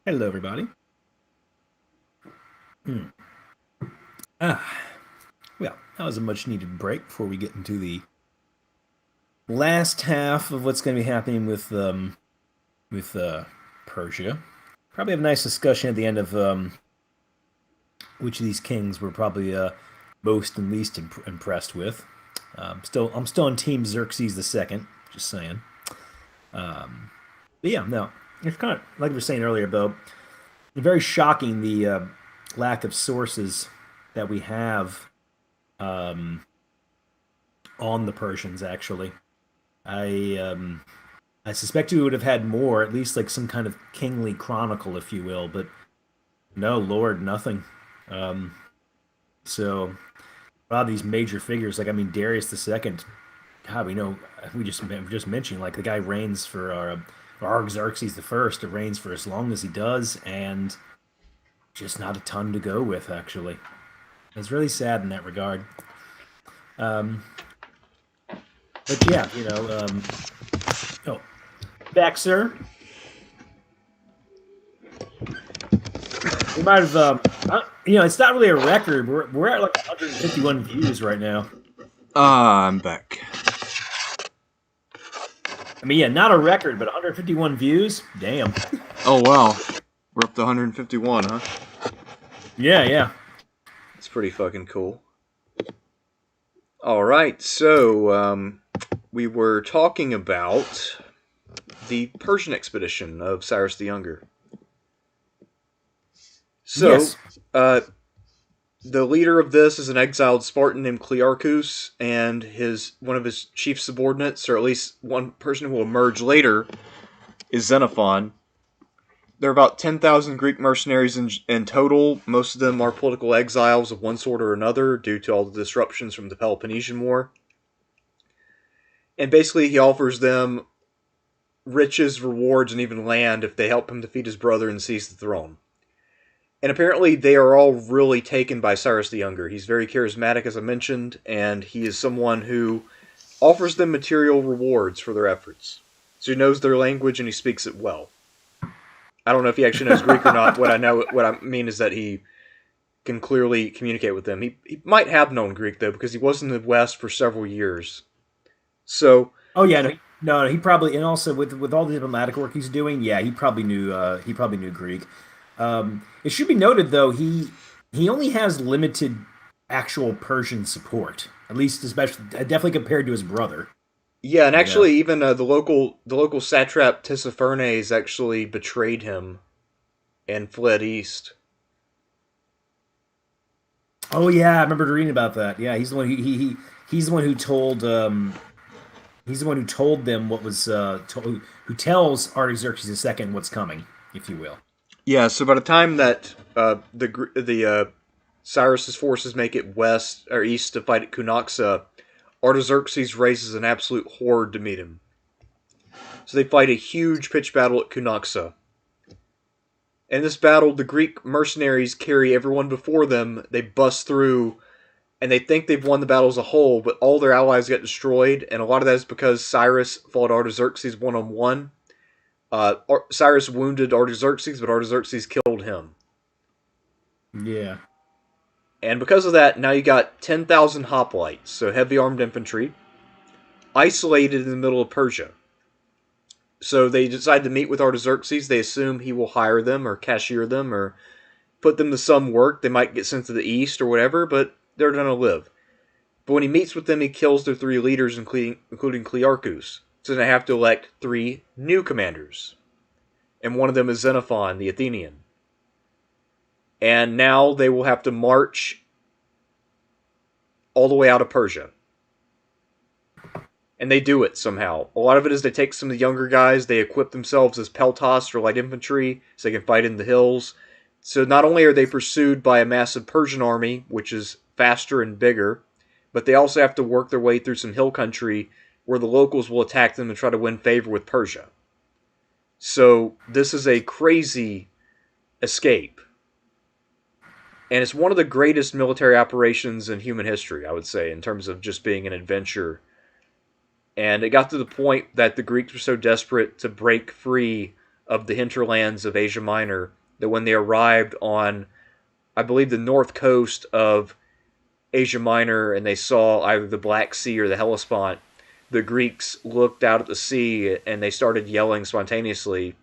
Hello, everybody. Hmm. Ah, well, that was a much needed break before we get into the last half of what's going to be happening with Persia. Probably have a nice discussion at the end of which of these kings we're probably most and least impressed with. I'm still on Team Xerxes II. Just saying. But yeah, no. It's kind of like we were saying earlier, though. Very shocking the lack of sources that we have um, on the Persians. Actually, I I suspect we would have had more, at least like some kind of kingly chronicle, if you will. But no, Lord, nothing. Um, so a lot of these major figures, like I mean, Darius the Second. God, we know we just mentioned like the guy reigns for Artaxerxes the First. It reigns for as long as he does, and just not a ton to go with. Actually, it's really sad in that regard. Um, but yeah, oh, back, sir. We might have, it's not really a record. We're at like 151 views right now. I'm back. I mean, yeah, not a record, but 151 views. Damn. Oh, wow. We're up to 151, huh? Yeah, yeah. It's pretty fucking cool. All right, so we were talking about the Persian expedition of Cyrus the Younger. So, Yes. the leader of this is an exiled Spartan named Clearchus, and one of his chief subordinates, or at least one person who will emerge later, is Xenophon. There are about 10,000 Greek mercenaries in total. Most of them are political exiles of one sort or another due to all the disruptions from the Peloponnesian War. And basically, he offers them riches, rewards, and even land if they help him defeat his brother and seize the throne. And apparently, they are all really taken by Cyrus the Younger. He's very charismatic, as I mentioned, and he is someone who offers them material rewards for their efforts. So he knows their language and he speaks it well. I don't know if he actually knows Greek or not. What I mean is that he can clearly communicate with them. He might have known Greek though, because he was in the West for several years. So, Oh yeah, no, he probably, and also with all the diplomatic work he's doing, yeah, he probably knew Greek. It should be noted though, he only has limited actual Persian support, at least especially definitely compared to his brother. yeah, and You know. actually, even the local satrap Tissaphernes actually betrayed him and fled east. Oh yeah, I remember reading about that. Yeah, he's the one he's the one who told he's the one who told them what was who tells Artaxerxes II what's coming, if you will. Yeah, so by the time that the Cyrus's forces make it west or east to fight at Cunaxa, Artaxerxes raises an absolute horde to meet him. So they fight a huge pitched battle at Cunaxa. In this battle, the Greek mercenaries carry everyone before them. They bust through, and they think they've won the battle as a whole, but all their allies get destroyed, and a lot of that is because Cyrus fought Artaxerxes one-on-one. Cyrus wounded Artaxerxes, but Artaxerxes killed him. Yeah. And because of that, now you got 10,000 hoplites, so heavy armed infantry, isolated in the middle of Persia. So they decide to meet with Artaxerxes. They assume he will hire them or cashier them or put them to some work. They might get sent to the east or whatever, but they're going to live. But when he meets with them, he kills their three leaders, including Clearchus. So they have to elect three new commanders. And one of them is Xenophon, the Athenian. And now they will have to march all the way out of Persia. And they do it somehow. A lot of it is they take some of the younger guys, they equip themselves as peltas or light infantry so they can fight in the hills. So not only are they pursued by a massive Persian army, which is faster and bigger, but they also have to work their way through some hill country where the locals will attack them and try to win favor with Persia. So this is a crazy escape. And it's one of the greatest military operations in human history, I would say, in terms of just being an adventure. And it got to the point that the Greeks were so desperate to break free of the hinterlands of Asia Minor that when they arrived on, I believe, the north coast of Asia Minor and they saw either the Black Sea or the Hellespont, the Greeks looked out at the sea and they started yelling spontaneously,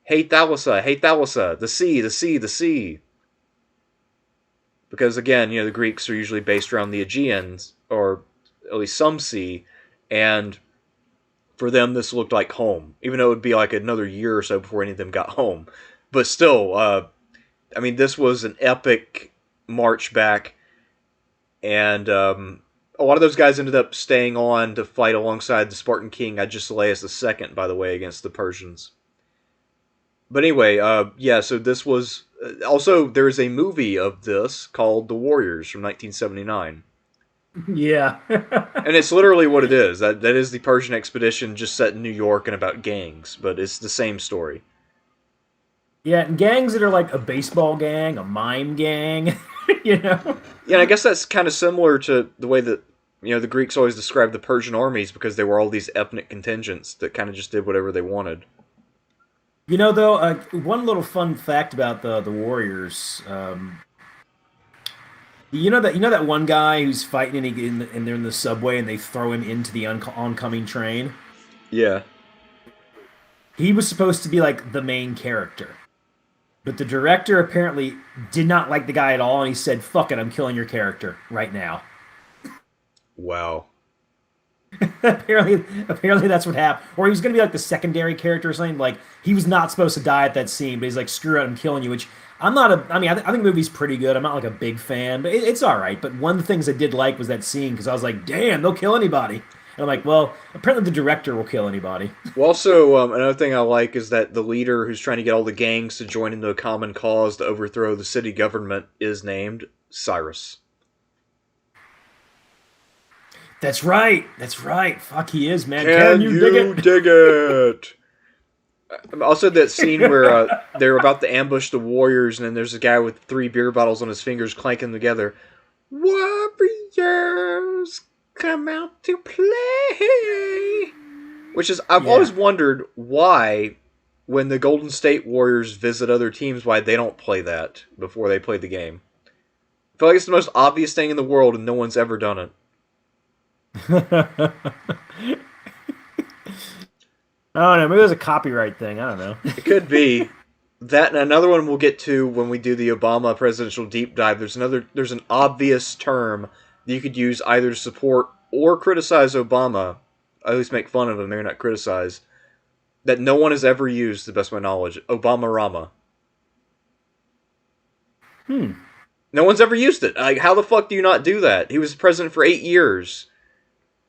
"Hey Thalassa, hey Thalassa, the sea, the sea, the sea." Because again, the Greeks are usually based around the Aegeans, or at least some sea, and for them, this looked like home, even though it would be like another year or so before any of them got home. But still, I mean, this was an epic march back, and a lot of those guys ended up staying on to fight alongside the Spartan king Agesilaus II, by the way, against the Persians. But anyway, yeah, so this was... also, there is a movie of this called The Warriors from 1979. Yeah. And it's literally what it is. That is the Persian expedition just set in New York and about gangs, but it's the same story. Yeah, and gangs that are like a baseball gang, a mime gang, you know? Yeah, and I guess that's kind of similar to the way that, the Greeks always described the Persian armies, because they were all these ethnic contingents that kind of just did whatever they wanted. You know, though, one little fun fact about the Warriors. You know that one guy who's fighting and they're in the subway and they throw him into the oncoming train. Yeah. He was supposed to be like the main character, but the director apparently did not like the guy at all, and he said, "Fuck it, I'm killing your character right now." Wow. apparently that's what happened. Or he was going to be like the secondary character or something. Like, he was not supposed to die at that scene, but he's like, "Screw it, I'm killing you." Which I think the movie's pretty good. I'm not like a big fan, but it's all right. But one of the things I did like was that scene, because I was like, "Damn, they'll kill anybody." And I'm like, well, apparently the director will kill anybody. Well, also, another thing I like is that the leader who's trying to get all the gangs to join into a common cause to overthrow the city government is named Cyrus. That's right. Fuck, he is, man. Can you dig it? Also, that scene where they're about to ambush the warriors, and then there's a guy with 3 beer bottles on his fingers clanking together. Warriors, come out to play. Which is, I've always wondered why, when the Golden State Warriors visit other teams, why they don't play that before they play the game. I feel like it's the most obvious thing in the world, and no one's ever done it. Oh no, maybe it was a copyright thing. I don't know. It could be. That and another one we'll get to when we do the Obama presidential deep dive. There's an obvious term that you could use either to support or criticize Obama. At least make fun of him, maybe not criticize. That no one has ever used, to the best of my knowledge. Obama-rama. No one's ever used it. Like, how the fuck do you not do that? He was president for 8 years.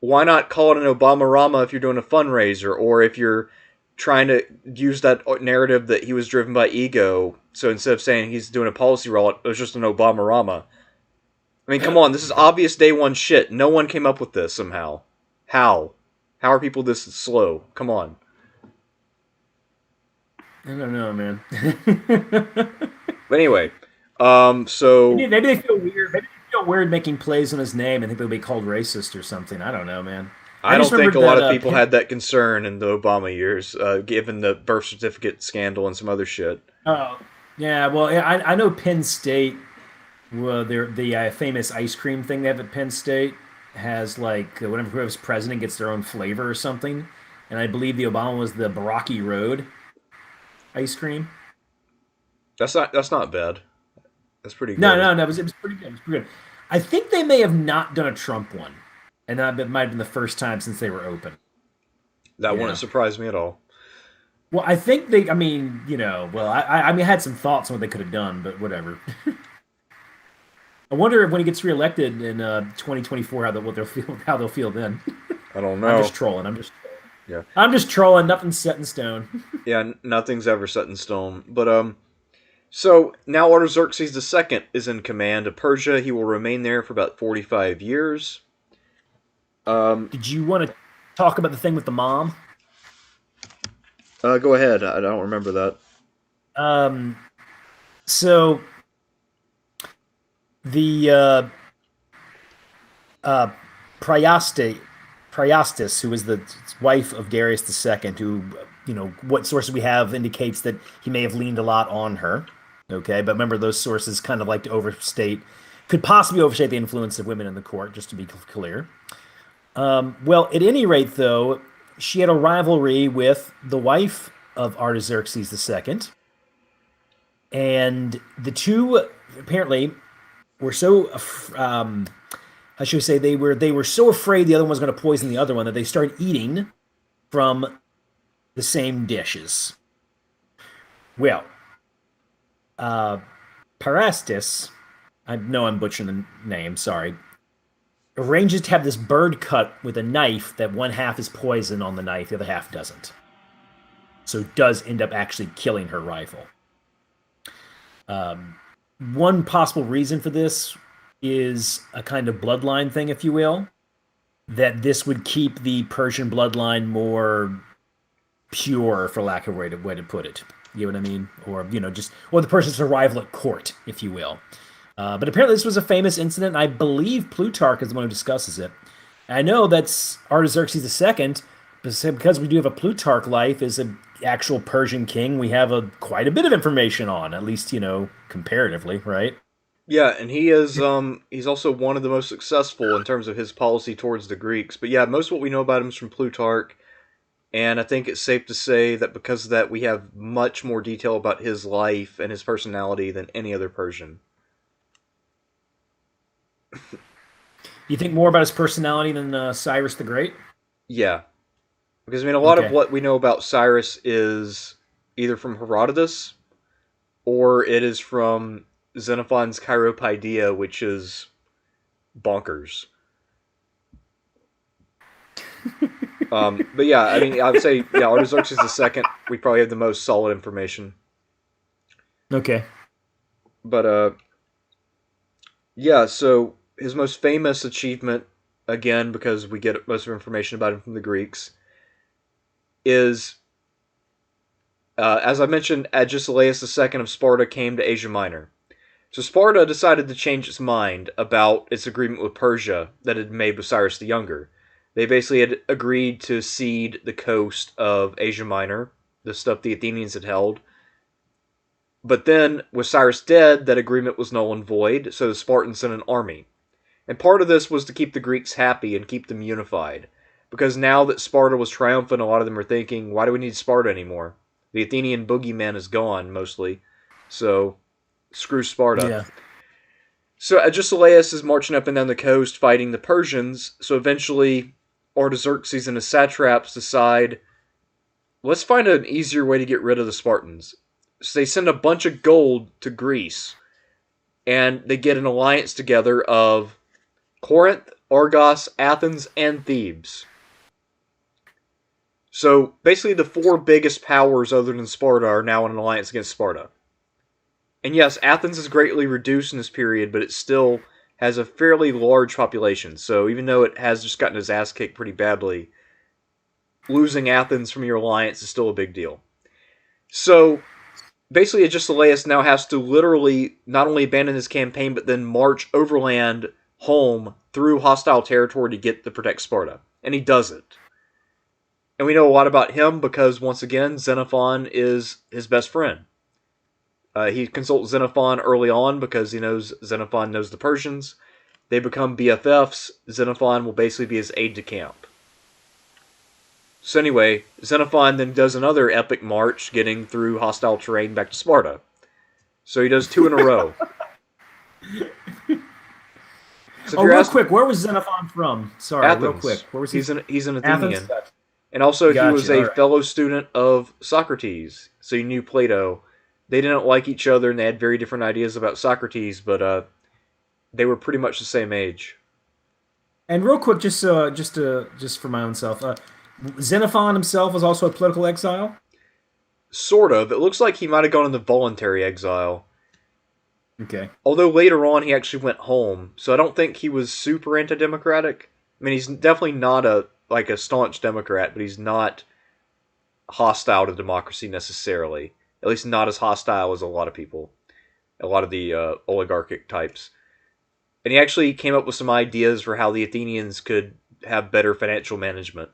Why not call it an Obama-rama if you're doing a fundraiser, or if you're trying to use that narrative that he was driven by ego, so instead of saying he's doing a policy rollout, it was just an Obama-rama. I mean, come on, this is obvious day one shit. No one came up with this somehow. How? How are people this slow? Come on. I don't know, man. But anyway, so... Maybe they feel weird. Maybe they feel weird making plays on his name and think they'll be called racist or something. I don't know, man. I don't think a lot of people had that concern in the Obama years, given the birth certificate scandal and some other shit. Oh, yeah. Well, I know Penn State, well, the famous ice cream thing they have at Penn State has, like, whenever whoever's president gets their own flavor or something. And I believe the Obama was the Baraki Road ice cream. That's not bad. That's pretty good. No, it was pretty good. It was pretty good. I think they may have not done a Trump one. And that might have been the first time since they were open. That wouldn't surprise me at all. Well, I think I had some thoughts on what they could have done, but whatever. I wonder if when he gets reelected in 2024, how they'll feel then. I don't know. I'm just trolling. I'm just trolling. Nothing's set in stone. Yeah, nothing's ever set in stone. But so now Artaxerxes II is in command of Persia. He will remain there for about 45 years. Did you want to talk about the thing with the mom? Go ahead. I don't remember that. So the Priastis, who was the wife of Darius II, who, what sources we have indicates that he may have leaned a lot on her. Okay, but remember, those sources kind of like to could possibly overstate the influence of women in the court, just to be clear. Well, at any rate, though, she had a rivalry with the wife of Artaxerxes II, and the two apparently were so, how should we say, they were so afraid the other one was going to poison the other one that they started eating from the same dishes. Well, Parastus, I know I'm butchering the name, sorry, arranges to have this bird cut with a knife that one half is poison on the knife, the other half doesn't. So it does end up actually killing her rival. One possible reason for this is a kind of bloodline thing, if you will, that this would keep the Persian bloodline more pure, for lack of a way to put it. You know what I mean? Or, or the Persian survival at court, if you will. But apparently this was a famous incident. I believe Plutarch is the one who discusses it. I know that's Artaxerxes II, because we do have a Plutarch life as an actual Persian king, we have quite a bit of information on, at least, comparatively, right? Yeah, and he is he's also one of the most successful in terms of his policy towards the Greeks. But yeah, most of what we know about him is from Plutarch, and I think it's safe to say that because of that, we have much more detail about his life and his personality than any other Persian. You think more about his personality than Cyrus the Great? Yeah. Because, I mean, a lot of what we know about Cyrus is either from Herodotus, or it is from Xenophon's Chiropaideia, which is bonkers. But yeah, I mean, I would say, yeah, Artaxerxes II, we probably have the most solid information. Okay. But, yeah, so his most famous achievement, again, because we get most of our information about him from the Greeks, is, as I mentioned, Agesilaus II of Sparta came to Asia Minor. So Sparta decided to change its mind about its agreement with Persia that it had made with Cyrus the Younger. They basically had agreed to cede the coast of Asia Minor, the stuff the Athenians had held. But then, with Cyrus dead, that agreement was null and void, so the Spartans sent an army. And part of this was to keep the Greeks happy and keep them unified. Because now that Sparta was triumphant, a lot of them are thinking, why do we need Sparta anymore? The Athenian boogeyman is gone, mostly. So, screw Sparta. Yeah. So Agesilaus is marching up and down the coast fighting the Persians. So eventually, Artaxerxes and his satraps decide, let's find an easier way to get rid of the Spartans. So they send a bunch of gold to Greece. And they get an alliance together of Corinth, Argos, Athens, and Thebes. So, basically the four biggest powers other than Sparta are now in an alliance against Sparta. And yes, Athens is greatly reduced in this period, but it still has a fairly large population. So, even though it has just gotten its ass kicked pretty badly, losing Athens from your alliance is still a big deal. So, basically Agesilaus now has to literally not only abandon his campaign, but then march overland home through hostile territory to protect Sparta. And he does it. And we know a lot about him because, once again, Xenophon is his best friend. He consults Xenophon early on because Xenophon knows the Persians. They become BFFs. Xenophon will basically be his aide-de-camp. So anyway, Xenophon then does another epic march, getting through hostile terrain back to Sparta. So he does two in a row. So real quick, where was Xenophon from? Sorry, Athens. Real quick. Where was he? He's an Athenian. Athens? And also, he was a right. fellow student of Socrates, so he knew Plato. They didn't like each other, and they had very different ideas about Socrates, but they were pretty much the same age. And real quick, just for my own self, Xenophon himself was also a political exile? Sort of. It looks like he might have gone into voluntary exile. Okay. Although later on, he actually went home, so I don't think he was super anti-democratic. I mean, he's definitely not a staunch Democrat, but he's not hostile to democracy necessarily. At least not as hostile as a lot of people. A lot of the oligarchic types. And he actually came up with some ideas for how the Athenians could have better financial management.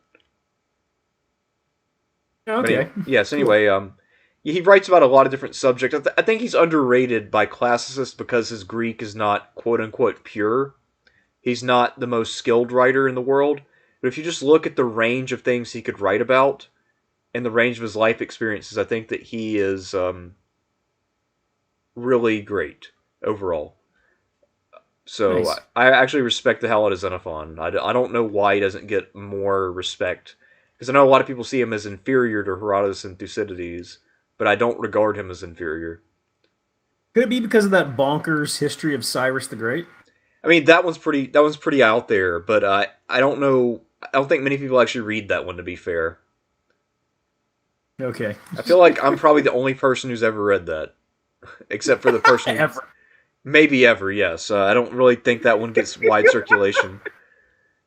Okay. Anyway, he writes about a lot of different subjects. I think he's underrated by classicists because his Greek is not quote-unquote pure. He's not the most skilled writer in the world. But if you just look at the range of things he could write about and the range of his life experiences, I think that he is really great overall. So nice. I actually respect the hell out of Xenophon. I don't know why he doesn't get more respect. Because I know a lot of people see him as inferior to Herodotus and Thucydides, but I don't regard him as inferior. Could it be because of that bonkers history of Cyrus the Great? I mean, that one's pretty. That one's pretty out there, but I don't know. I don't think many people actually read that one. To be fair, Okay. I feel like I'm probably the only person who's ever read that, except for the person who, Ever. maybe ever. Yes, I don't really think that one gets wide circulation.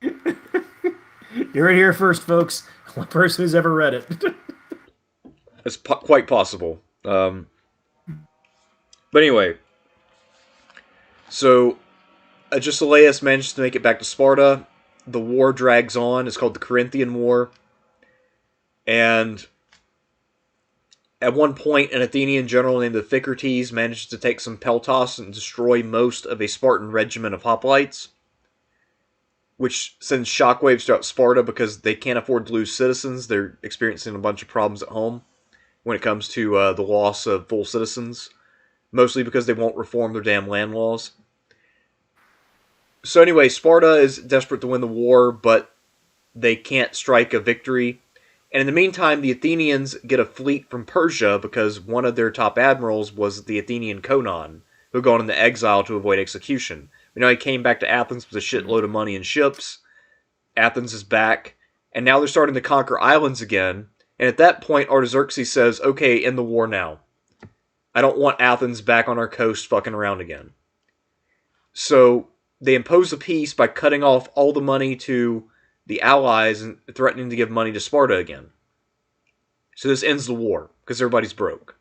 You're right here first, folks. One person who's ever read it. It's quite possible. But anyway, so Agesilaus managed to make it back to Sparta. The war drags on. It's called the Corinthian War. And at one point, an Athenian general named the Phicrates managed to take some Peltas and destroy most of a Spartan regiment of hoplites, which sends shockwaves throughout Sparta because they can't afford to lose citizens. They're experiencing a bunch of problems at home when it comes to the loss of full citizens, mostly because they won't reform their damn land laws. So anyway, Sparta is desperate to win the war, but they can't strike a victory. And in the meantime, the Athenians get a fleet from Persia because one of their top admirals was the Athenian Conon, who had gone into exile to avoid execution. You know, he came back to Athens with a shitload of money and ships. Athens is back, and now they're starting to conquer islands again. And at that point, Artaxerxes says, okay, end the war now. I don't want Athens back on our coast fucking around again. So they impose a peace by cutting off all the money to the allies and threatening to give money to Sparta again. So this ends the war, because everybody's broke.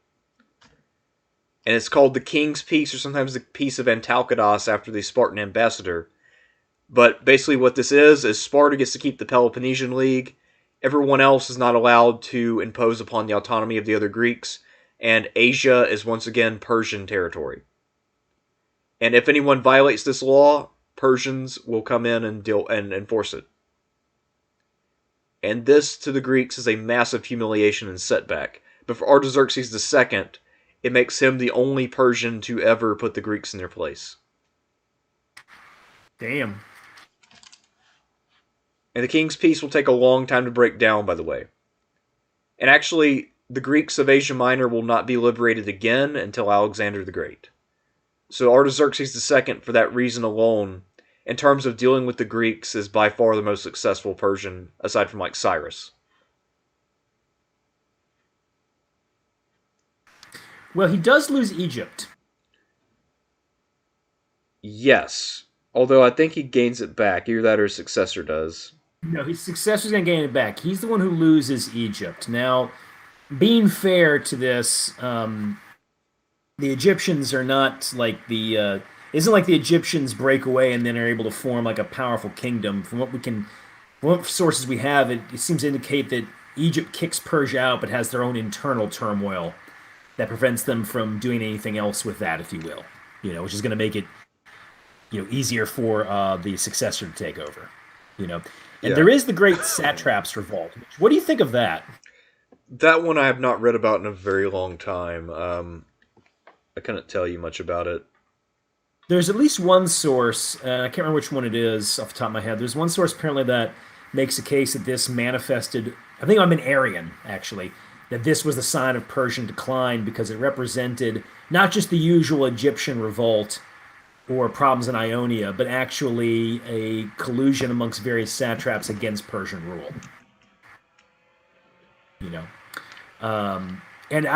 And it's called the King's Peace, or sometimes the Peace of Antalcidas after the Spartan ambassador. But basically what this is Sparta gets to keep the Peloponnesian League. Everyone else is not allowed to impose upon the autonomy of the other Greeks. And Asia is once again Persian territory. And if anyone violates this law, Persians will come in and enforce it. And this, to the Greeks, is a massive humiliation and setback. But for Artaxerxes II, it makes him the only Persian to ever put the Greeks in their place. Damn. And the King's Peace will take a long time to break down, by the way. And actually, the Greeks of Asia Minor will not be liberated again until Alexander the Great. So Artaxerxes II, for that reason alone, in terms of dealing with the Greeks, is by far the most successful Persian, aside from like Cyrus. Well, he does lose Egypt. Yes. Although I think he gains it back. Either that or his successor does. No, his successor's going to gain it back. He's the one who loses Egypt. Now, being fair to this, the Egyptians are not like the... isn't like the Egyptians break away and then are able to form like a powerful kingdom. From what sources we have, it seems to indicate that Egypt kicks Persia out, but has their own internal turmoil that prevents them from doing anything else with that, if you will. Which is going to make it, easier for the successor to take over. And there is the Great Satraps Revolt. What do you think of that? That one I have not read about in a very long time. I couldn't tell you much about it. There's at least one source, I can't remember which one it is off the top of my head. There's one source apparently that makes a case that this manifested, I think I'm an Aryan, actually, that this was the sign of Persian decline because it represented not just the usual Egyptian revolt or problems in Ionia, but actually a collusion amongst various satraps against Persian rule. And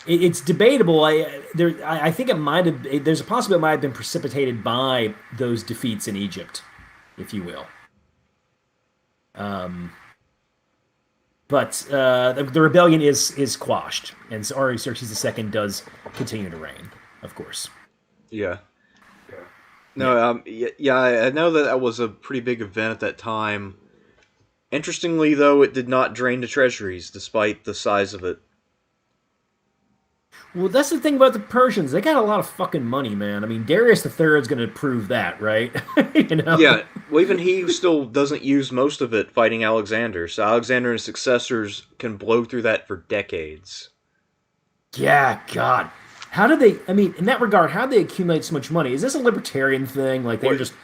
it's debatable. I think it might have. There's a possibility it might have been precipitated by those defeats in Egypt, if you will. But the rebellion is quashed, and so Ariex Xerxes II does continue to reign, of course. Yeah. No, I know that was a pretty big event at that time. Interestingly, though, it did not drain the treasuries, despite the size of it. Well, that's the thing about the Persians. They got a lot of fucking money, man. I mean, Darius III is going to prove that, right? Yeah, well, even he still doesn't use most of it fighting Alexander. So Alexander and his successors can blow through that for decades. Yeah, God. How did they, in that regard, how did they accumulate so much money? Is this a libertarian thing? Like, they're just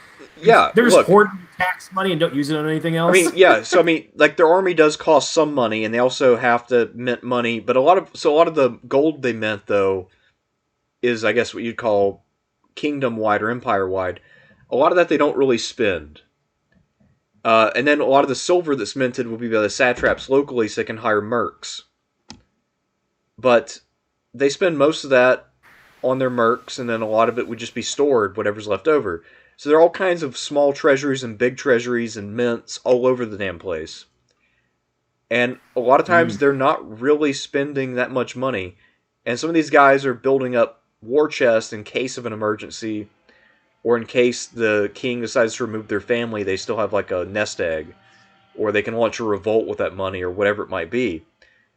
Yeah, They're just look. hoarding tax money and don't use it on anything else. I mean, yeah. So I mean, like their army does cost some money, and they also have to mint money. But a lot of the gold they mint though is, I guess, what you'd call kingdom wide or empire wide. A lot of that they don't really spend. And then a lot of the silver that's minted will be by the satraps locally, so they can hire mercs. But they spend most of that on their mercs, and then a lot of it would just be stored, whatever's left over. So there are all kinds of small treasuries and big treasuries and mints all over the damn place. And a lot of times they're not really spending that much money. And some of these guys are building up war chests in case of an emergency, or in case the king decides to remove their family, they still have like a nest egg. Or they can launch a revolt with that money, or whatever it might be.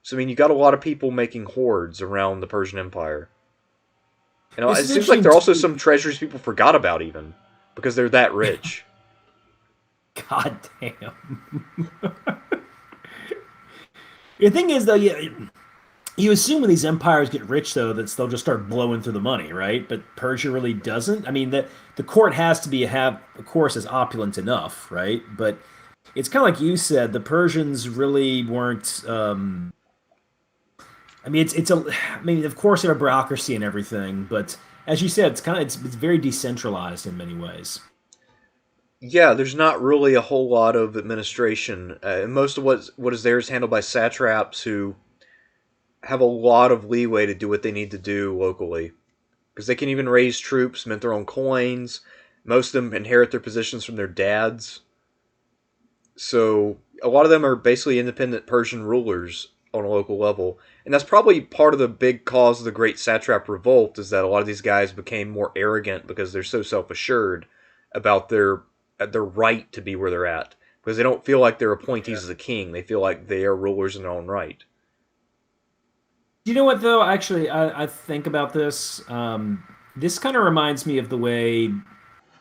So, I mean, you got a lot of people making hoards around the Persian Empire. You know, it seems like there are also some treasuries people forgot about, even, because they're that rich. God damn. The thing is, though, you assume when these empires get rich, though, that they'll just start blowing through the money, right? But Persia really doesn't. I mean, the court has to have, of course, is opulent enough, right? But it's kind of like you said, the Persians really weren't. I mean, of course, they have a bureaucracy and everything, but as you said, it's very decentralized in many ways. Yeah, there's not really a whole lot of administration. Most of what is there is handled by satraps who have a lot of leeway to do what they need to do locally. Because they can even raise troops, mint their own coins. Most of them inherit their positions from their dads. So a lot of them are basically independent Persian rulers on a local level. And that's probably part of the big cause of the Great Satrap Revolt, is that a lot of these guys became more arrogant because they're so self-assured about their right to be where they're at. Because they don't feel like they're appointees as a king. They feel like they are rulers in their own right. You know what, though? Actually, I think about this. This kind of reminds me of the way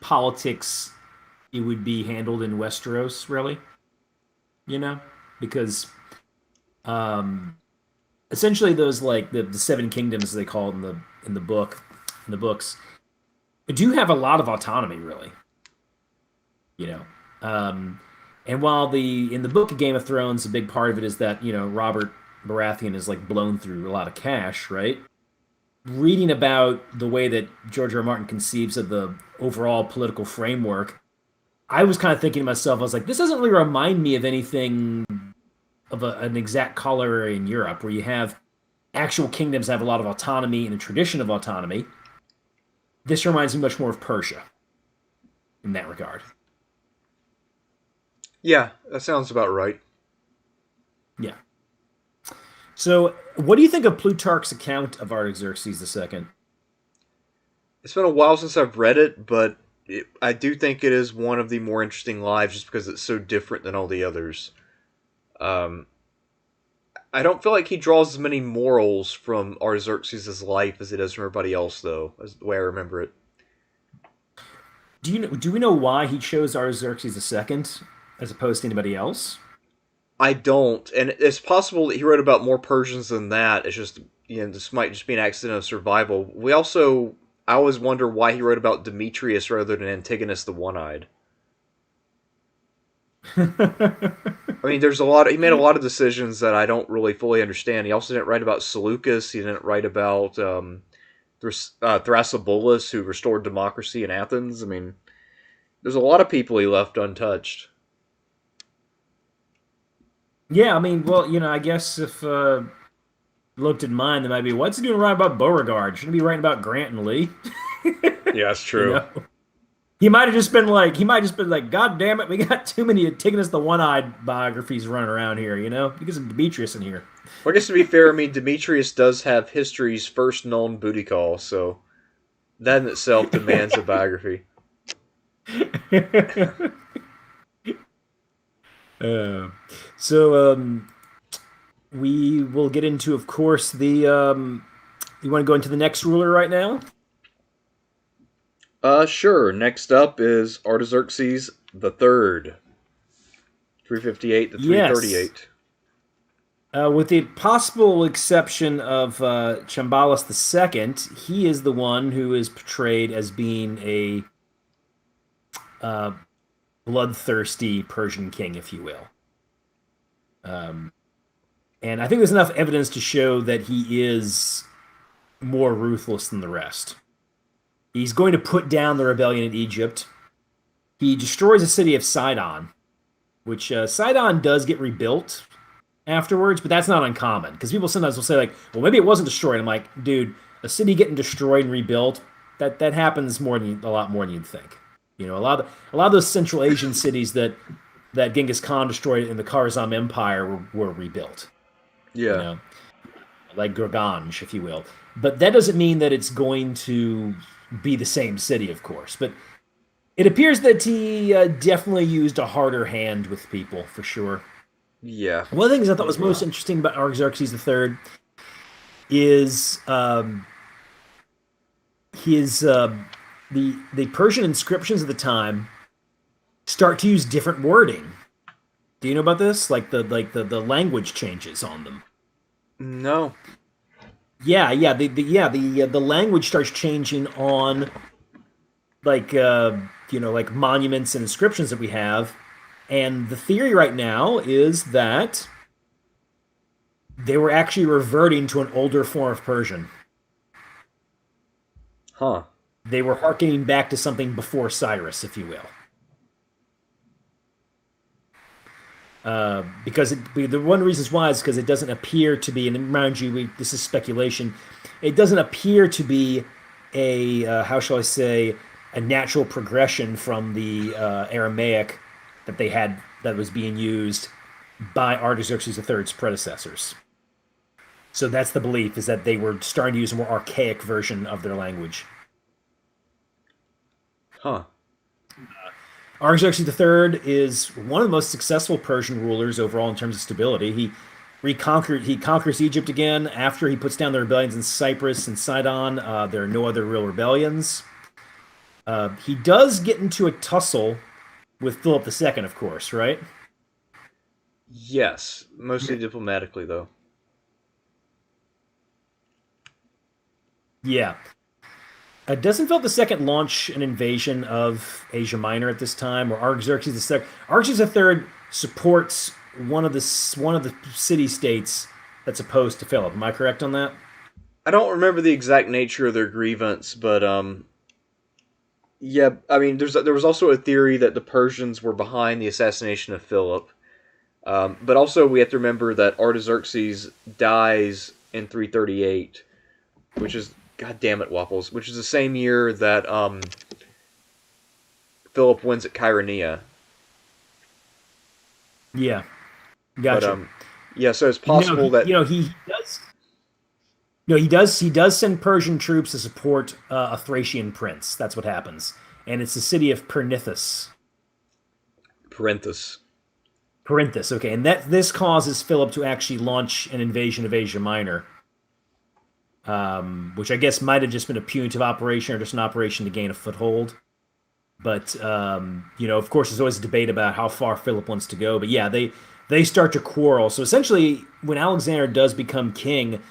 politics it would be handled in Westeros, really. You know? Because essentially those, like, the seven kingdoms, they call it in the books, do have a lot of autonomy, really. You know? And while in the book of Game of Thrones, a big part of it is that, Robert Baratheon is like blown through a lot of cash, right? Reading about the way that George R. R. Martin conceives of the overall political framework, I was kind of thinking to myself, I was like, this doesn't really remind me of anything of an exact color in Europe, where you have actual kingdoms that have a lot of autonomy and a tradition of autonomy. This reminds me much more of Persia in that regard. Yeah, that sounds about right. Yeah. So, what do you think of Plutarch's account of Artaxerxes II? It's been a while since I've read it, but I do think it is one of the more interesting lives just because it's so different than all the others. I don't feel like he draws as many morals from Artaxerxes' life as he does from everybody else, though, as the way I remember it. Do we know why he chose Artaxerxes II as opposed to anybody else? I don't, and it's possible that he wrote about more Persians than that. It's just, this might just be an accident of survival. I always wonder why he wrote about Demetrius rather than Antigonus the One-Eyed. I mean, he made a lot of decisions that I don't really fully understand. He also didn't write about Seleucus. He didn't write about Thrasybulus, who restored democracy in Athens. I mean, there's a lot of people he left untouched. Yeah, I mean, well, I guess if looked at mine, there might be, what's he doing writing about Beauregard? Shouldn't he be writing about Grant and Lee? Yeah, that's true. He might have just been like, God damn it, we got too many Antigonus the One-Eyed biographies running around here, because of Demetrius in here. Well, I guess to be fair, I mean, Demetrius does have history's first known booty call, so that in itself demands a biography. We will get into, of course, you want to go into the next ruler right now? Sure. Next up is Artaxerxes the Third, 358 to 338. With the possible exception of Chambalas II, he is the one who is portrayed as being bloodthirsty Persian king, if you will. And I think there's enough evidence to show that he is more ruthless than the rest. He's going to put down the rebellion in Egypt. He destroys the city of Sidon, which Sidon does get rebuilt afterwards, but that's not uncommon because people sometimes will say like, well, maybe it wasn't destroyed. I'm like, dude, a city getting destroyed and rebuilt, that happens a lot more than you'd think. You know, a lot of those Central Asian cities that Genghis Khan destroyed in the Kharazm Empire were rebuilt. Yeah. You know, like Gurganj, if you will. But that doesn't mean that it's going to be the same city, of course. But it appears that he definitely used a harder hand with people, for sure. Yeah. One of the things I thought was most interesting about Artaxerxes III is his the Persian inscriptions of the time start to use different wording. Do you know about this? Like the language changes on them. No. Yeah. The language starts changing on like monuments and inscriptions that we have, and the theory right now is that they were actually reverting to an older form of Persian. Huh. They were harkening back to something before Cyrus, if you will. Because the one reason why is because it doesn't appear to be, and mind you, this is speculation, it doesn't appear to be a, how shall I say, a natural progression from the Aramaic that they had that was being used by Artaxerxes III's predecessors. So that's the belief, is that they were starting to use a more archaic version of their language. Huh. Artaxerxes III is one of the most successful Persian rulers overall in terms of stability. He conquers Egypt again after he puts down the rebellions in Cyprus and Sidon. There are no other real rebellions. He does get into a tussle with Philip II, of course, right? Yes. Mostly diplomatically, though. Yeah. Doesn't Philip II launch an invasion of Asia Minor at this time, or Artaxerxes II? Artaxerxes III supports one of the city-states that's opposed to Philip. Am I correct on that? I don't remember the exact nature of their grievance, but yeah, I mean, there was also a theory that the Persians were behind the assassination of Philip, but also we have to remember that Artaxerxes dies in 338, which is, god damn it, Waffles, which is the same year that Philip wins at Chaeronea. Yeah, gotcha. But yeah, so it's possible that he does send Persian troops to support a Thracian prince. That's what happens, and it's the city of Perinthus. Perinthus. Okay, and this causes Philip to actually launch an invasion of Asia Minor, which I guess might have just been a punitive operation or just an operation to gain a foothold. But of course, there's always a debate about how far Philip wants to go. But yeah, they start to quarrel. So essentially, when Alexander does become king,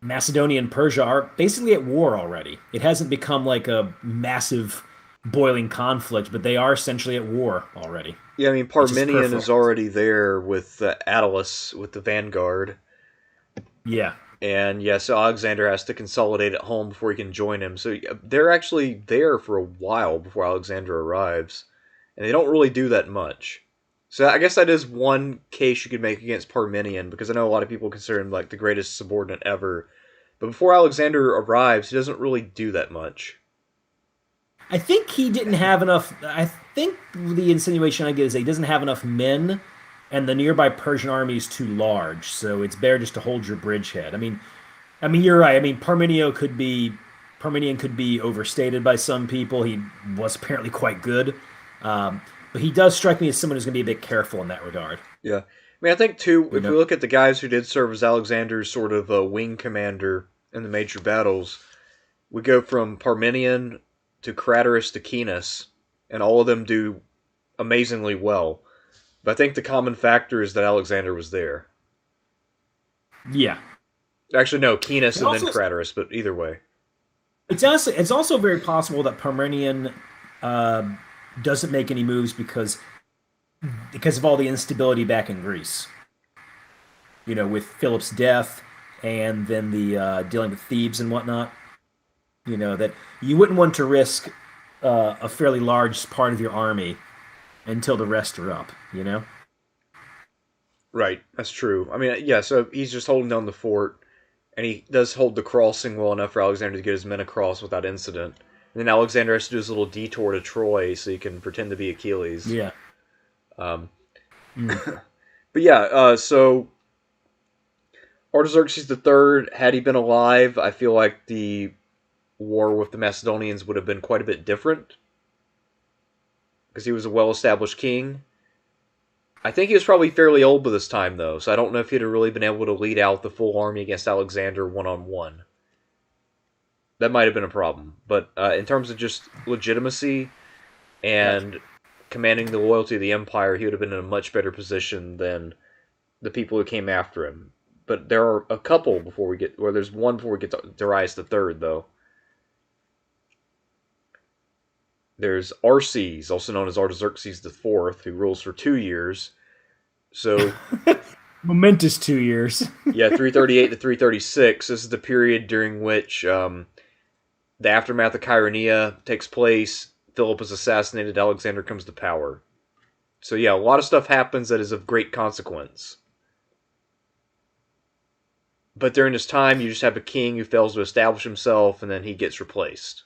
Macedonia and Persia are basically at war already. It hasn't become like a massive boiling conflict, but they are essentially at war already. Yeah, I mean, Parmenion is already there with Attalus, with the vanguard. Yeah. And yeah, so Alexander has to consolidate at home before he can join him. So they're actually there for a while before Alexander arrives. And they don't really do that much. So I guess that is one case you could make against Parmenion, because I know a lot of people consider him like the greatest subordinate ever. But before Alexander arrives, he doesn't really do that much. I think he didn't have enough. I think the insinuation I get is that he doesn't have enough men, and the nearby Persian army is too large, so it's better just to hold your bridgehead. I mean, you're right. I mean, Parmenion could be overstated by some people. He was apparently quite good, but he does strike me as someone who's going to be a bit careful in that regard. Yeah, I mean, I think too, if we look at the guys who did serve as Alexander's sort of wing commander in the major battles, we go from Parmenion to Craterus to Caenis, and all of them do amazingly well. But I think the common factor is that Alexander was there. Yeah. Actually, no, Caenis and then Craterus, but either way. It's also very possible that Parmenion doesn't make any moves because of all the instability back in Greece. With Philip's death and then the dealing with Thebes and whatnot. That you wouldn't want to risk a fairly large part of your army until the rest are up. Right, that's true. I mean, yeah, so he's just holding down the fort, and he does hold the crossing well enough for Alexander to get his men across without incident. And then Alexander has to do his little detour to Troy so he can pretend to be Achilles. Yeah. But yeah, so Artaxerxes III, had he been alive, I feel like the war with the Macedonians would have been quite a bit different. Because he was a well-established king. I think he was probably fairly old by this time, though, so I don't know if he'd have really been able to lead out the full army against Alexander one-on-one. That might have been a problem. But in terms of just legitimacy and commanding the loyalty of the empire, he would have been in a much better position than the people who came after him. But there are a couple before we get... Well, there's one before we get to Darius III, though. There's Arses, also known as Artaxerxes IV, who rules for 2 years. So... Momentous 2 years. Yeah, 338 to 336. This is the period during which the aftermath of Chaeronea takes place. Philip is assassinated. Alexander comes to power. So yeah, a lot of stuff happens that is of great consequence. But during this time, you just have a king who fails to establish himself, and then he gets replaced.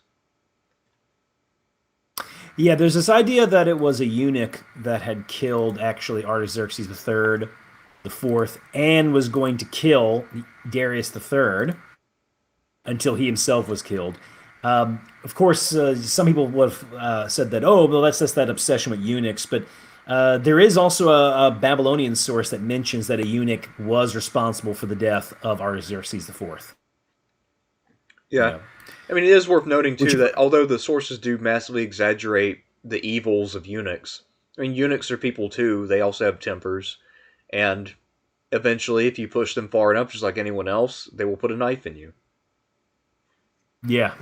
Yeah, there's this idea that it was a eunuch that had killed, actually, Artaxerxes III, the fourth, and was going to kill Darius III until he himself was killed. Of course, some people would have said that, oh, well, that's just that obsession with eunuchs, but there is also a Babylonian source that mentions that a eunuch was responsible for the death of Artaxerxes IV. Yeah. I mean, it is worth noting, too, that although the sources do massively exaggerate the evils of eunuchs, I mean, eunuchs are people, too. They also have tempers. And eventually, if you push them far enough, just like anyone else, they will put a knife in you. Yeah.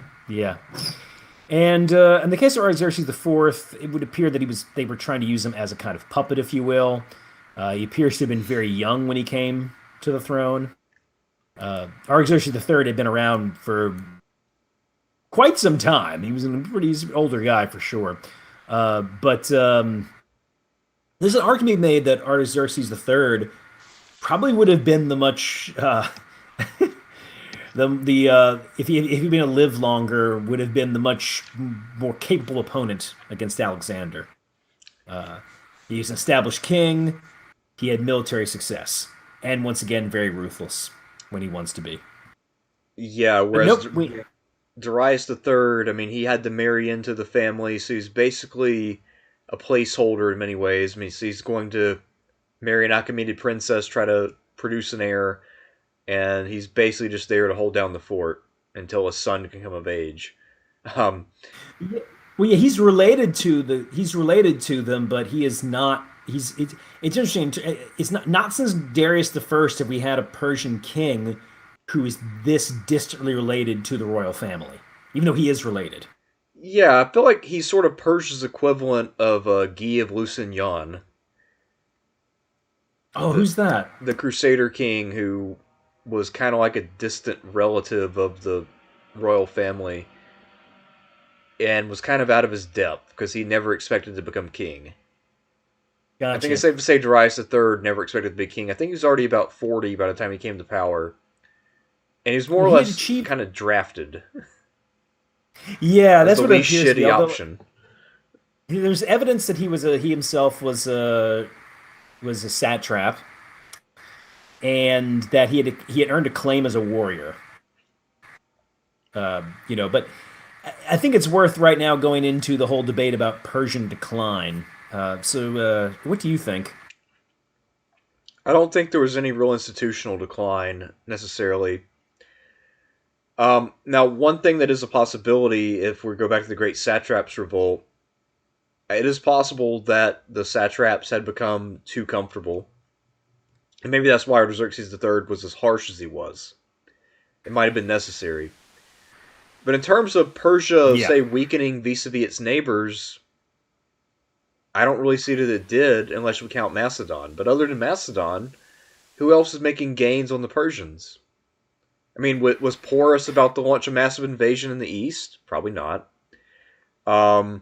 And in the case of Artaxerxes IV, it would appear that they were trying to use him as a kind of puppet, if you will. He appears to have been very young when he came to the throne. Artaxerxes III had been around for quite some time. He was a pretty older guy for sure. But there's an argument made that Artaxerxes III probably would have been the much if he'd been to live longer, would have been the much more capable opponent against Alexander. He's an established king. He had military success, and once again, very ruthless when he wants to be. Yeah, whereas Darius III, I mean, he had to marry into the family, so he's basically a placeholder in many ways. I mean, so he's going to marry an Achaemenid princess, try to produce an heir, and he's basically just there to hold down the fort until his son can come of age. Well, yeah, he's related to them, but he is not. It's interesting. It's not since Darius I have we had a Persian king who is this distantly related to the royal family, even though he is related. Yeah, I feel like he's sort of Persia's equivalent of Guy of Lusignan. Oh, who's that? The Crusader king who was kind of like a distant relative of the royal family and was kind of out of his depth because he never expected to become king. Gotcha. I think it's safe to say Darius III never expected to be king. I think he was already about 40 by the time he came to power. And he was more or less kind of drafted. Yeah, that's the what it least appears to be. shitty option. There's evidence that he himself was a satrap, and that he had earned a claim as a warrior. But I think it's worth right now going into the whole debate about Persian decline. So what do you think? I don't think there was any real institutional decline necessarily. Now, one thing that is a possibility, if we go back to the Great Satraps Revolt, it is possible that the satraps had become too comfortable. And maybe that's why Artaxerxes III was as harsh as he was. It might have been necessary. But in terms of Persia, say, weakening vis-a-vis its neighbors, I don't really see that it did, unless we count Macedon. But other than Macedon, who else is making gains on the Persians? I mean, was Porus about to launch a massive invasion in the east? Probably not. The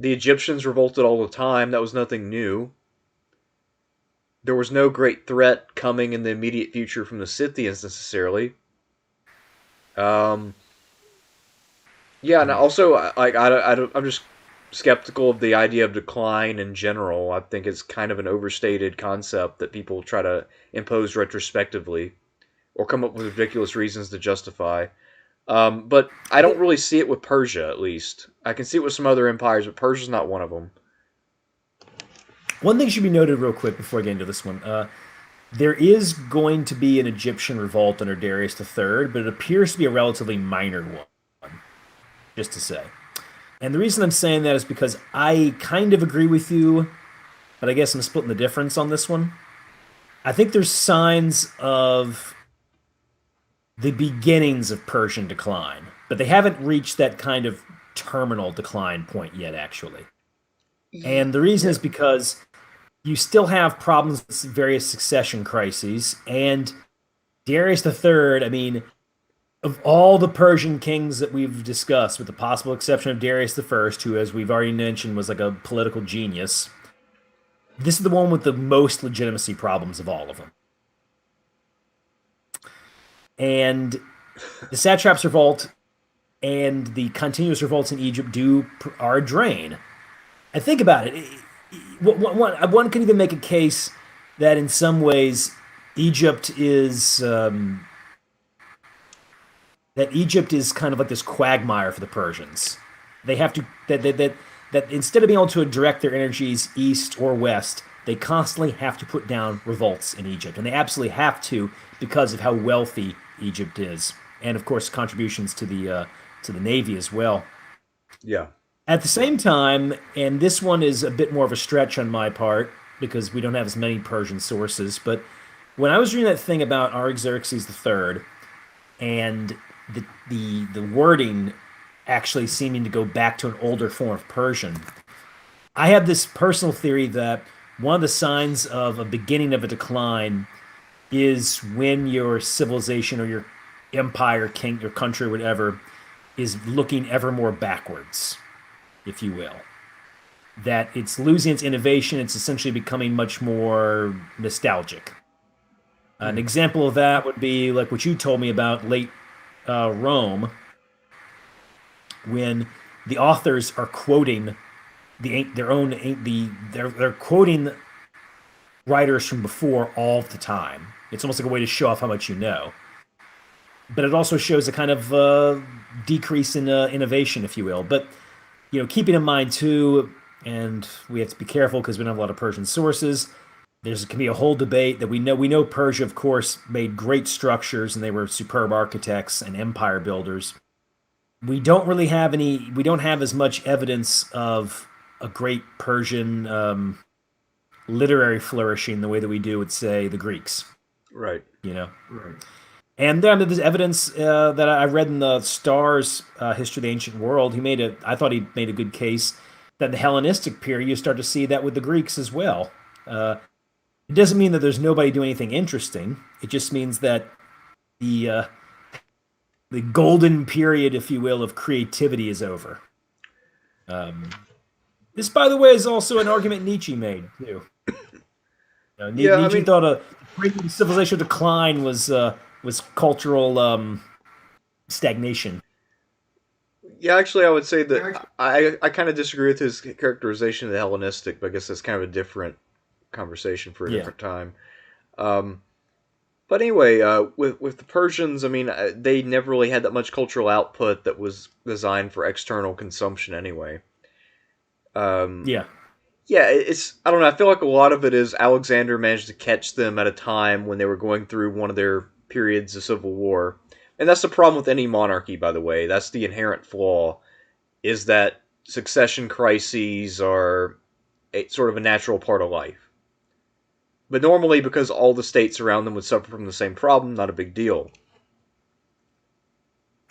Egyptians revolted all the time. That was nothing new. There was no great threat coming in the immediate future from the Scythians necessarily. Yeah, and also, I'm just skeptical of the idea of decline in general. I think it's kind of an overstated concept that people try to impose retrospectively or come up with ridiculous reasons to justify. But I don't really see it with Persia, at least. I can see it with some other empires, but Persia's not one of them. One thing should be noted real quick before I get into this one. There is going to be an Egyptian revolt under Darius III, but it appears to be a relatively minor one, just to say. And the reason I'm saying that is because I kind of agree with you, but I guess I'm splitting the difference on this one. I think there's signs of the beginnings of Persian decline, but they haven't reached that kind of terminal decline point yet, actually. And the reason is because you still have problems with various succession crises, and Darius III, I mean, of all the Persian kings that we've discussed, with the possible exception of Darius I, who, as we've already mentioned, was like a political genius, this is the one with the most legitimacy problems of all of them. And the satraps revolt and the continuous revolts in Egypt are a drain. And think about it. One can even make a case that in some ways Egypt is kind of like this quagmire for the Persians. They have to that instead of being able to direct their energies east or west, they constantly have to put down revolts in Egypt, and they absolutely have to because of how wealthy Egypt is, and of course contributions to the navy as well. Yeah. At the same time, and this one is a bit more of a stretch on my part because we don't have as many Persian sources, but when I was reading that thing about Ariex Xerxes III and the wording actually seeming to go back to an older form of Persian, I have this personal theory that one of the signs of a beginning of a decline is when your civilization or your empire, king, your country, whatever, is looking ever more backwards, if you will. That it's losing its innovation, it's essentially becoming much more nostalgic. An example of that would be like what you told me about late Rome, when the authors are quoting they're quoting writers from before all the time. It's almost like a way to show off how much you know. But it also shows a kind of decrease in innovation, if you will. But keeping in mind too, and we have to be careful because we don't have a lot of Persian sources. There can be a whole debate that we know Persia, of course, made great structures and they were superb architects and empire builders. We don't have as much evidence of a great Persian literary flourishing the way that we do with, say, the Greeks. Right. Right. And there's evidence that I read in the Star's History of the Ancient World. I thought he made a good case that in the Hellenistic period you start to see that with the Greeks as well. It doesn't mean that there's nobody doing anything interesting. It just means that the golden period, if you will, of creativity is over. This, by the way, is also an argument Nietzsche made too. Nietzsche thought a civilization decline was cultural stagnation. Yeah, actually, I would say that I kind of disagree with his characterization of the Hellenistic, but I guess that's kind of a different conversation for a different time. But anyway, with the Persians, I mean, they never really had that much cultural output that was designed for external consumption anyway. Yeah, I don't know, I feel like a lot of it is Alexander managed to catch them at a time when they were going through one of their periods of civil war. And that's the problem with any monarchy, by the way. That's the inherent flaw, is that succession crises are sort of a natural part of life. But normally, because all the states around them would suffer from the same problem, not a big deal.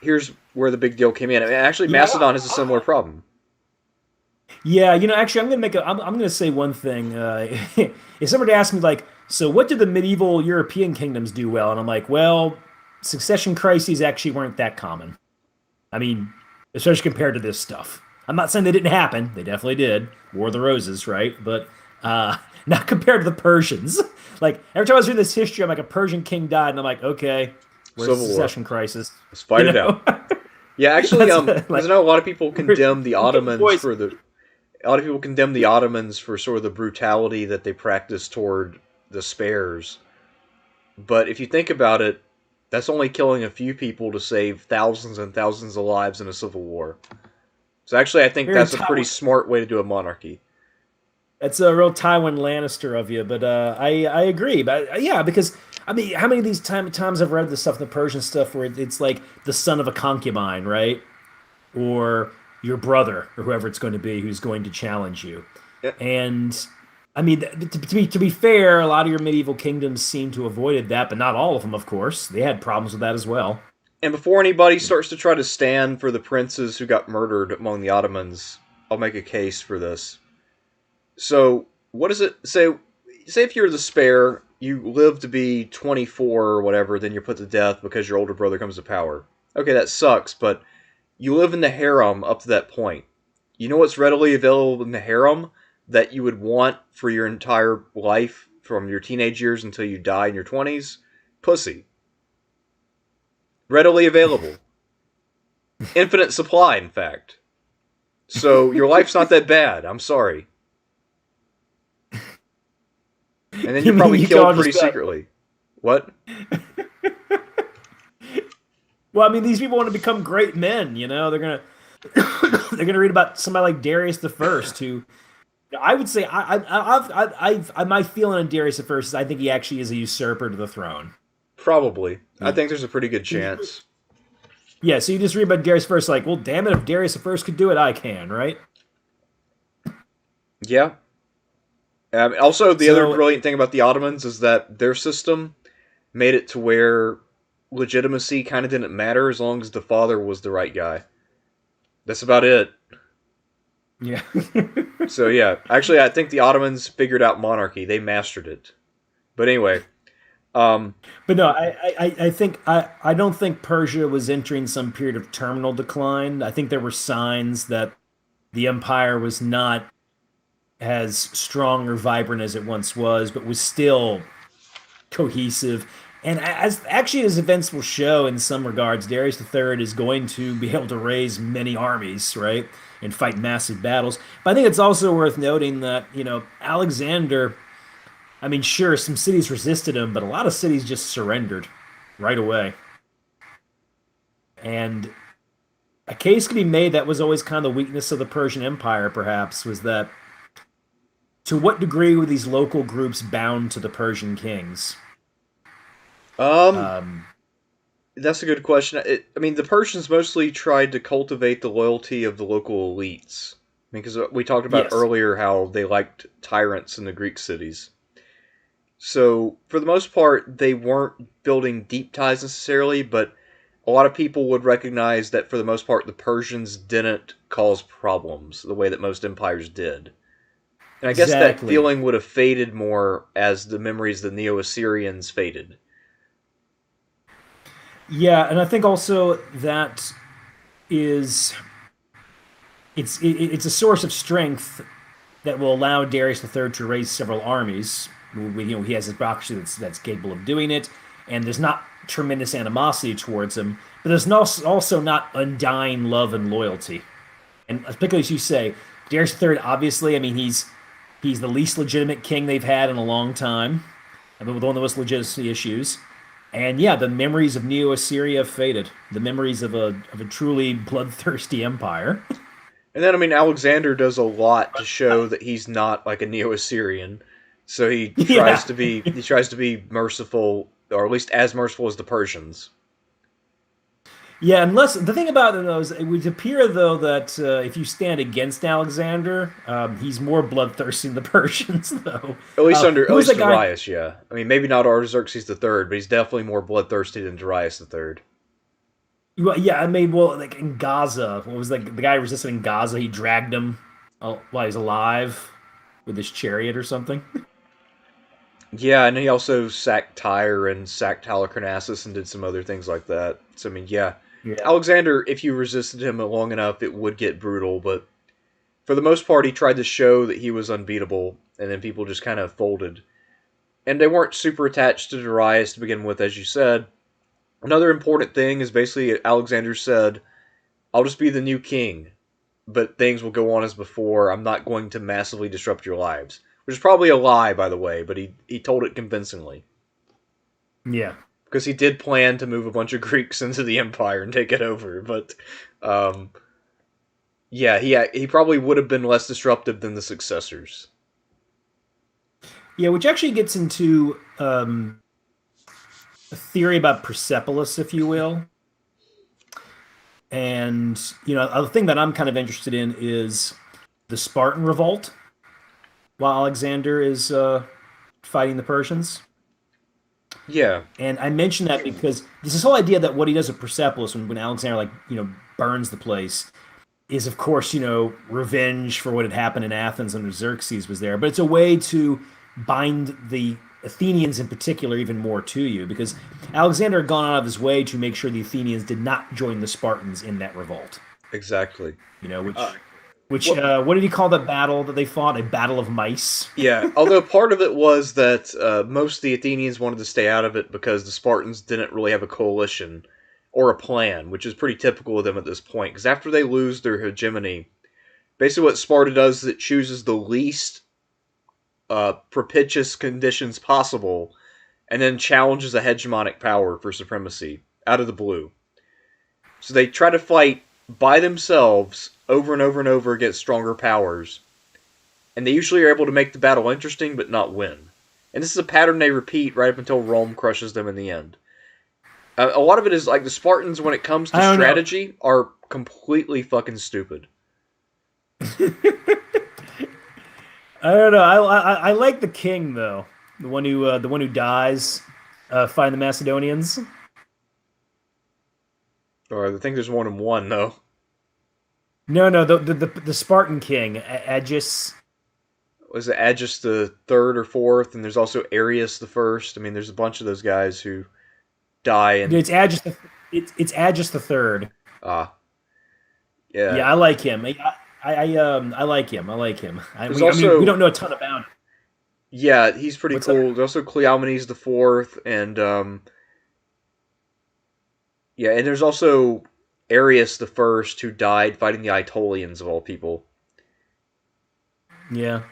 Here's where the big deal came in. I mean, actually, Macedon has a similar problem. Yeah, actually, I'm gonna say one thing. If somebody asked me like, so what did the medieval European kingdoms do well? And I'm like, well, succession crises actually weren't that common. I mean, especially compared to this stuff. I'm not saying they didn't happen. They definitely did. War of the Roses, right? But not compared to the Persians. Like every time I was reading this history, I'm like, a Persian king died, and I'm like, okay, where's the Civil War. succession crisis? Let's fight it out. Yeah, actually, That's, because I know a lot of people condemn the Ottomans voice. for the. A lot of people condemn the Ottomans for sort of the brutality that they practiced toward the spares. But if you think about it, that's only killing a few people to save thousands and thousands of lives in a civil war. So actually, I think Very that's a pretty Tywin. smart way to do a monarchy. That's a real Tywin Lannister of you, but I agree. But yeah, because I mean, how many of these times I've read the stuff, the Persian stuff, where it's like the son of a concubine, right? Or your brother, or whoever it's going to be, who's going to challenge you. Yeah. And I mean, to be fair, a lot of your medieval kingdoms seem to avoided that, but not all of them, of course. They had problems with that as well. And before anybody starts to try to stand for the princes who got murdered among the Ottomans, I'll make a case for this. So, what does it say? Say if you're the spare, you live to be 24 or whatever, then you're put to death because your older brother comes to power. Okay, that sucks, but you live in the harem up to that point. You know what's readily available in the harem that you would want for your entire life from your teenage years until you die in your 20s? Pussy. Readily available. Infinite supply, in fact. So your life's not that bad. I'm sorry. And then you're probably You killed can't pretty just be like, secretly. What? well, I mean, these people want to become great men. They're gonna they're gonna read about somebody like Darius the First, who I would say my feeling on Darius the First is I think he actually is a usurper to the throne. Probably. I think there's a pretty good chance. Yeah, so you just read about Darius first, like, well, damn it, if Darius the First could do it, I can, right? Yeah. Also, the other So brilliant thing about the Ottomans is that their system made it to where legitimacy kind of didn't matter as long as the father was the right guy. That's about it. yeah, So yeah, actually, I think the Ottomans figured out monarchy. They mastered it. But anyway, but no, I don't think Persia was entering some period of terminal decline. I think there were signs that the empire was not as strong or vibrant as it once was, but was still cohesive. And as events will show in some regards, Darius III is going to be able to raise many armies, right, and fight massive battles. But I think it's also worth noting that Alexander. I mean, sure, some cities resisted him, but a lot of cities just surrendered right away. And a case could be made that was always kind of the weakness of the Persian Empire, perhaps, was that to what degree were these local groups bound to the Persian kings? um, Um, that's a good question. I mean, the Persians mostly tried to cultivate the loyalty of the local elites. I mean, because we talked about yes, earlier how they liked tyrants in the Greek cities. So, for the most part, they weren't building deep ties necessarily, but a lot of people would recognize that for the most part, the Persians didn't cause problems the way that most empires did. And I guess that exactly. feeling would have faded more as the memories of the Neo-Assyrians faded. Yeah, and I think also that is it's a source of strength that will allow Darius III to raise several armies. He has a bureaucracy that's capable of doing it, and there's not tremendous animosity towards him, but there's also not undying love and loyalty. And particularly as you say, Darius III, obviously, I mean, he's the least legitimate king they've had in a long time. I mean, with one of the most legitimacy issues. And yeah, the memories of Neo Assyria have faded. The memories of a truly bloodthirsty empire. And then, I mean, Alexander does a lot to show that he's not like a Neo-Assyrian. So Yeah. he tries to be merciful, or at least as merciful as the Persians. Yeah, unless the thing about it though is it would appear though that if you stand against Alexander, he's more bloodthirsty than the Persians though. At Who was least that guy? Darius, yeah. I mean, maybe not Artaxerxes the Third, but he's definitely more bloodthirsty than Darius the Third. Well, yeah, I mean, well, like in Gaza, what was like the guy resisting in Gaza? He dragged him while he's alive with his chariot or something. Yeah, and he also sacked Tyre and sacked Halicarnassus and did some other things like that. So, I mean, yeah. Yeah. Alexander, if you resisted him long enough, it would get brutal, but for the most part, he tried to show that he was unbeatable, and then people just kind of folded. And they weren't super attached to Darius to begin with, as you said. Another important thing is basically Alexander said, I'll just be the new king, but things will go on as before. I'm not going to massively disrupt your lives. Which is probably a lie, by the way, but he told it convincingly. Yeah. Because he did plan to move a bunch of Greeks into the empire and take it over, but yeah, he probably would have been less disruptive than the successors. Yeah, which actually gets into a theory about Persepolis, if you will. And, the thing that I'm kind of interested in is the Spartan revolt while Alexander is fighting the Persians. Yeah. And I mention that because there's this whole idea that what he does at Persepolis when Alexander, burns the place is, of course, revenge for what had happened in Athens under Xerxes was there. But it's a way to bind the Athenians in particular even more to you, because Alexander had gone out of his way to make sure the Athenians did not join the Spartans in that revolt. Exactly. Which what did he call that battle that they fought? A battle of mice? Yeah, although part of it was that most of the Athenians wanted to stay out of it because the Spartans didn't really have a coalition or a plan, which is pretty typical of them at this point. Because after they lose their hegemony, basically what Sparta does is it chooses the least propitious conditions possible and then challenges a hegemonic power for supremacy out of the blue. So they try to fight by themselves over and over and over against stronger powers, and they usually are able to make the battle interesting but not win. And this is a pattern they repeat right up until Rome crushes them in the end. A lot of it is like the Spartans, when it comes to strategy, are completely fucking stupid. I don't know. I like the king though, the one who dies fighting the Macedonians. Or I think there's more than one though. No, the Spartan king, Agis. Was it Agis the third or fourth? And there's also Arius the first. I mean, there's a bunch of those guys who die. And it's Agis. It's Agis the third. Yeah. Yeah, I like him. I like him. We don't know a ton about him. Yeah, he's pretty cool. There's also Cleomenes the fourth, and and there's also Arius the first, who died fighting the Aetolians of all people. Yeah,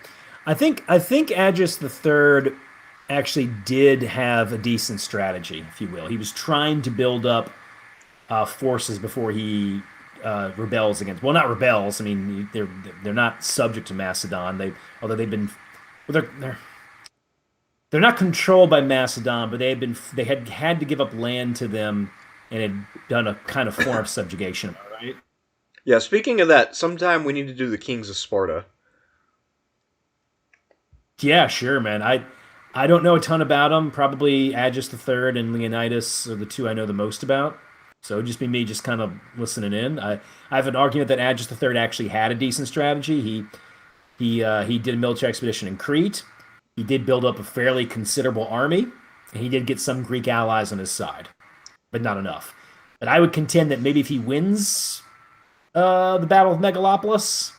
I think Agis the third actually did have a decent strategy, if you will. He was trying to build up forces before he rebels against. Well, not rebels. I mean, they're not subject to Macedon. Although they've been, well, they're not controlled by Macedon, but they had to give up land to them and had done a kind of form of subjugation, right? Yeah, speaking of that, sometime we need to do the Kings of Sparta. Yeah, sure, man. I don't know a ton about them. Probably Agis the Third and Leonidas are the two I know the most about. So it'd just be me just kind of listening in. I have an argument that Agis the Third actually had a decent strategy. He did a military expedition in Crete. He did build up a fairly considerable army, and he did get some Greek allies on his side, but not enough. But I would contend that maybe if he wins the Battle of Megalopolis,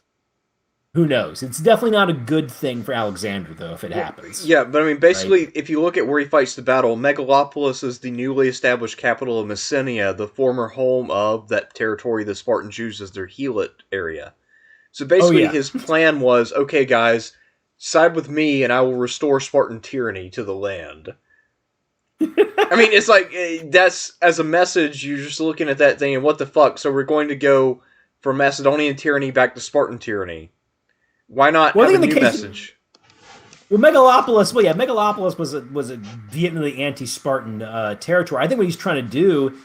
who knows? It's definitely not a good thing for Alexander, though, if it happens. Yeah, but I mean, basically, right? If you look at where he fights the battle, Megalopolis is the newly established capital of Messenia, the former home of that territory the Spartans used as their Helot area. So basically, his plan was, okay, guys, side with me, and I will restore Spartan tyranny to the land. I mean, it's like, that's, as a message, you're just looking at that thing, and what the fuck? So we're going to go from Macedonian tyranny back to Spartan tyranny. Why not have a new message? Megalopolis was a vehemently anti-Spartan territory. I think what he's trying to do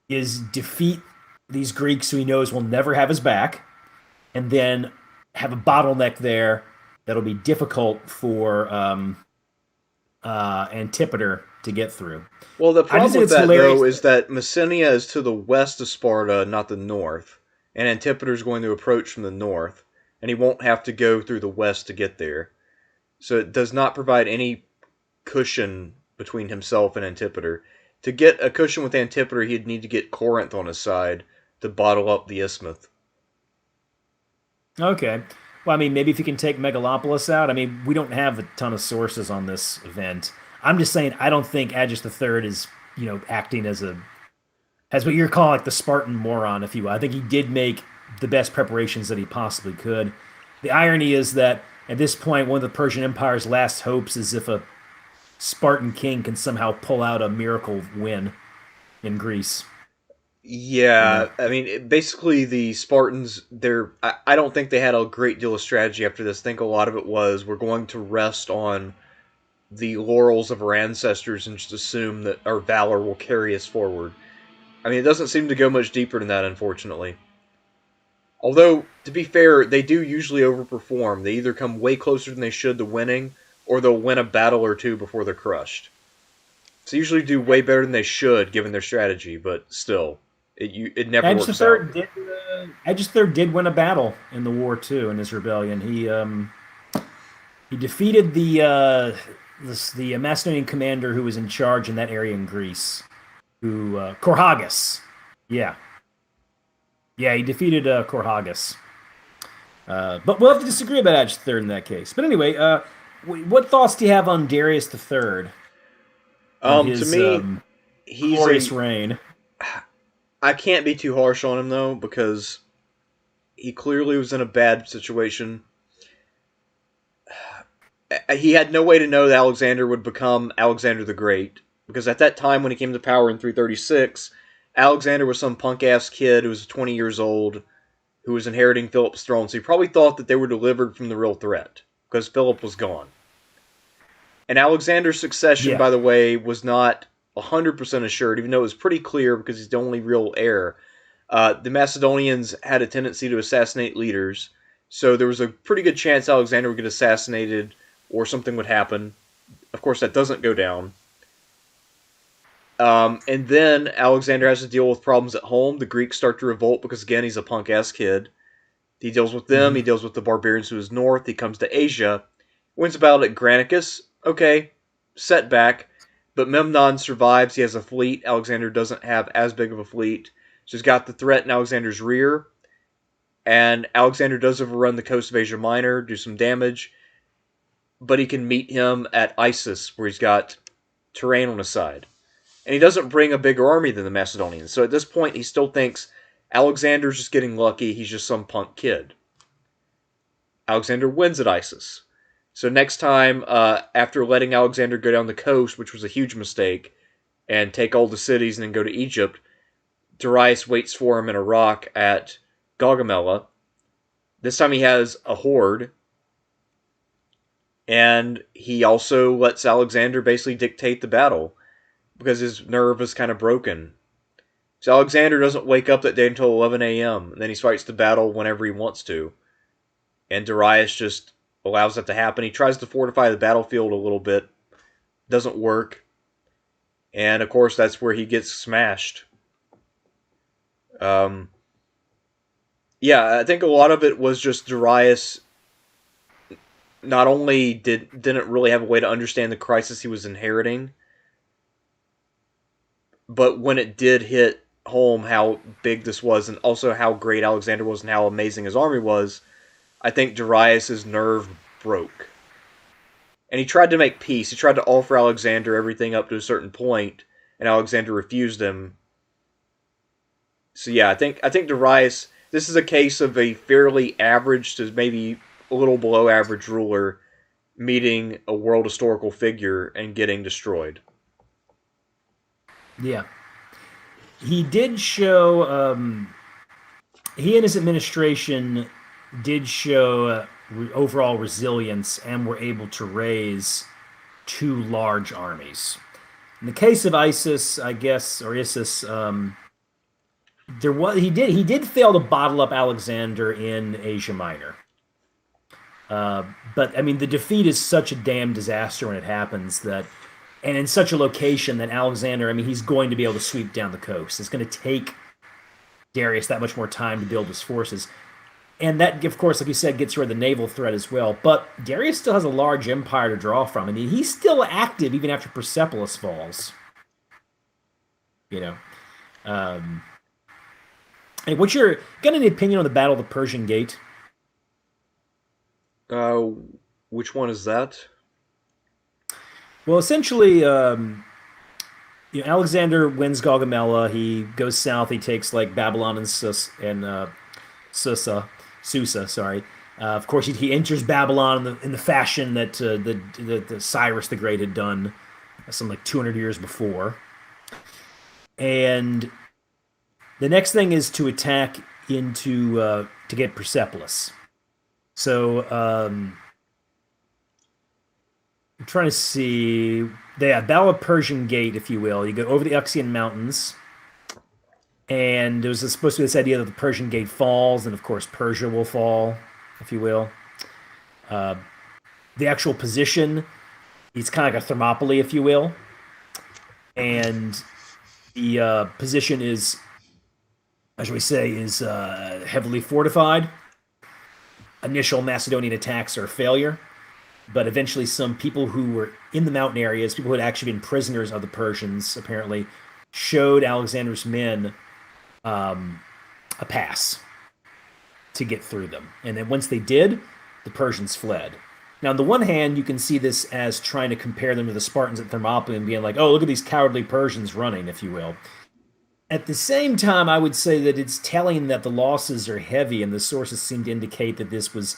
is defeat these Greeks who he knows will never have his back, and then have a bottleneck there that'll be difficult for Antipater to get through. Well, the problem with that, though, is that Messenia is to the west of Sparta, not the north, and Antipater is going to approach from the north. and he won't have to go through the west to get there. So it does not provide any cushion between himself and Antipater. To get a cushion with Antipater, he'd need to get Corinth on his side to bottle up the isthmus. Okay. Well, I mean, maybe if you can take Megalopolis out. I mean, we don't have a ton of sources on this event. I'm just saying, I don't think Agis III is, acting as what you're calling like the Spartan moron, if you will. I think he did make the best preparations that he possibly could. The irony is that at this point, one of the Persian Empire's last hopes is if a Spartan king can somehow pull out a miracle win in Greece. Yeah, I mean, basically the Spartans, I don't think they had a great deal of strategy after this. I think a lot of it was we're going to rest on the laurels of our ancestors and just assume that our valor will carry us forward. I mean, it doesn't seem to go much deeper than that, unfortunately. Although, to be fair, they do usually overperform. They either come way closer than they should to winning, or they'll win a battle or two before they're crushed. So they usually do way better than they should, given their strategy, but still, it never Agis works III out. Agis III did win a battle in the war too in his rebellion. He defeated the Macedonian commander who was in charge in that area in Greece, Corhagus. Yeah, he defeated Corhagus. But we'll have to disagree about Agis III in that case. But anyway, what thoughts do you have on Darius III? To me, he's glorious reign. I can't be too harsh on him though, because he clearly was in a bad situation. He had no way to know that Alexander would become Alexander the Great, because at that time when he came to power in 336, Alexander was some punk-ass kid who was 20 years old, who was inheriting Philip's throne, so he probably thought that they were delivered from the real threat, because Philip was gone. And Alexander's succession, by the way, was not 100% assured, even though it was pretty clear because he's the only real heir. The Macedonians had a tendency to assassinate leaders, so there was a pretty good chance Alexander would get assassinated or something would happen. Of course, that doesn't go down. And then Alexander has to deal with problems at home. The Greeks start to revolt because, again, he's a punk-ass kid. He deals with them. He deals with the barbarians to his north. He comes to Asia. Wins a battle at Granicus. Okay, setback. But Memnon survives. He has a fleet. Alexander doesn't have as big of a fleet. So he's got the threat in Alexander's rear. And Alexander does overrun the coast of Asia Minor, do some damage. But he can meet him at Issus, where he's got terrain on his side. And he doesn't bring a bigger army than the Macedonians. So at this point, he still thinks Alexander's just getting lucky. He's just some punk kid. Alexander wins at Issus. So next time, after letting Alexander go down the coast, which was a huge mistake, and take all the cities and then go to Egypt, Darius waits for him in a rock at Gaugamela. This time he has a horde. And he also lets Alexander basically dictate the battle, because his nerve is kind of broken. So Alexander doesn't wake up that day until 11 a.m., and then he fights the battle whenever he wants to. And Darius just allows that to happen. He tries to fortify the battlefield a little bit. Doesn't work. And, of course, that's where he gets smashed. Yeah, I think a lot of it was just Darius not only didn't really have a way to understand the crisis he was inheriting, but when it did hit home how big this was, and also how great Alexander was and how amazing his army was, I think Darius' nerve broke. And he tried to make peace. He tried to offer Alexander everything up to a certain point, and Alexander refused him. So yeah, I think Darius, this is a case of a fairly average to maybe a little below average ruler meeting a world historical figure and getting destroyed. Yeah. He did show, he and his administration did show overall resilience and were able to raise two large armies. In the case of Isis, I guess, or Issus, he did fail to bottle up Alexander in Asia Minor. But I mean, the defeat is such a damn disaster when it happens that, and in such a location that Alexander, I mean, he's going to be able to sweep down the coast. It's going to take Darius that much more time to build his forces. And that, of course, like you said, gets rid of the naval threat as well. But Darius still has a large empire to draw from, and he's still active even after Persepolis falls. You know, um, hey, got any opinion on the Battle of the Persian Gate? Uh, which one is that? Well, essentially, Alexander wins Gaugamela. He goes south. He takes like Babylon and Susa. Sorry. Of course, he enters Babylon in the fashion that the Cyrus the Great had done some like 200 years before. And the next thing is to attack into to get Persepolis. So I'm trying to see. Yeah, Battle of Persian Gate, if you will. You go over the Uxian Mountains, and there was supposed to be this idea that the Persian Gate falls, and of course Persia will fall, if you will. Uh, the actual position is kind of like a Thermopylae, if you will, and the position is, how should we say, is heavily fortified. Initial Macedonian attacks are a failure, but eventually some people who were in the mountain areas, people who had actually been prisoners of the Persians, apparently, showed Alexander's men a pass to get through them. And then once they did, the Persians fled. Now, on the one hand, you can see this as trying to compare them to the Spartans at Thermopylae and being like, oh, look at these cowardly Persians running, if you will. At the same time, I would say that it's telling that the losses are heavy, and the sources seem to indicate that this was,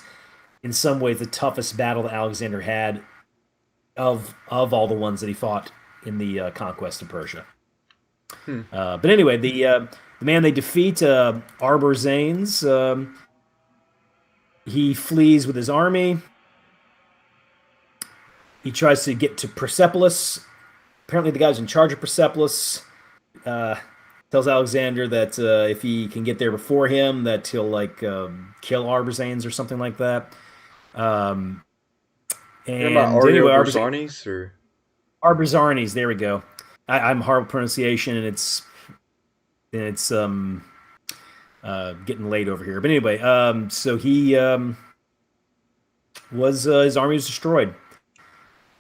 in some ways, the toughest battle that Alexander had of all the ones that he fought in the conquest of Persia. But anyway, the man they defeat, Artaxerxes, he flees with his army. He tries to get to Persepolis. Apparently, the guy's in charge of Persepolis tells Alexander that if he can get there before him, that he'll kill Artaxerxes or something like that. And about anyway, Artaxerxes or Artaxerxes, there we go. I'm horrible pronunciation, and it's getting late over here. But anyway, so he was his army was destroyed.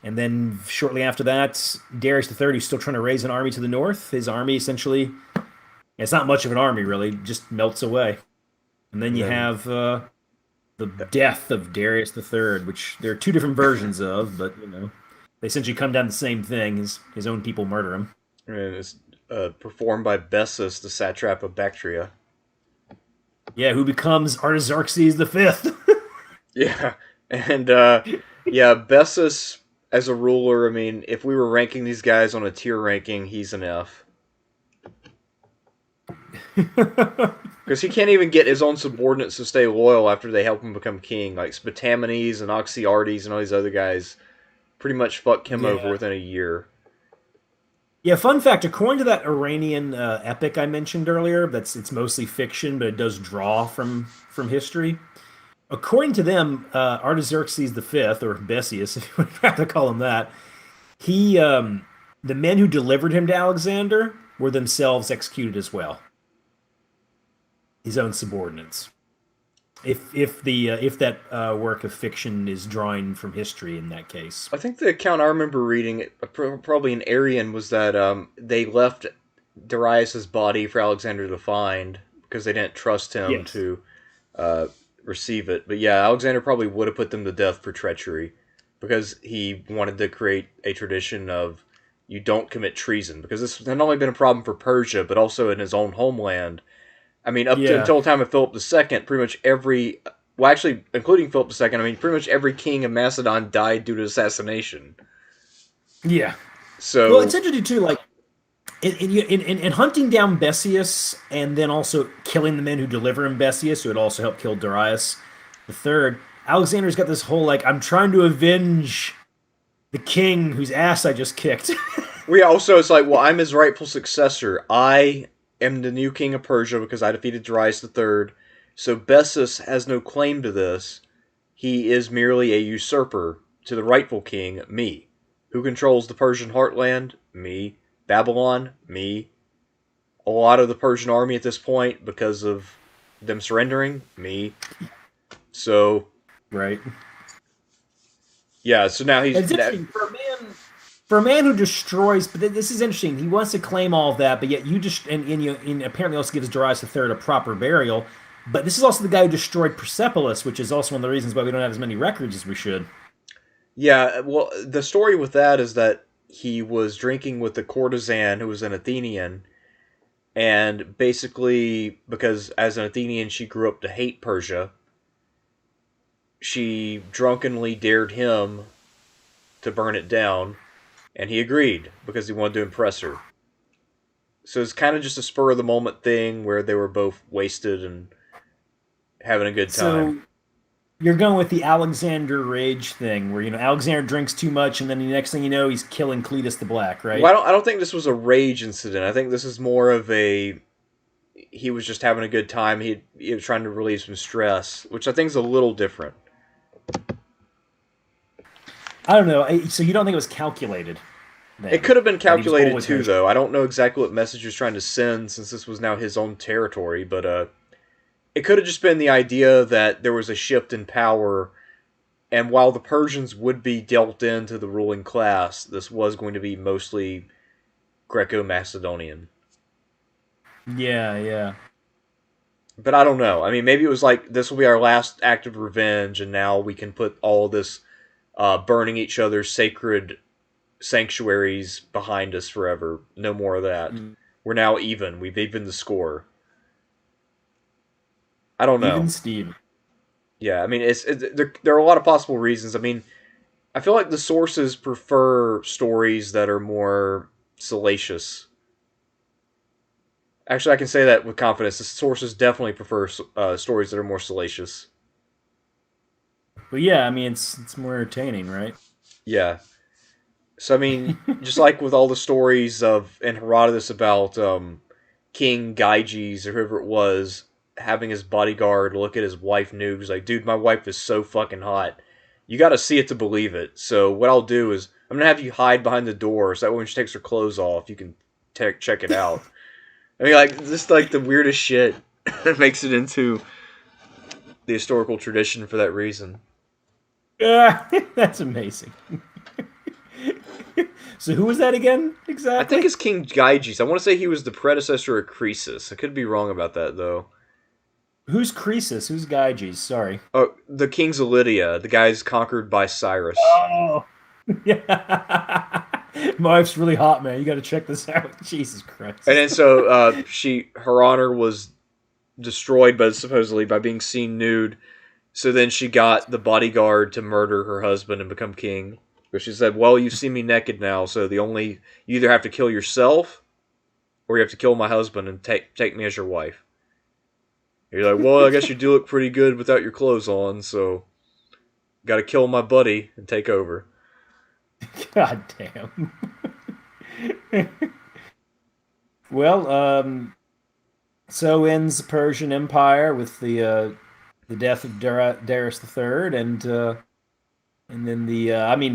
And then shortly after that, Darius III, who's still trying to raise an army to the north, his army essentially, it's not much of an army really, just melts away. And then you have the death of Darius III, which there are two different versions of, but they essentially come down to the same thing. His own people murder him. And it's performed by Bessus, the satrap of Bactria. Yeah, who becomes Artaxerxes V. Yeah, and Bessus as a ruler. I mean, if we were ranking these guys on a tier ranking, he's an F. Because he can't even get his own subordinates to stay loyal after they help him become king. Like Spatamenes and Oxyartes and all these other guys pretty much fuck him over within a year. Yeah, fun fact, according to that Iranian epic I mentioned earlier, it's mostly fiction, but it does draw from history. According to them, Artaxerxes V, or Bessius, if you want to call him that, the men who delivered him to Alexander were themselves executed as well. His own subordinates. If that work of fiction is drawing from history in that case. I think the account I remember reading, probably in Arian, was that they left Darius's body for Alexander to find because they didn't trust him to receive it. But yeah, Alexander probably would have put them to death for treachery because he wanted to create a tradition of you don't commit treason, because this had not only been a problem for Persia but also in his own homeland. I mean, until the time of Philip II, pretty much including Philip II, I mean, pretty much every king of Macedon died due to assassination. Yeah. So, well, it's interesting too, like in hunting down Bessius and then also killing the men who deliver him Bessius, who had also helped kill Darius III. Alexander's got this whole like, I'm trying to avenge the king whose ass I just kicked. Also, it's like, well, I'm his rightful successor. I am the new king of Persia because I defeated Darius III. So Bessus has no claim to this. He is merely a usurper to the rightful king, me. Who controls the Persian heartland? Me. Babylon? Me. A lot of the Persian army at this point, because of them surrendering? Me. So, Right. yeah, so now he's... It's interesting for a man who destroys. But this is interesting. He wants to claim all of that, but yet you just and apparently also gives Darius III a proper burial. But this is also the guy who destroyed Persepolis, which is also one of the reasons why we don't have as many records as we should. Yeah, well, the story with that is that he was drinking with a courtesan who was an Athenian, and basically, because as an Athenian she grew up to hate Persia, she drunkenly dared him to burn it down, and he agreed because he wanted to impress her. So it's kind of just a spur of the moment thing where they were both wasted and having a good time. So you're going with the Alexander rage thing, where Alexander drinks too much, and then the next thing you know, he's killing Cletus the Black, right? Well, I don't think this was a rage incident. I think this is more of a... He was just having a good time. He was trying to relieve some stress, which I think is a little different. I don't know. So you don't think it was calculated? Then, it could have been that he was calculated always too, rage- though. I don't know exactly what message he was trying to send, since this was now his own territory, but it could have just been the idea that there was a shift in power, and while the Persians would be dealt into the ruling class, this was going to be mostly Greco-Macedonian. Yeah, yeah. But I don't know. I mean, maybe it was like, this will be our last act of revenge, and now we can put all this burning each other's sacred sanctuaries behind us forever. No more of that. We're now even. We've evened the score. I don't know. Even Steve. Yeah, I mean, there are a lot of possible reasons. I mean, I feel like the sources prefer stories that are more salacious. Actually, I can say that with confidence. The sources definitely prefer stories that are more salacious. But yeah, I mean, it's more entertaining, right? Yeah. So, I mean, just like with all the stories in Herodotus about King Gyges or whoever it was having his bodyguard look at his wife nude, he's like, dude, my wife is so fucking hot. You gotta see it to believe it. So what I'll do is, I'm gonna have you hide behind the door so that when she takes her clothes off, you can check it out. I mean, like, just like the weirdest shit that makes it into the historical tradition for that reason. Yeah, that's amazing. So who was that again, exactly? I think it's King Gyges. I want to say he was the predecessor of Croesus. I could be wrong about that, though. Who's Croesus? Who's Gyges? Sorry. Oh, the kings of Lydia. The guys conquered by Cyrus. Oh, yeah. My wife's really hot, man. You got to check this out. Jesus Christ. And then so her honor was destroyed, but supposedly by being seen nude. So then she got the bodyguard to murder her husband and become king. But she said, "Well, you see me naked now, so you either have to kill yourself, or you have to kill my husband and take me as your wife." And you're like, "Well, I guess you do look pretty good without your clothes on, so got to kill my buddy and take over." God damn. Well, so ends the Persian Empire with the death of Darius III, and then I mean,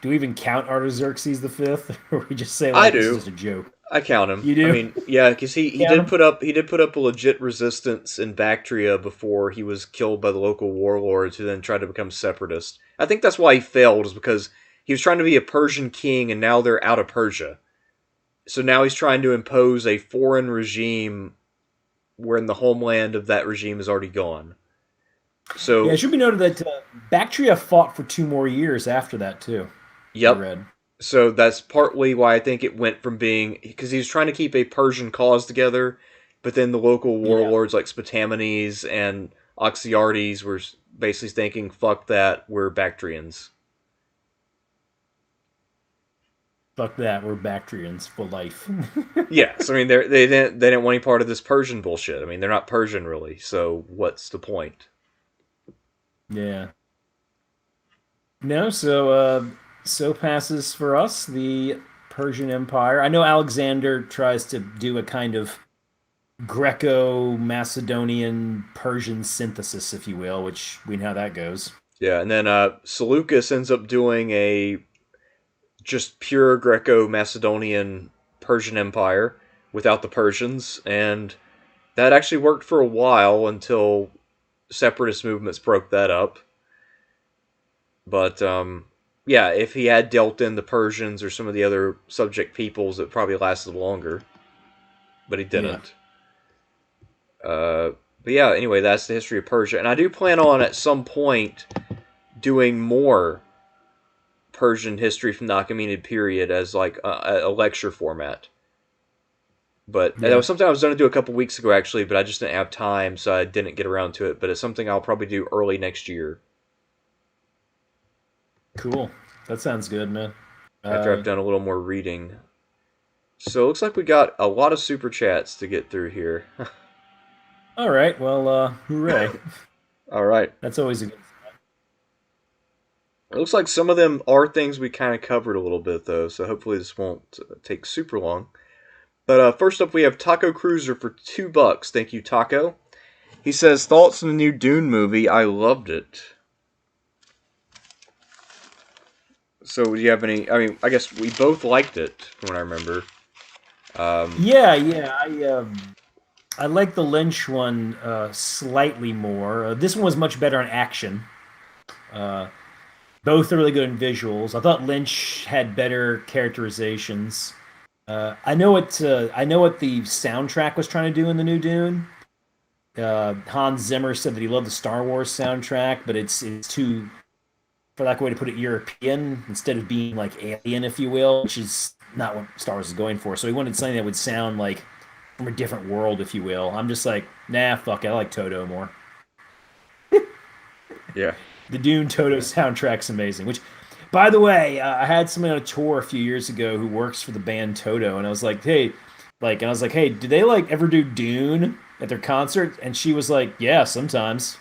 do we even count Artaxerxes V, or we just say I this do. is just a joke? I count him. You do? I mean, yeah, because he Count did him? put up a legit resistance in Bactria before he was killed by the local warlords, who then tried to become separatist. I think that's why he failed, is because he was trying to be a Persian king, and now they're out of Persia. So now he's trying to impose a foreign regime when the homeland of that regime is already gone. So Yeah, it should be noted that Bactria fought for 2 more years after that too. I yep. read. So that's partly why I think it went from being, because he was trying to keep a Persian cause together, but then the local warlords like Spatamenes and Oxyartes were basically thinking, "Fuck that, we're Bactrians." Fuck that, we're Bactrians for life. Yes, I mean they didn't want any part of this Persian bullshit. I mean, they're not Persian really, so what's the point? Yeah. No, so passes for us the Persian Empire. I know Alexander tries to do a kind of Greco-Macedonian Persian synthesis, if you will, which we know how that goes. Yeah, and then Seleucus ends up doing a just pure Greco-Macedonian Persian Empire without the Persians, and That actually worked for a while until separatist movements broke that up. But yeah, if he had dealt in the Persians or some of the other subject peoples, it probably lasted longer. But he Yeah. didn't. But yeah, anyway, that's the history of Persia, and I do plan on at some point doing more Persian history from the Achaemenid period as like a lecture format. But that Yeah. was something I was going to do a couple weeks ago, actually, but I just didn't have time, so I didn't get around to it. But it's something I'll probably do early next year Cool. That sounds good, man. after I've done a little more reading. So it looks like we got a lot of super chats to get through here. All right. Well, hooray. All right. That's always a good. It looks like some of them are things we kind of covered a little bit, though, so hopefully this won't take super long. But first up, we have Taco Cruiser for $2. Thank you, Taco. He says, thoughts on the new Dune movie? I loved it. So, do you have any? I mean, I guess we both liked it, from what I remember. Yeah. I like the Lynch one slightly more. This one was much better on action. Both are really good in visuals. I thought Lynch had better characterizations. I know what the soundtrack was trying to do in the new Dune. Hans Zimmer said that he loved the Star Wars soundtrack, but it's too, for lack of a way to put it, European instead of being like alien, if you will, which is not what Star Wars is going for. So he wanted something that would sound like from a different world, if you will. I'm just like, nah, fuck it. I like Toto more. Yeah. The Dune Toto soundtrack's amazing. Which, by the way, I had someone on a tour a few years ago who works for the band Toto, and I was like, hey, do they like ever do Dune at their concert? And she was like, yeah, sometimes.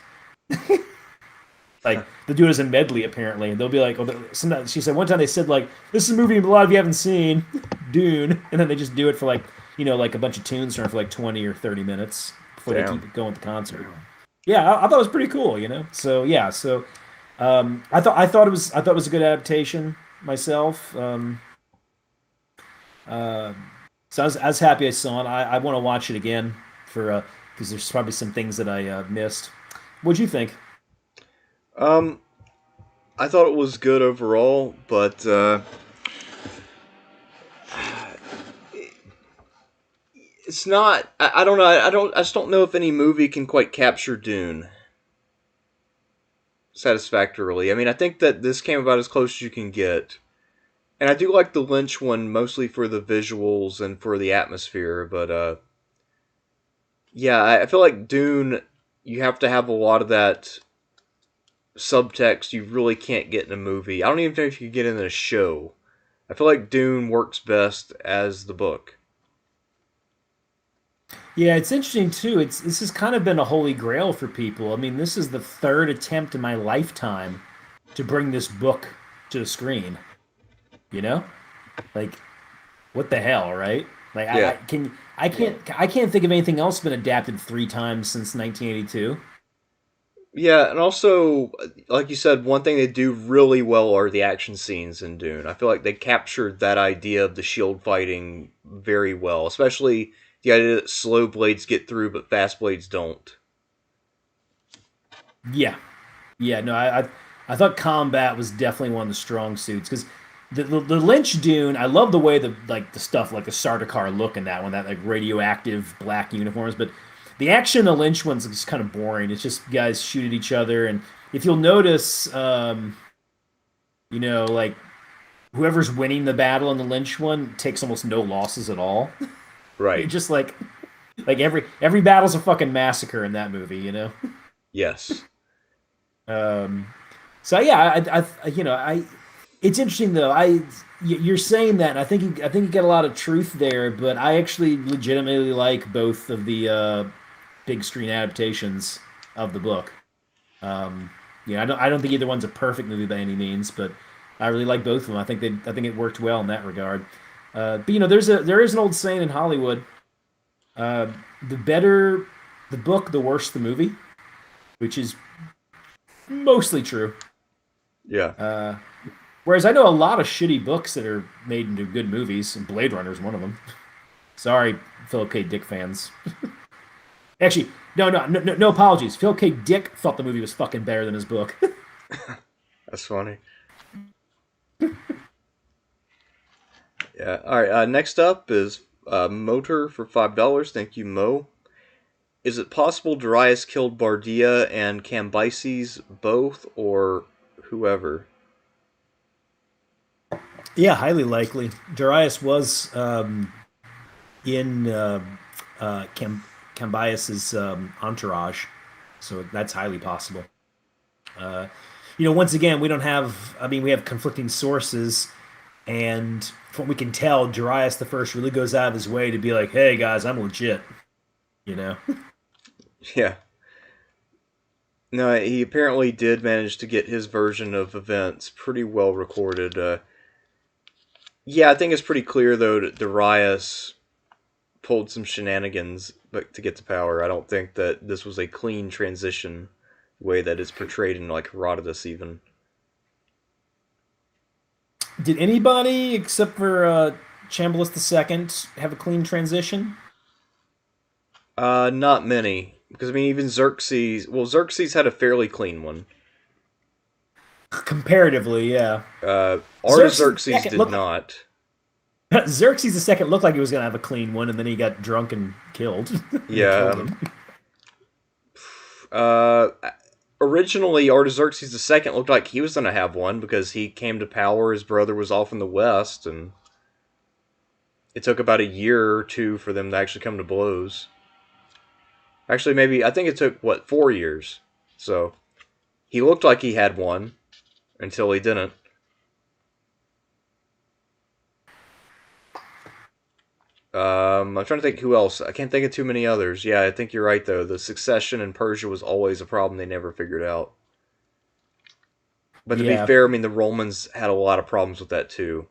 Like they'll do it as a medley apparently. And they'll be like, sometimes she said one time they said like, this is a movie a lot of you haven't seen, Dune, and then they just do it for like like a bunch of tunes for like 20 or 30 minutes before they keep it going with the concert. Yeah, I thought it was pretty cool, So yeah, I thought it was a good adaptation myself. So I was happy I saw it. I want to watch it again because there's probably some things that I missed. What'd you think? I thought it was good overall, but it's not. I don't know. I just don't know if any movie can quite capture Dune satisfactorily. I mean, I think that this came about as close as you can get, and I do like the Lynch one mostly for the visuals and for the atmosphere. But yeah, I feel like Dune, you have to have a lot of that subtext you really can't get in a movie. I don't even know if you could get in a show. I feel like Dune works best as the book. Yeah, it's interesting too. This has kind of been a holy grail for people. I mean, this is the third attempt in my lifetime to bring this book to the screen. Like, what the hell, right? Like, Yeah. I can't think of anything else been adapted 3 times since 1982. Yeah, and also, like you said, one thing they do really well are the action scenes in Dune. I feel like they captured that idea of the shield fighting very well, especially the idea that slow blades get through but fast blades don't. Yeah, no, I thought combat was definitely one of the strong suits because the Lynch Dune, I love the way the stuff like the Sardaukar look in that one, that like radioactive black uniforms, but the action in the Lynch one's just kind of boring. It's just guys shoot at each other, and if you'll notice, like whoever's winning the battle in the Lynch one takes almost no losses at all. Right. Just like every battle's a fucking massacre in that movie, Yes. So yeah, it's interesting though. You're saying that, and I think you get a lot of truth there, but I actually legitimately like both of the big screen adaptations of the book. I don't think either one's a perfect movie by any means, but I really like both of them. I think it worked well in that regard. But there is an old saying in Hollywood: the better the book, the worse the movie, which is mostly true. Yeah. Whereas I know a lot of shitty books that are made into good movies, and Blade Runner is one of them. Sorry, Philip K. Dick fans. Actually, no apologies. Phil K. Dick thought the movie was fucking better than his book. That's funny. Yeah. All right. Next up is Motor for $5. Thank you, Mo. Is it possible Darius killed Bardia and Cambyses both, or whoever? Yeah, highly likely. Darius was in Cambyas's entourage, so that's highly possible. Uh, once again, we don't have. I mean, we have conflicting sources, and from what we can tell, Darius the First really goes out of his way to be like, "Hey guys, I'm legit." You know. Yeah. No, he apparently did manage to get his version of events pretty well recorded. Yeah, I think it's pretty clear though that Darius pulled some shenanigans but to get to power. I don't think that this was a clean transition way that it's portrayed in like Herodotus even. Did anybody except for Chambliss II have a clean transition? Not many. Because I mean even Xerxes Xerxes had a fairly clean one. Comparatively, yeah. Artaxerxes did not. Xerxes II looked like he was going to have a clean one, and then he got drunk and killed. Yeah. Killed him. Originally, Artaxerxes II looked like he was going to have one because he came to power. His brother was off in the west, and it took about a year or two for them to actually come to blows. Actually, maybe, I think it took, 4 years? So, he looked like he had one until he didn't. I'm trying to think who else. I can't think of too many others. Yeah, I think you're right, though. The succession in Persia was always a problem they never figured out. But to be fair, I mean, the Romans had a lot of problems with that, too.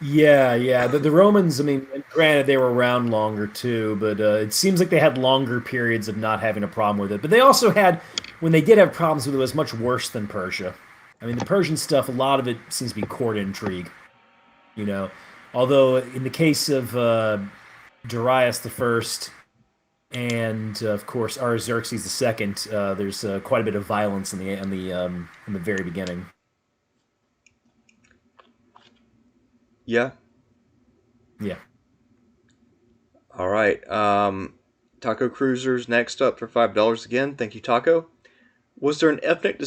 Yeah. The Romans, I mean, granted, they were around longer, too, but it seems like they had longer periods of not having a problem with it. But they also had, when they did have problems with it, it was much worse than Persia. I mean, the Persian stuff, a lot of it seems to be court intrigue, you know. Although in the case of Darius the First and of course Artaxerxes the Second, there's quite a bit of violence in the very beginning. Yeah. Yeah. All right. Taco Cruisers next up for $5 again. Thank you, Taco. Was there an ethnic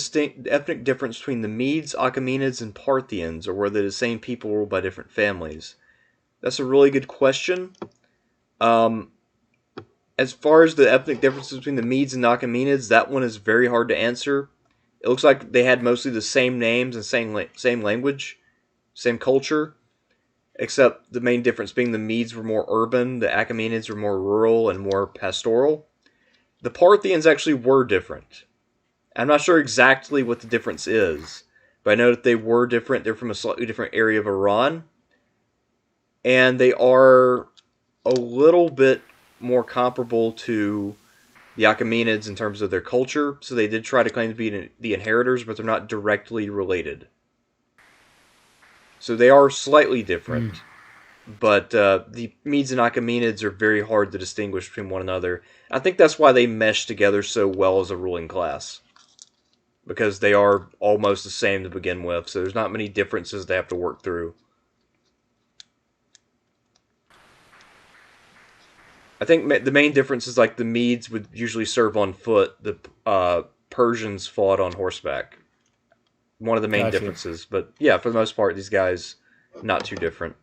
difference between the Medes, Achaemenids, and Parthians, or were they the same people ruled by different families? That's a really good question. As far as the ethnic differences between the Medes and Achaemenids, that one is very hard to answer. It looks like they had mostly the same names and same language, same culture, except the main difference being the Medes were more urban, the Achaemenids were more rural and more pastoral. The Parthians actually were different. I'm not sure exactly what the difference is, but I know that they were different. They're from a slightly different area of Iran. And they are a little bit more comparable to the Achaemenids in terms of their culture. So they did try to claim to be the inheritors, but they're not directly related. So they are slightly different. But the Medes and Achaemenids are very hard to distinguish between one another. I think that's why they mesh together so well as a ruling class. Because they are almost the same to begin with, so there's not many differences they have to work through. I think the main difference is like the Medes would usually serve on foot, the Persians fought on horseback. One of the main differences, but yeah, for the most part, these guys, not too different.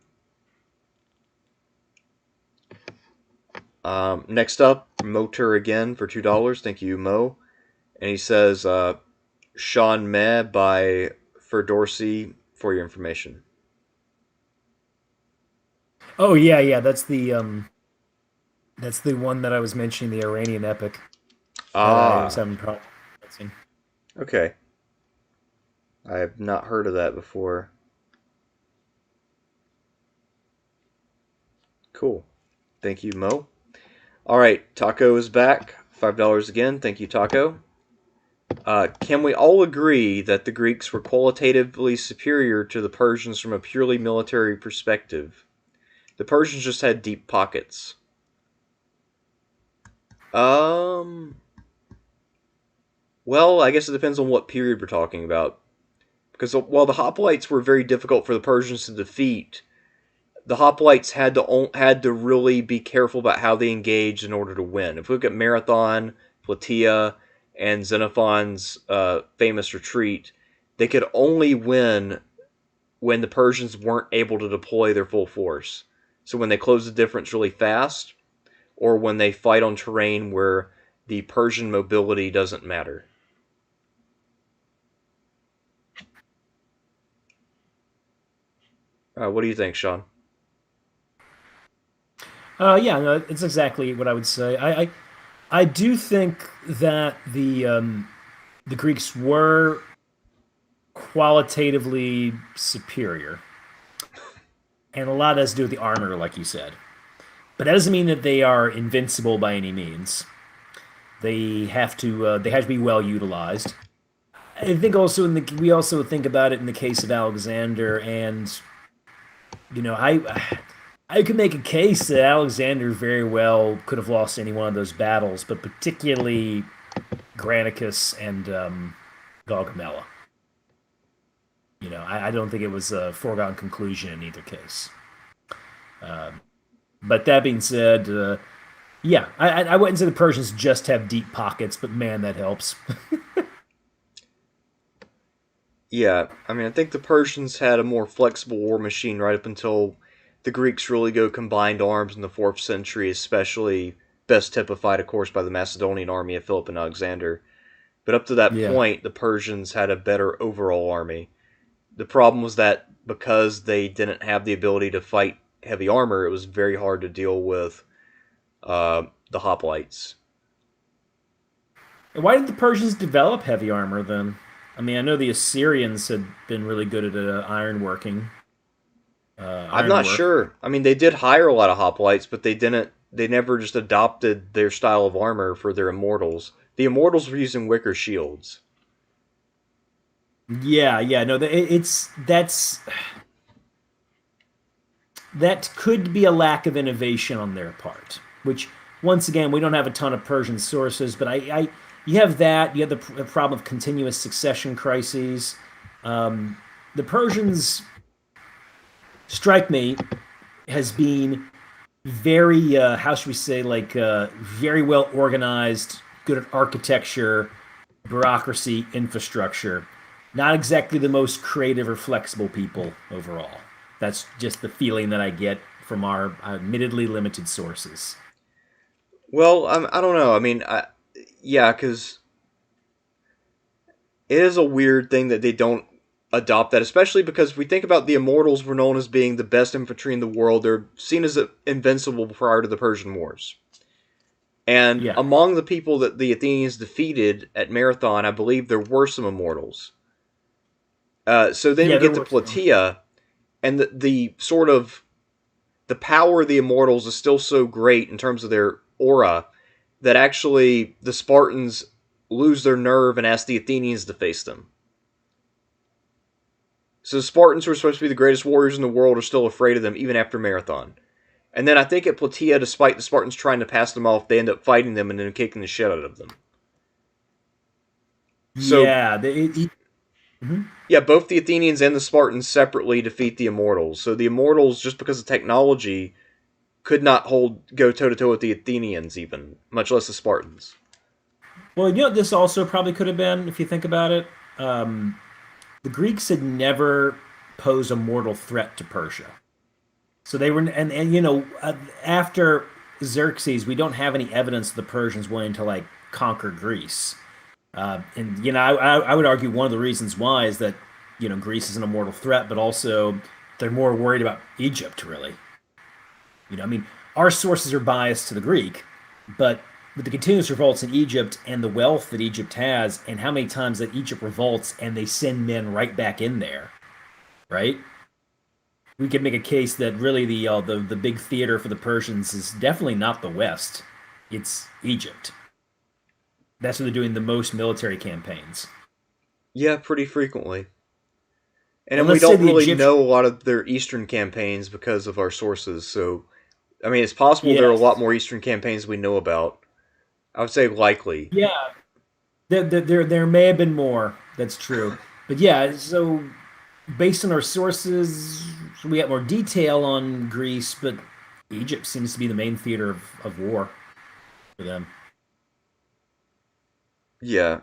Next up, Motor again for $2. Thank you, Mo. And he says, Sean Meh by Ferdorsey for your information. Oh yeah, that's the one that I was mentioning, the Iranian Epic. I was having problems. Okay. I have not heard of that before. Cool. Thank you, Mo. Alright, Taco is back. $5 again. Thank you, Taco. Can we all agree that the Greeks were qualitatively superior to the Persians from a purely military perspective? The Persians just had deep pockets. Um, well, I guess it depends on what period we're talking about. Because while the hoplites were very difficult for the Persians to defeat, the hoplites had to really be careful about how they engaged in order to win. If we look at Marathon, Plataea, and Xenophon's famous retreat, they could only win when the Persians weren't able to deploy their full force. So when they close the difference really fast, or when they fight on terrain where the Persian mobility doesn't matter. What do you think, Sean? Yeah, no, it's exactly what I would say. I do think that the Greeks were qualitatively superior, and a lot has to do with the armor, like you said. But that doesn't mean that they are invincible by any means. They have to be well utilized. I think also we also think about it in the case of Alexander, and I could make a case that Alexander very well could have lost any one of those battles, but particularly Granicus and Gaugamela. I don't think it was a foregone conclusion in either case. But that being said, yeah, I wouldn't say the Persians just have deep pockets, but man, that helps. Yeah, I mean, I think the Persians had a more flexible war machine right up until the Greeks really go combined arms in the 4th century, especially best typified, of course, by the Macedonian army of Philip and Alexander. But up to that Yeah. point, the Persians had a better overall army. The problem was that because they didn't have the ability to fight heavy armor, it was very hard to deal with the hoplites. Why did the Persians develop heavy armor then? I mean, I know the Assyrians had been really good at ironworking, I'm not ironwork. sure. I mean, they did hire a lot of hoplites, but they didn't. They never just adopted their style of armor for their immortals. The immortals were using wicker shields. Yeah, yeah, no, that could be a lack of innovation on their part. Which, once again, we don't have a ton of Persian sources, but you have that. You have the problem of continuous succession crises. The Persians strike me has been very how should we say, like, very well organized, good at architecture, bureaucracy, infrastructure. Not exactly the most creative or flexible people overall. That's just the feeling that I get from our admittedly limited sources. Well, I don't know. I mean, yeah, because it is a weird thing that they don't adopt that, especially because if we think about the immortals were known as being the best infantry in the world. They're seen as invincible prior to the Persian Wars. And Yeah, among the people that the Athenians defeated at Marathon, I believe there were some immortals. So then yeah, we there get to were some. Plataea, and the sort of the power of the immortals is still so great in terms of their aura that actually the Spartans lose their nerve and ask the Athenians to face them. So the Spartans, who are supposed to be the greatest warriors in the world, are still afraid of them even after Marathon. And then I think at Plataea, despite the Spartans trying to pass them off, they end up fighting them and then kicking the shit out of them. So Yeah, mhm. yeah, both the Athenians and the Spartans separately defeat the Immortals. So the Immortals, just because of technology, could not go toe to toe with the Athenians, even much less the Spartans. Well, this also probably could have been, if you think about it. The Greeks had never posed a mortal threat to Persia. So they were, and after Xerxes, we don't have any evidence of the Persians wanting to, like, conquer Greece. And I would argue one of the reasons why is that Greece is an immortal threat, but also they're more worried about Egypt, really. I mean, our sources are biased to the Greek, but with the continuous revolts in Egypt and the wealth that Egypt has, and how many times that Egypt revolts and they send men right back in there, right? We could make a case that really the big theater for the Persians is definitely not the West; it's Egypt. That's where they're doing the most military campaigns. Yeah, pretty frequently. And And then we let's say don't the really Egyptian, know a lot of their Eastern campaigns because of our sources. So, I mean, it's possible there are a lot yes, more Eastern campaigns we know about. I would say likely. Yeah, there may have been more. That's true. But yeah, so based on our sources, we got more detail on Greece, but Egypt seems to be the main theater of war for them. Yeah,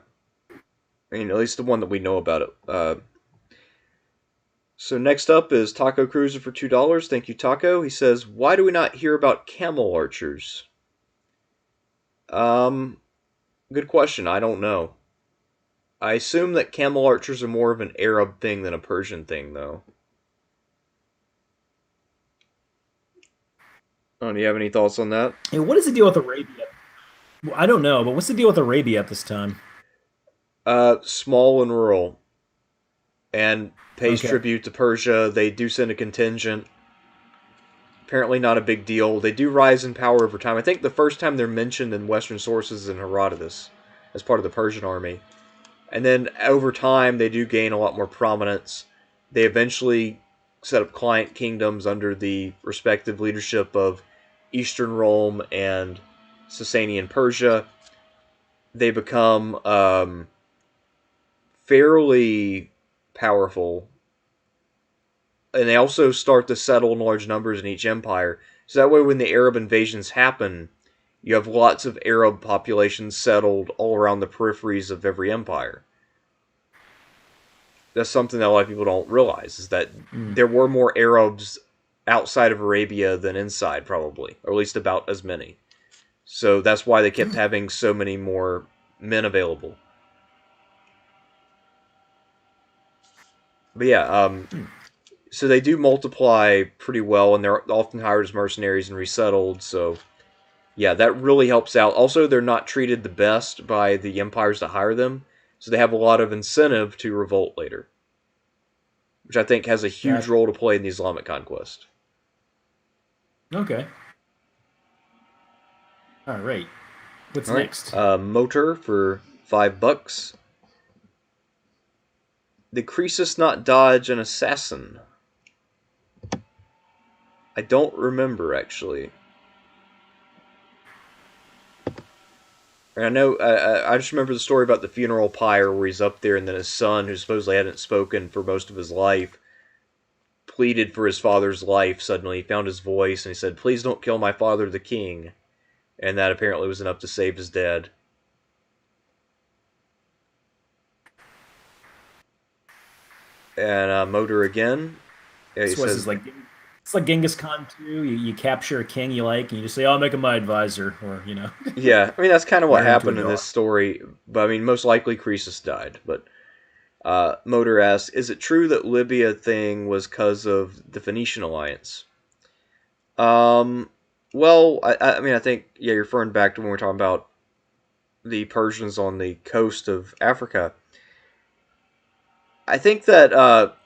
I mean, at least the one that we know about it. So next up is Taco Cruiser for $2. Thank you, Taco. He says, "Why do we not hear about camel archers?" Um, Good question. I don't know. I assume that camel archers are more of an Arab thing than a Persian thing, though. Oh, do you have any thoughts on that? And what is the deal with Arabia? Well, I don't know, but what's the deal with Arabia at this time? Small and rural, and pays Okay. tribute to Persia. They do send a contingent. Apparently not a big deal. They do rise in power over time. I think the first time they're mentioned in Western sources is in Herodotus as part of the Persian army. And then over time, they do gain a lot more prominence. They eventually set up client kingdoms under the respective leadership of Eastern Rome and Sasanian Persia. They become fairly powerful, and they also start to settle in large numbers in each empire. So that way, when the Arab invasions happen, you have lots of Arab populations settled all around the peripheries of every empire. That's something that a lot of people don't realize, is that Mm. there were more Arabs outside of Arabia than inside, probably, or at least about as many. So that's why they kept having so many more men available. But yeah, so they do multiply pretty well, and they're often hired as mercenaries and resettled. So yeah, that really helps out. Also, they're not treated the best by the empires that hire them, so they have a lot of incentive to revolt later, which I think has a huge Gotcha. role to play in the Islamic conquest. Okay. All right. What's All right, next? motor for $5. The Croesus not dodge an assassin? I don't remember actually. And I know I just remember the story about the funeral pyre where he's up there, and then his son, who supposedly hadn't spoken for most of his life, pleaded for his father's life. Suddenly, he found his voice and he said, "Please don't kill my father, the king." And that apparently was enough to save his dad. And Motor again. Yeah, he This was says, is like it's like Genghis Khan too. You capture a king you like, and you just say, "I'll make him my advisor," or yeah, I mean, that's kind of what marry him to a happened in this daughter. story. But I mean, most likely Croesus died. But Motor asks, "Is it true that Libya thing was because of the Phoenician alliance?" Um, well, I mean, I think, yeah, you're referring back to when we were talking about the Persians on the coast of Africa. I think that,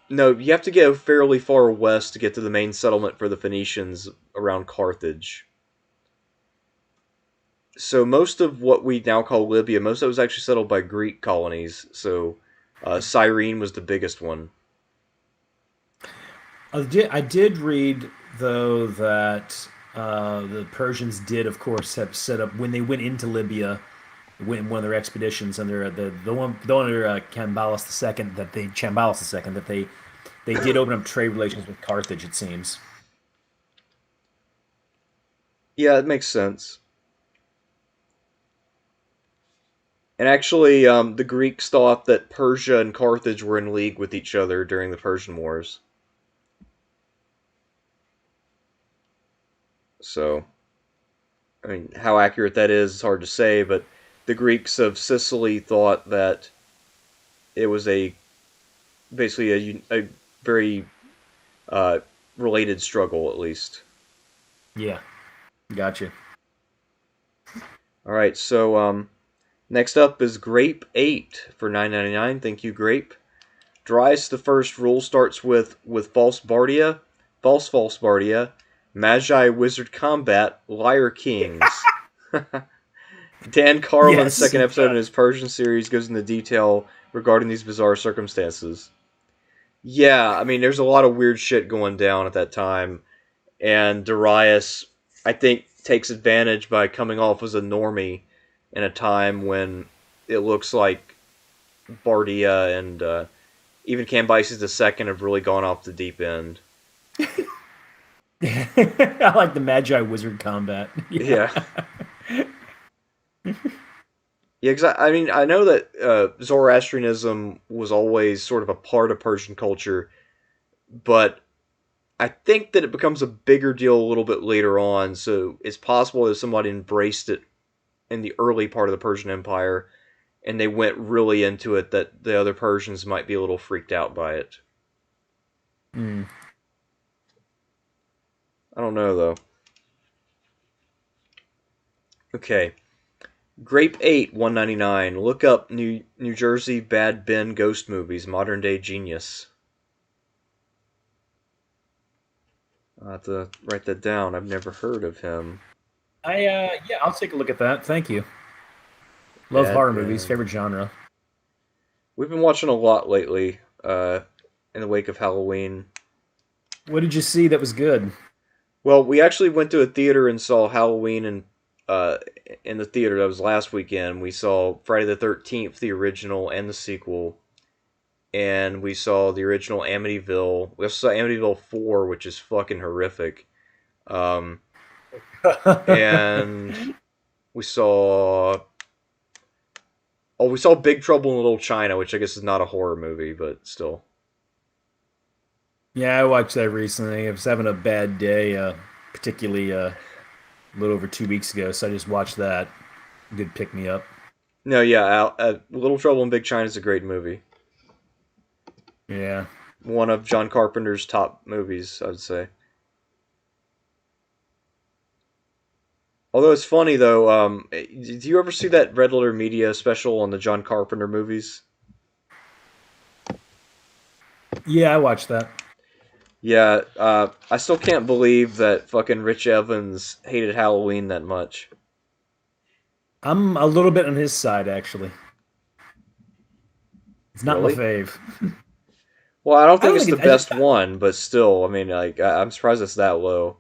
no, you have to go fairly far west to get to the main settlement for the Phoenicians around Carthage. So most of what we now call Libya, most of it was actually settled by Greek colonies. So Cyrene was the biggest one. I did read though that the Persians did, of course, have set up when they went into Libya, went in one of their expeditions under the one under Cambalis II that they did open up trade relations with Carthage. It seems. Yeah, it makes sense. And actually, the Greeks thought that Persia and Carthage were in league with each other during the Persian Wars. So, I mean, how accurate that is hard to say, but the Greeks of Sicily thought that it was a basically a very uh, related struggle, at least. Yeah, gotcha. All right, so next up is Grape 8 for 9.99. Thank you, Grape. Darius the first rule starts with false Bardia, false Bardia, Magi Wizard Combat, Liar Kings. Dan Carlin's Yes, second it episode in does. his Persian series goes into detail regarding these bizarre circumstances. Yeah, I mean, there's a lot of weird shit going down at that time, and Darius, I think, takes advantage by coming off as a normie in a time when it looks like Bardia and even Cambyses II have really gone off the deep end. I like the Magi Wizard combat. Yeah. Yeah. Yeah, I mean, I know that Zoroastrianism was always sort of a part of Persian culture, but I think that it becomes a bigger deal a little bit later on. So it's possible that somebody embraced it in the early part of the Persian Empire, and they went really into it, that the other Persians might be a little freaked out by it. Mm. I don't know, though. Okay. Grape 8, 199. Look up New Jersey Bad Ben ghost movies, modern day genius. I'll have to write that down. I've never heard of him. Yeah, I'll take a look at that. Thank you. Love Bad horror Ben. movies, favorite genre. We've been watching a lot lately, in the wake of Halloween. What did you see that was good? Well, we actually went to a theater and saw Halloween in the theater. That was last weekend. We saw Friday the 13th, the original, and the sequel. And we saw the original Amityville. We also saw Amityville 4, which is fucking horrific. And we saw... Oh, we saw Big Trouble in Little China, which I guess is not a horror movie, but still. Yeah, I watched that recently. I was having a bad day, particularly a little over 2 weeks ago, so I just watched that. Good pick me up. No, yeah, Little Trouble in Big China is a great movie. Yeah. One of John Carpenter's top movies, I'd say. Although it's funny though, did you ever see that Red Letter Media special on the John Carpenter movies? Yeah, I watched that. Yeah, I still can't believe that fucking Rich Evans hated Halloween that much. I'm a little bit on his side, actually. It's not my Really? fave. Well, I don't I think don't it's think the it, I just, best one, but still, I mean, like, I'm surprised it's that low.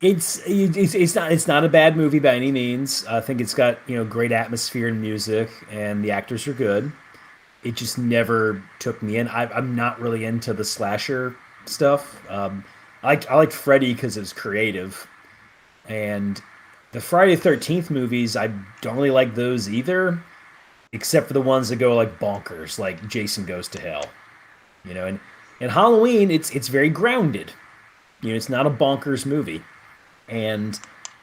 it's not a bad movie by any means. I think it's got great atmosphere and music, and the actors are good. It just never took me in. I'm not really into the slasher stuff. I liked Freddy because it was creative, and the Friday the 13th movies I don't really like those either, except for the ones that go like bonkers, like Jason Goes to Hell. And Halloween it's very grounded. It's not a bonkers movie, and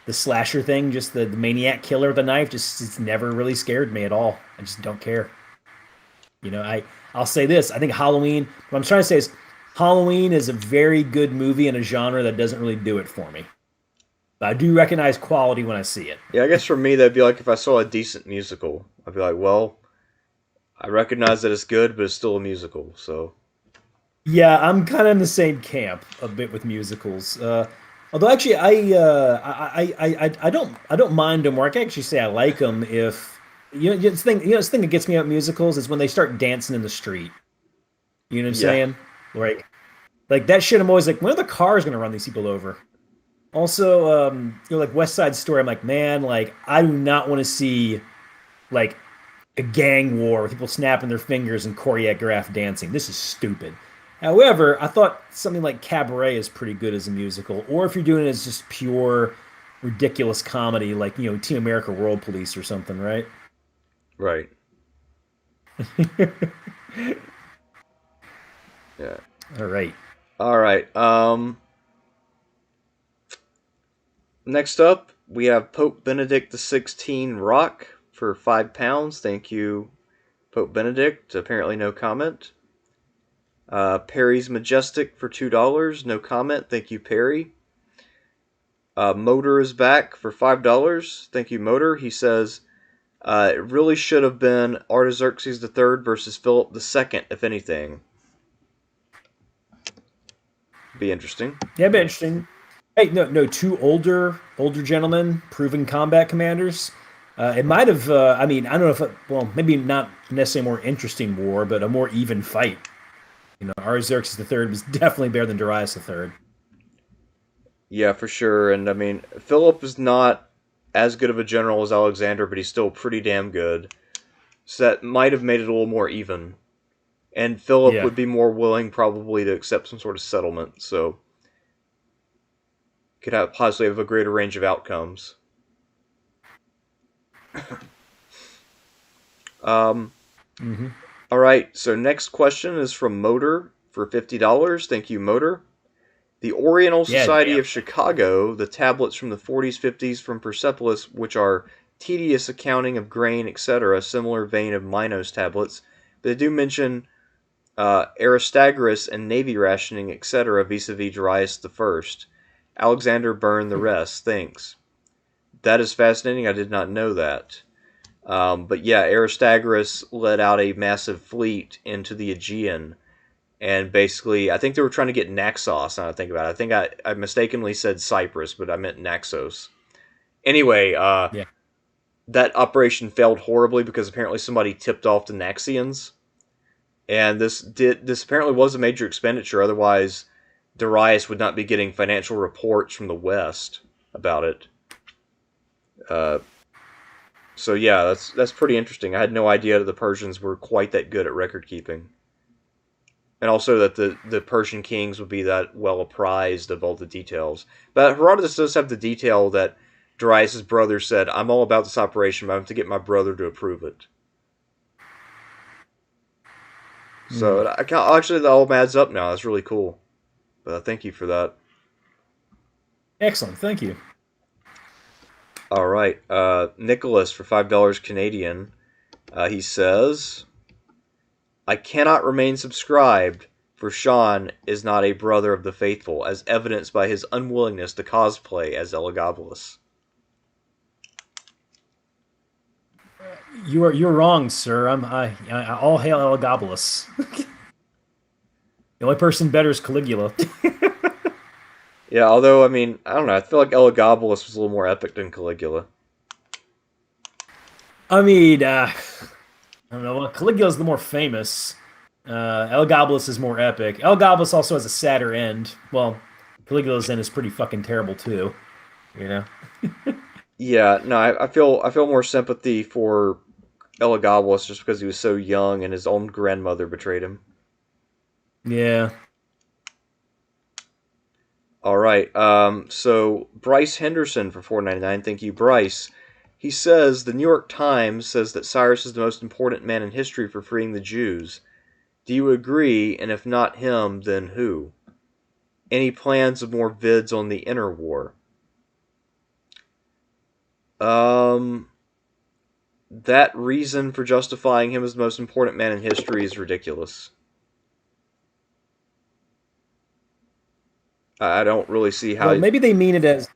the slasher thing, just the maniac killer with the knife, just it's never really scared me at all. I just don't care. I'll say this. I think Halloween, what I'm trying to say is Halloween is a very good movie in a genre that doesn't really do it for me. But I do recognize quality when I see it. Yeah, I guess for me, that'd be like if I saw a decent musical. I'd be like, well, I recognize that it's good, but it's still a musical, so... Yeah, I'm kind of in the same camp a bit with musicals. Although actually, I don't mind them. Or I can actually say I like them if this thing that gets me about musicals is when they start dancing in the street. You know what I'm Yeah. saying? Like that shit. I'm always like, when are the cars gonna run these people over? Also, like West Side Story. I'm like, man, like I do not want to see like a gang war with people snapping their fingers and choreographed dancing. This is stupid. However, I thought something like Cabaret is pretty good as a musical, or if you're doing it as just pure ridiculous comedy, like Team America World Police or something, right? Right. Yeah. All right. All right. Next up, we have Pope Benedict XVI Rock for £5. Thank you, Pope Benedict. Apparently, no comment. Perry's Majestic for $2. No comment. Thank you, Perry. Motor is back for $5. Thank you, Motor. He says it really should have been Artaxerxes III versus Philip II, if anything. Be interesting. Yeah, be interesting. Hey, no, two older gentlemen, proven combat commanders. It might have. I mean, I don't know if. Maybe not necessarily a more interesting war, but a more even fight. Artaxerxes III was definitely better than Darius III. Yeah, for sure. And I mean, Philip is not as good of a general as Alexander, but he's still pretty damn good. So that might have made it a little more even. And Philip Yeah. would be more willing probably to accept some sort of settlement, so could possibly have a greater range of outcomes. Mm-hmm. All right, so next question is from Motor for $50. Thank you, Motor. The Oriental Yeah. Society Damn. of Chicago, the tablets from the 40s, 50s from Persepolis, which are tedious accounting of grain, etc., similar vein of Minos tablets, but they do mention Aristagoras and navy rationing, etc., vis-a-vis Darius I. Alexander burned the rest. Thanks. That is fascinating. I did not know that. But yeah, Aristagoras led out a massive fleet into the Aegean, and basically, I think they were trying to get Naxos. Now I think about it, I think I mistakenly said Cyprus, but I meant Naxos. Anyway, Yeah. that operation failed horribly because apparently somebody tipped off the Naxians, and this apparently was a major expenditure. Otherwise, Darius would not be getting financial reports from the West about it. So yeah, that's pretty interesting. I had no idea that the Persians were quite that good at record keeping, and also that the Persian kings would be that well apprised of all the details. But Herodotus does have the detail that Darius' brother said, "I'm all about this operation, but I have to get my brother to approve it." So actually, that all adds up now. That's really cool. But thank you for that. Excellent. Thank you. All right, Nicholas for $5 Canadian. He says, "I cannot remain subscribed, for Sean is not a brother of the faithful, as evidenced by his unwillingness to cosplay as Elagabalus." You're wrong, sir. All hail Elagabalus. The only person better is Caligula. Yeah, although, I mean, I don't know. I feel like Elagabalus was a little more epic than Caligula. I mean, I don't know. Well, Caligula's the more famous. Elagabalus is more epic. Elagabalus also has a sadder end. Well, Caligula's end is pretty fucking terrible too. You know. Yeah, no, I feel more sympathy for Elagabalus just because he was so young and his own grandmother betrayed him. Yeah. All right. So Bryce Henderson for $4.99. Thank you, Bryce. He says the New York Times says that Cyrus is the most important man in history for freeing the Jews. Do you agree? And if not him, then who? Any plans of more vids on the inner war? That reason for justifying him as the most important man in history is ridiculous. I don't really see how. Well, maybe they mean it as.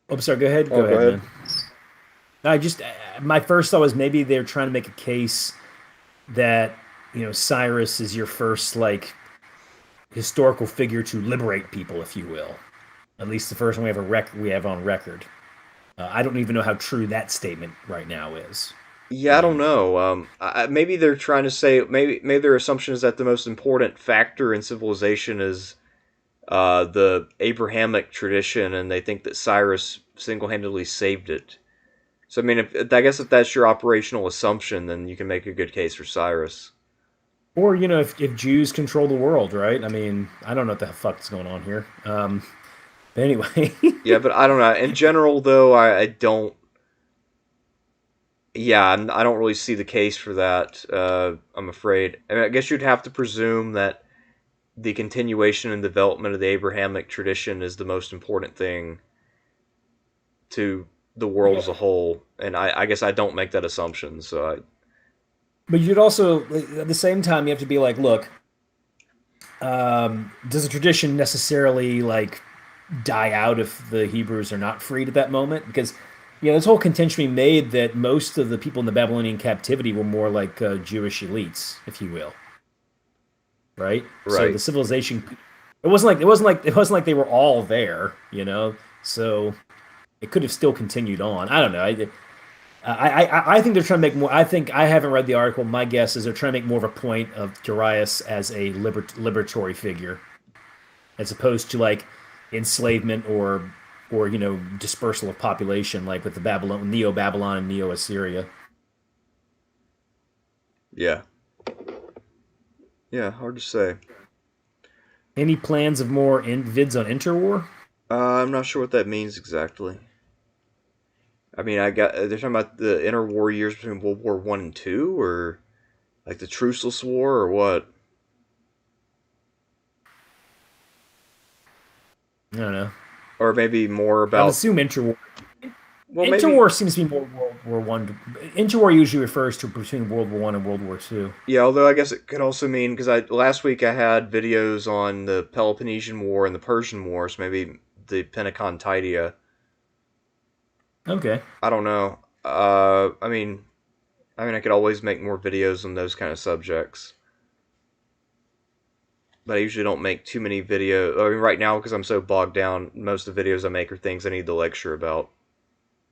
Oh, sorry. Go ahead. Oh, Go ahead, man. I just my first thought was maybe they're trying to make a case that Cyrus is your first like historical figure to liberate people, if you will. At least the first one we have on record. I don't even know how true that statement right now is. Yeah, I don't know. Maybe they're trying to say maybe their assumption is that the most important factor in civilization is the Abrahamic tradition, and they think that Cyrus single-handedly saved it. So I mean, I guess if that's your operational assumption, then you can make a good case for Cyrus. Or if Jews control the world, right? I mean, I don't know what the fuck's going on here. But anyway. Yeah, but I don't know. In general, though, I don't. Yeah, I don't really see the case for that. I'm afraid. I mean, I guess you'd have to presume that the continuation and development of the Abrahamic tradition is the most important thing to the world as a whole, and I guess I don't make that assumption. So, But you'd also, at the same time, you have to be like, look, does the tradition necessarily like die out if the Hebrews are not freed at that moment? Because this whole contention we made that most of the people in the Babylonian captivity were more like Jewish elites, if you will, right? So the civilization, it wasn't like they were all there, So it could have still continued on. I don't know. I think they're trying to make more. I think I haven't read the article. My guess is they're trying to make more of a point of Darius as a liberatory figure, as opposed to like enslavement or or dispersal of population, like with the Neo-Babylon and Neo-Assyria. Yeah. Yeah, hard to say. Any plans of more vids on interwar? I'm not sure what that means exactly. I mean, they're talking about the interwar years between World War One and Two, or like the Truceless War, or what? I don't know. Or maybe more I would about, assume interwar. well, maybe, Interwar seems to be more World War One. Interwar usually refers to between World War One and World War Two. yeah. Although I guess it could also mean, because I last week I had videos on the Peloponnesian War and the Persian War, so maybe the Pentecontidia. Okay. I don't know. I could always make more videos on those kind of subjects, but I usually don't make too many videos. I mean, right now, because I'm so bogged down, most of the videos I make are things I need to lecture about.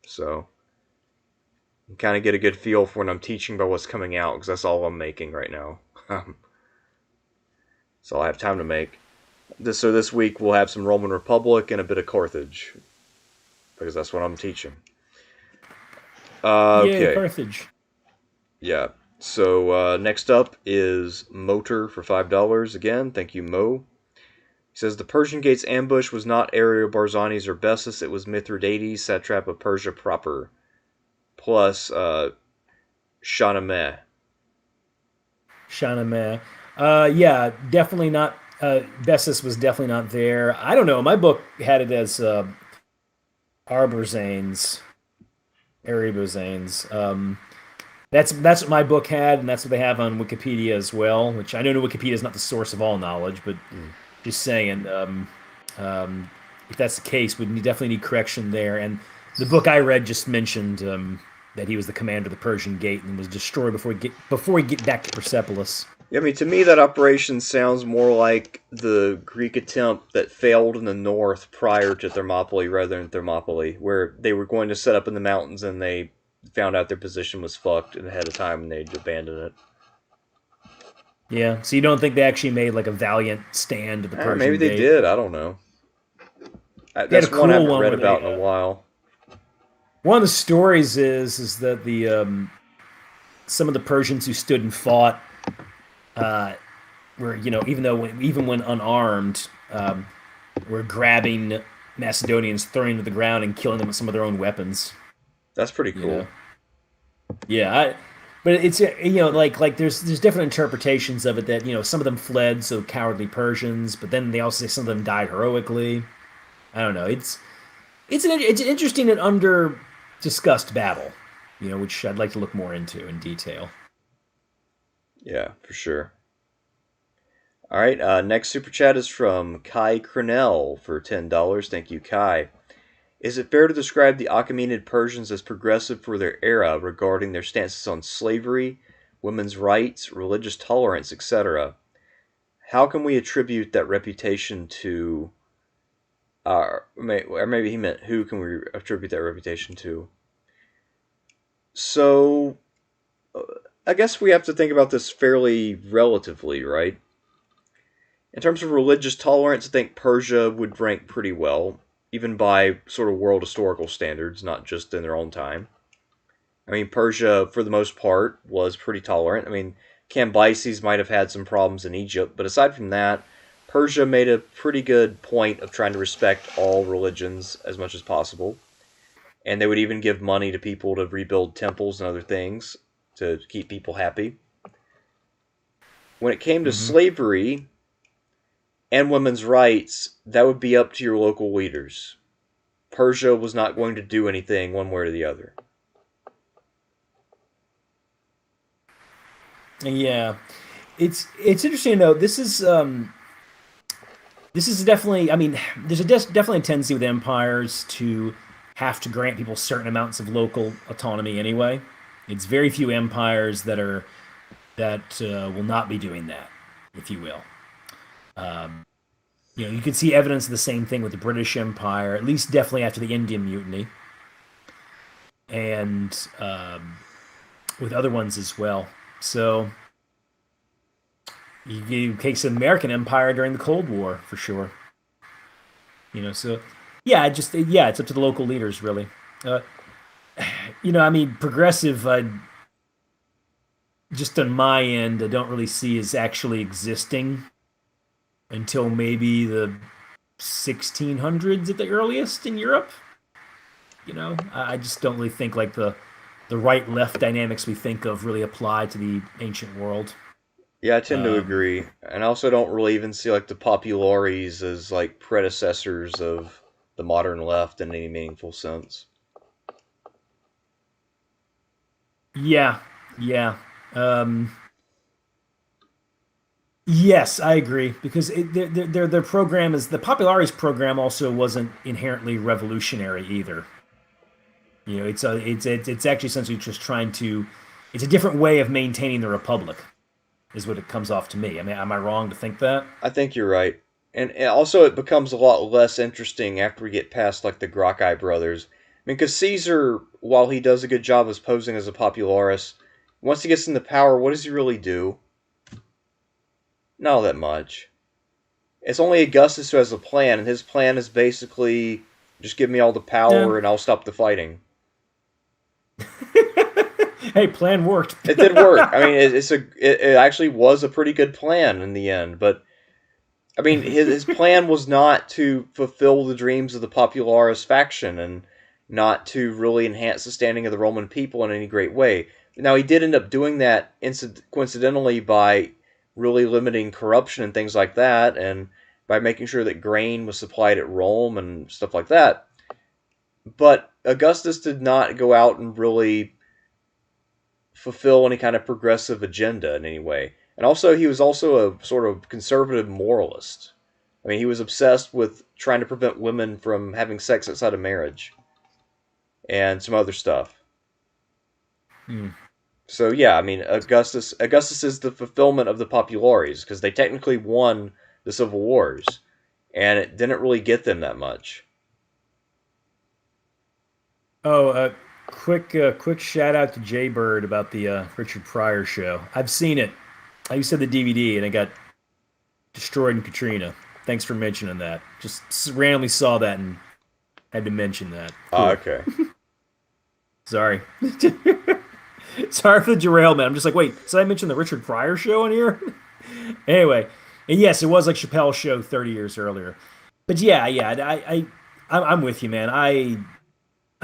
So, you kind of get a good feel for when I'm teaching about what's coming out, because that's all I'm making right now. That's all I have time to make. So this week we'll have some Roman Republic and a bit of Carthage, because that's what I'm teaching. Yay, Okay. Carthage. Yeah. So next up is Motor for $5 again. Thank you, Mo. He says the Persian Gates ambush was not Ariobarzanes or Bessus, it was Mithridates, satrap of Persia proper, plus Shahnameh. Shahnameh. Yeah, definitely not. Bessus was definitely not there. I don't know. My book had it as Arborzanes, Ariobarzanes. That's what my book had, and that's what they have on Wikipedia as well. Which I know Wikipedia is not the source of all knowledge, but just saying, if that's the case, we definitely need correction there. And the book I read just mentioned that he was the commander of the Persian Gate and was destroyed before he get back to Persepolis. Yeah, I mean, to me, that operation sounds more like the Greek attempt that failed in the north prior to Thermopylae rather than Thermopylae, where they were going to set up in the mountains and they found out their position was fucked ahead of time and they'd abandon it. Yeah, so you don't think they actually made like a valiant stand at the Persian Maybe they Gate? did. I don't know. They had That's a one I cool haven't one read where about they, in a while. one of the stories is that the some of the Persians who stood and fought were even when unarmed were grabbing Macedonians, throwing them to the ground, and killing them with some of their own weapons. That's pretty You cool. know, yeah. But it's like there's different interpretations of it that some of them fled, so cowardly Persians, but then they also say some of them died heroically. I don't know. It's an interesting and under discussed battle, which I'd like to look more into in detail. Yeah, for sure. All right, next super chat is from Kai Cornell for $10. Thank you, Kai. Is it fair to describe the Achaemenid Persians as progressive for their era regarding their stances on slavery, women's rights, religious tolerance, etc.? How can we attribute that reputation to, or maybe he meant who can we attribute that reputation to? So, I guess we have to think about this fairly relatively, right? In terms of religious tolerance, I think Persia would rank pretty well, even by sort of world historical standards, not just in their own time. I mean, Persia, for the most part, was pretty tolerant. I mean, Cambyses might have had some problems in Egypt, but aside from that, Persia made a pretty good point of trying to respect all religions as much as possible. And they would even give money to people to rebuild temples and other things to keep people happy. When it came to Hmm. slavery and women's rights, that would be up to your local leaders. Persia was not going to do anything one way or the other. Yeah, it's interesting though. This is definitely. I mean, there's definitely a tendency with empires to have to grant people certain amounts of local autonomy anyway. It's very few empires that will not be doing that, if you will. Um, you can see evidence of the same thing with the British Empire, at least definitely after the Indian Mutiny, and with other ones as well. So you take some American Empire during the Cold War for sure. So Yeah, it's up to the local leaders really. Uh, I mean, progressive. Just on my end, I don't really see as actually existing until maybe the 1600s at the earliest in Europe. I just don't really think like the right left dynamics we think of really apply to the ancient world. Yeah, I tend to Um, agree. And I also don't really even see like the populares as like predecessors of the modern left in any meaningful sense. yeah, yeah. Um, yes, I agree because their program is the Popularis program also wasn't inherently revolutionary either. It's actually essentially just trying to. It's a different way of maintaining the republic, is what it comes off to me. I mean, am I wrong to think that? I think you're right. And also it becomes a lot less interesting after we get past like the Gracchi brothers. I mean, because Caesar, while he does a good job as posing as a popularis, once he gets into power, what does he really do? Not all that much. It's only Augustus who has a plan, and his plan is basically just give me all the Yeah. power and I'll stop the fighting. Hey, plan worked. It did work. I mean, it actually was a pretty good plan in the end. But I mean, his plan was not to fulfill the dreams of the Popularis faction and not to really enhance the standing of the Roman people in any great way. Now, he did end up doing that coincidentally by really limiting corruption and things like that, and by making sure that grain was supplied at Rome and stuff like that. But Augustus did not go out and really fulfill any kind of progressive agenda in any way. And also, he was also a sort of conservative moralist. I mean, he was obsessed with trying to prevent women from having sex outside of marriage and some other stuff. Hmm. So yeah, I mean, Augustus is the fulfillment of the Populares because they technically won the civil wars, and it didn't really get them that much. Oh, quick shout out to Jay Bird about the Richard Pryor show. I've seen it. I used to have the DVD, and it got destroyed in Katrina. Thanks for mentioning that. Just randomly saw that and had to mention that. Ah, Cool. okay. Sorry. Sorry for the derailment. I'm just like, wait, did I mention the Richard Pryor show in here? Anyway, and yes, it was like Chappelle's show 30 years earlier. But yeah, I'm with you, man. I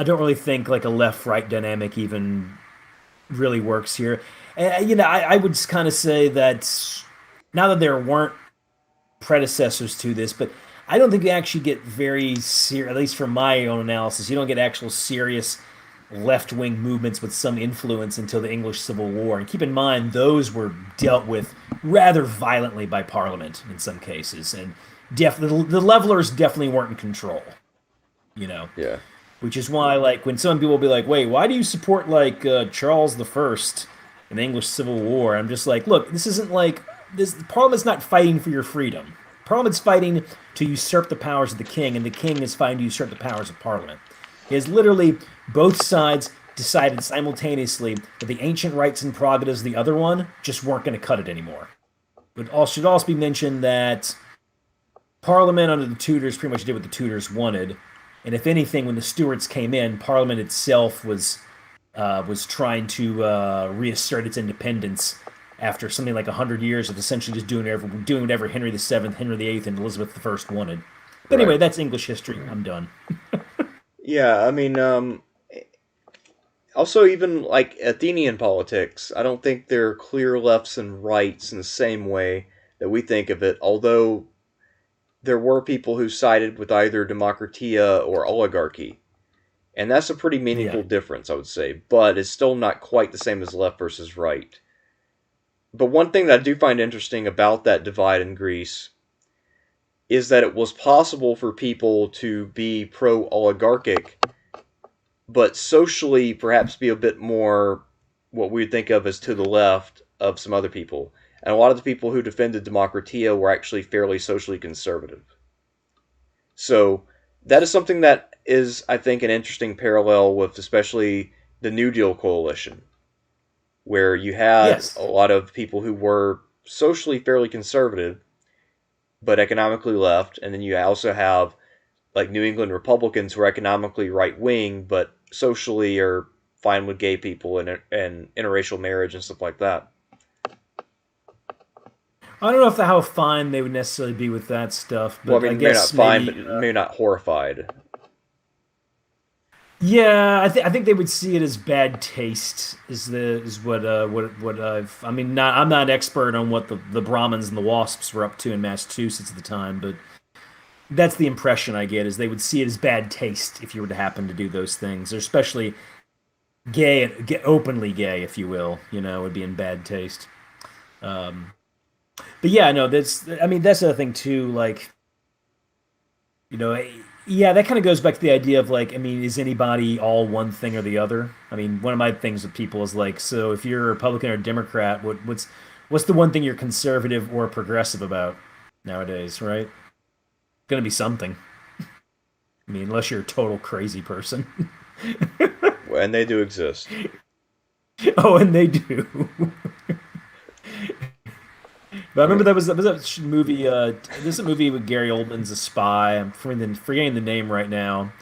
don't really think like a left-right dynamic even really works here. And I would kind of say that now that there weren't predecessors to this, but I don't think you actually get very serious, at least from my own analysis, you don't get actual serious left wing movements with some influence until the English Civil War. And keep in mind, those were dealt with rather violently by Parliament in some cases. And the levelers definitely weren't in control, you know, Yeah. which is why, like, when some people will be like, wait, why do you support, like, Charles the First in the English Civil War? I'm just like, look, this isn't like, this Parliament's not fighting for your freedom. Parliament's fighting to usurp the powers of the king, and the king is fighting to usurp the powers of Parliament. It is literally both sides decided simultaneously that the ancient rights and prerogatives of the other one just weren't going to cut it anymore. It should also be mentioned that Parliament under the Tudors pretty much did what the Tudors wanted, and if anything, when the Stuarts came in, Parliament itself was trying to reassert its independence after something like 100 years of essentially just doing whatever Henry VII, Henry VIII, and Elizabeth I wanted. But anyway, Right. that's English history. I'm done. Yeah, I mean, also even like Athenian politics, I don't think there are clear lefts and rights in the same way that we think of it, although there were people who sided with either democratia or oligarchy. And that's a pretty Yeah. meaningful difference, I would say, but it's still not quite the same as left versus right. But one thing that I do find interesting about that divide in Greece is that it was possible for people to be pro oligarchic, but socially perhaps be a bit more what we would think of as to the left of some other people. And a lot of the people who defended democratia were actually fairly socially conservative. So that is something that is, I think, an interesting parallel with especially the New Deal coalition, where you had Yes. a lot of people who were socially fairly conservative, but economically left, and then you also have like New England Republicans who are economically right wing, but socially are fine with gay people and interracial marriage and stuff like that. I don't know how fine they would necessarily be with that stuff, Well, I but I mean, maybe not guess fine, but maybe. maybe not horrified. Yeah, I think they would see it as bad taste. Is what I've. I mean, not I'm not an expert on what the Brahmins and the Wasps were up to in Massachusetts at the time, but that's the impression I get. Is they would see it as bad taste if you were to happen to do those things, or especially openly gay, if you will. Would be in bad taste. Um, but yeah, no, that's. I mean, that's the other thing too. Like, you know, yeah, that kind of goes back to the idea of like, I mean, is anybody all one thing or the other? I mean, one of my things with people is like, so if you're a Republican or Democrat, what's the one thing you're conservative or progressive about nowadays, right? Gonna be something. I mean, unless you're a total crazy person. And they do exist. Oh, and they do. But I I mean, remember that movie. There's a movie with Gary Oldman's a spy. I'm forgetting the name right now,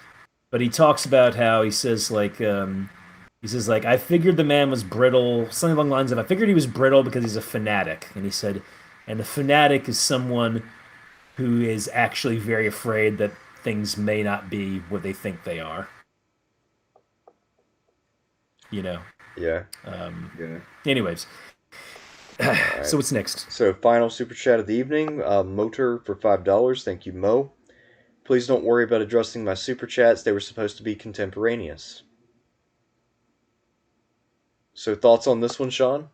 but he talks about how he says like I figured the man was brittle, something along the lines of I figured he was brittle because he's a fanatic, and he said, and a fanatic is someone who is actually very afraid that things may not be what they think they are. You know. yeah. Um, anyways, All right. so what's next? So, final super chat of the evening. Motor for $5. Thank you, Mo. Please don't worry about addressing my super chats. They were supposed to be contemporaneous. So, thoughts on this one, Sean?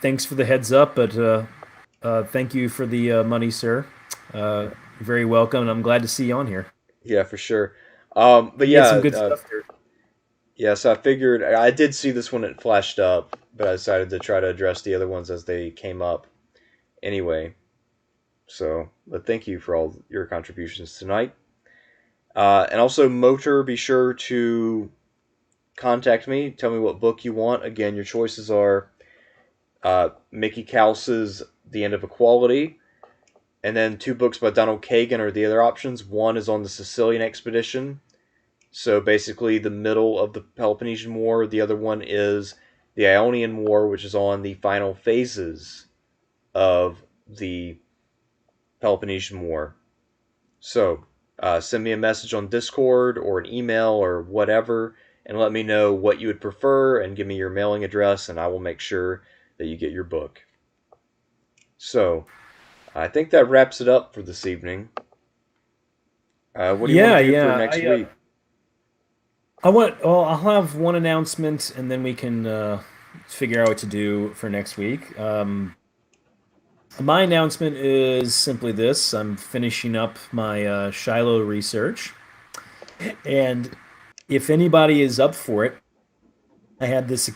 Thanks for the heads up, but thank you for the money, sir. Uh, very welcome, and I'm glad to see you on here. Yeah, for sure. But You had some yeah, good stuff here. yeah. So I figured I did see this one. It flashed up, but I decided to try to address the other ones as they came up. Anyway, so but thank you for all your contributions tonight. And also, Motor, be sure to contact me. Tell me what book you want. Again, your choices are Mickey Kallis's The End of Equality, and then two books by Donald Kagan are the other options. One is on the Sicilian expedition, so basically the middle of the Peloponnesian War. The other one is the Ionian War, which is on the final phases of the Peloponnesian War. So send me a message on Discord or an email or whatever, and let me know what you would prefer, and give me your mailing address, and I will make sure that you get your book. So, I think that wraps it up for this evening. What do you want Yeah, to do for yeah. next week? Well, I'll have one announcement, and then we can figure out what to do for next week. My announcement is simply this: I'm finishing up my Shiloh research, and if anybody is up for it, I had this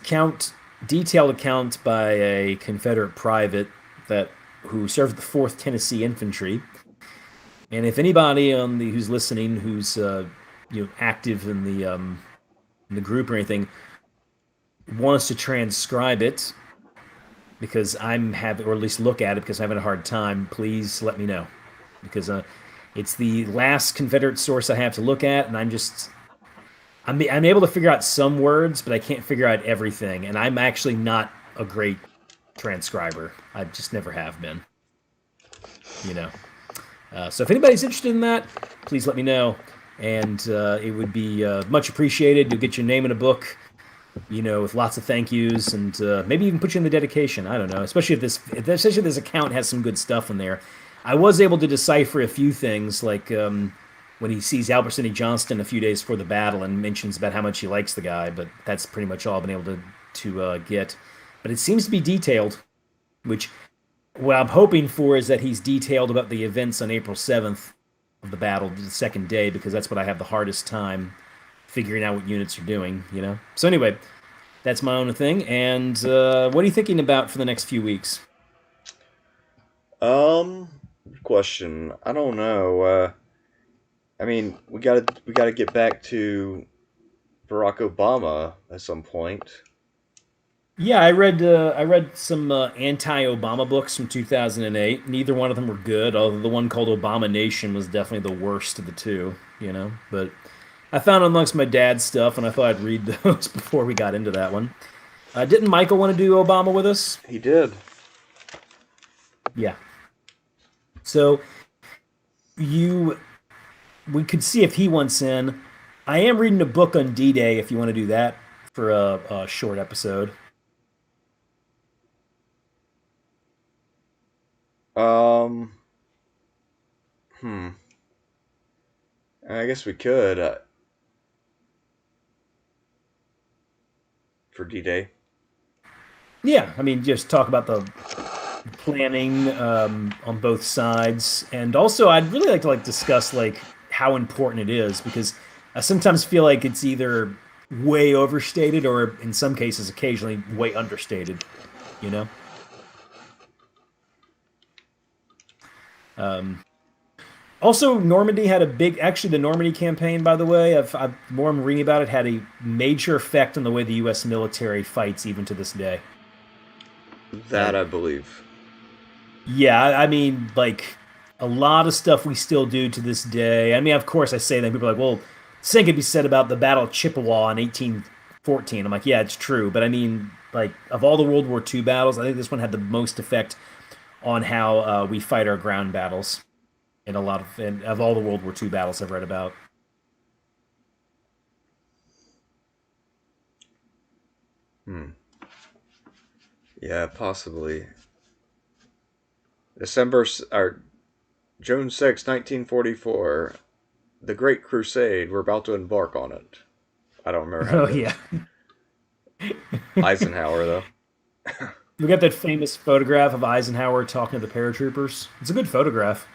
detailed account by a Confederate private that who served the Fourth Tennessee Infantry. And if anybody on the who's listening, who's active in the group or anything, wants to transcribe it because I'm having, or at least look at it because I'm having a hard time, please let me know because it's the last Confederate source I have to look at, and I'm able to figure out some words, but I can't figure out everything, and I'm actually not a great transcriber. I just never have been, you know. So if anybody's interested in that, please let me know, and it would be much appreciated. You'll get your name in a book, with lots of thank yous, and maybe even put you in the dedication. I don't know, especially if this account has some good stuff in there. I was able to decipher a few things, like when he sees Albert Sidney Johnston a few days before the battle and mentions about how much he likes the guy, but that's pretty much all I've been able to get. But it seems to be detailed, which what I'm hoping for is that he's detailed about the events on April 7th of the battle, the second day, because that's what I have the hardest time figuring out what units are doing. So anyway, that's my own thing. And what are you thinking about for the next few weeks? Good question. I don't know. I mean, we gotta get back to Barack Obama at some point. Yeah, I read some anti-Obama books from 2008. Neither one of them were good, although the one called Obama Nation was definitely the worst of the two, you know. But I found amongst my dad's stuff, and I thought I'd read those before we got into that one. Didn't Michael want to do Obama with us? He did. Yeah. So you, we could see if he wants in. I am reading a book on D-Day if you want to do that for a short episode. Um, hmm. I guess we could for D-Day. Yeah, I mean, just talk about the planning on both sides, and also I'd really like to discuss how important it is because I sometimes feel like it's either way overstated or in some cases occasionally way understated. You know. Um, Also, Normandy had a big. Actually, the Normandy campaign, by the way, I've more I'm reading about it, had a major effect on the way the U.S. military fights even to this day. That Like, I believe. yeah, I mean, a lot of stuff we still do to this day. I mean, of course, I say that people are like, well, same could be said about the Battle of Chippewa in 1814. I'm like, yeah, it's true, but I mean, of all the World War II battles, I think this one had the most effect on how we fight our ground battles in a lot of all the World War II battles I've read about. Hmm. Yeah, possibly. December or June 6, 1944. The Great Crusade. We're about to embark on it. I don't remember how it Oh goes. yeah, Eisenhower, though. we got that famous photograph of Eisenhower talking to the paratroopers. It's a good photograph.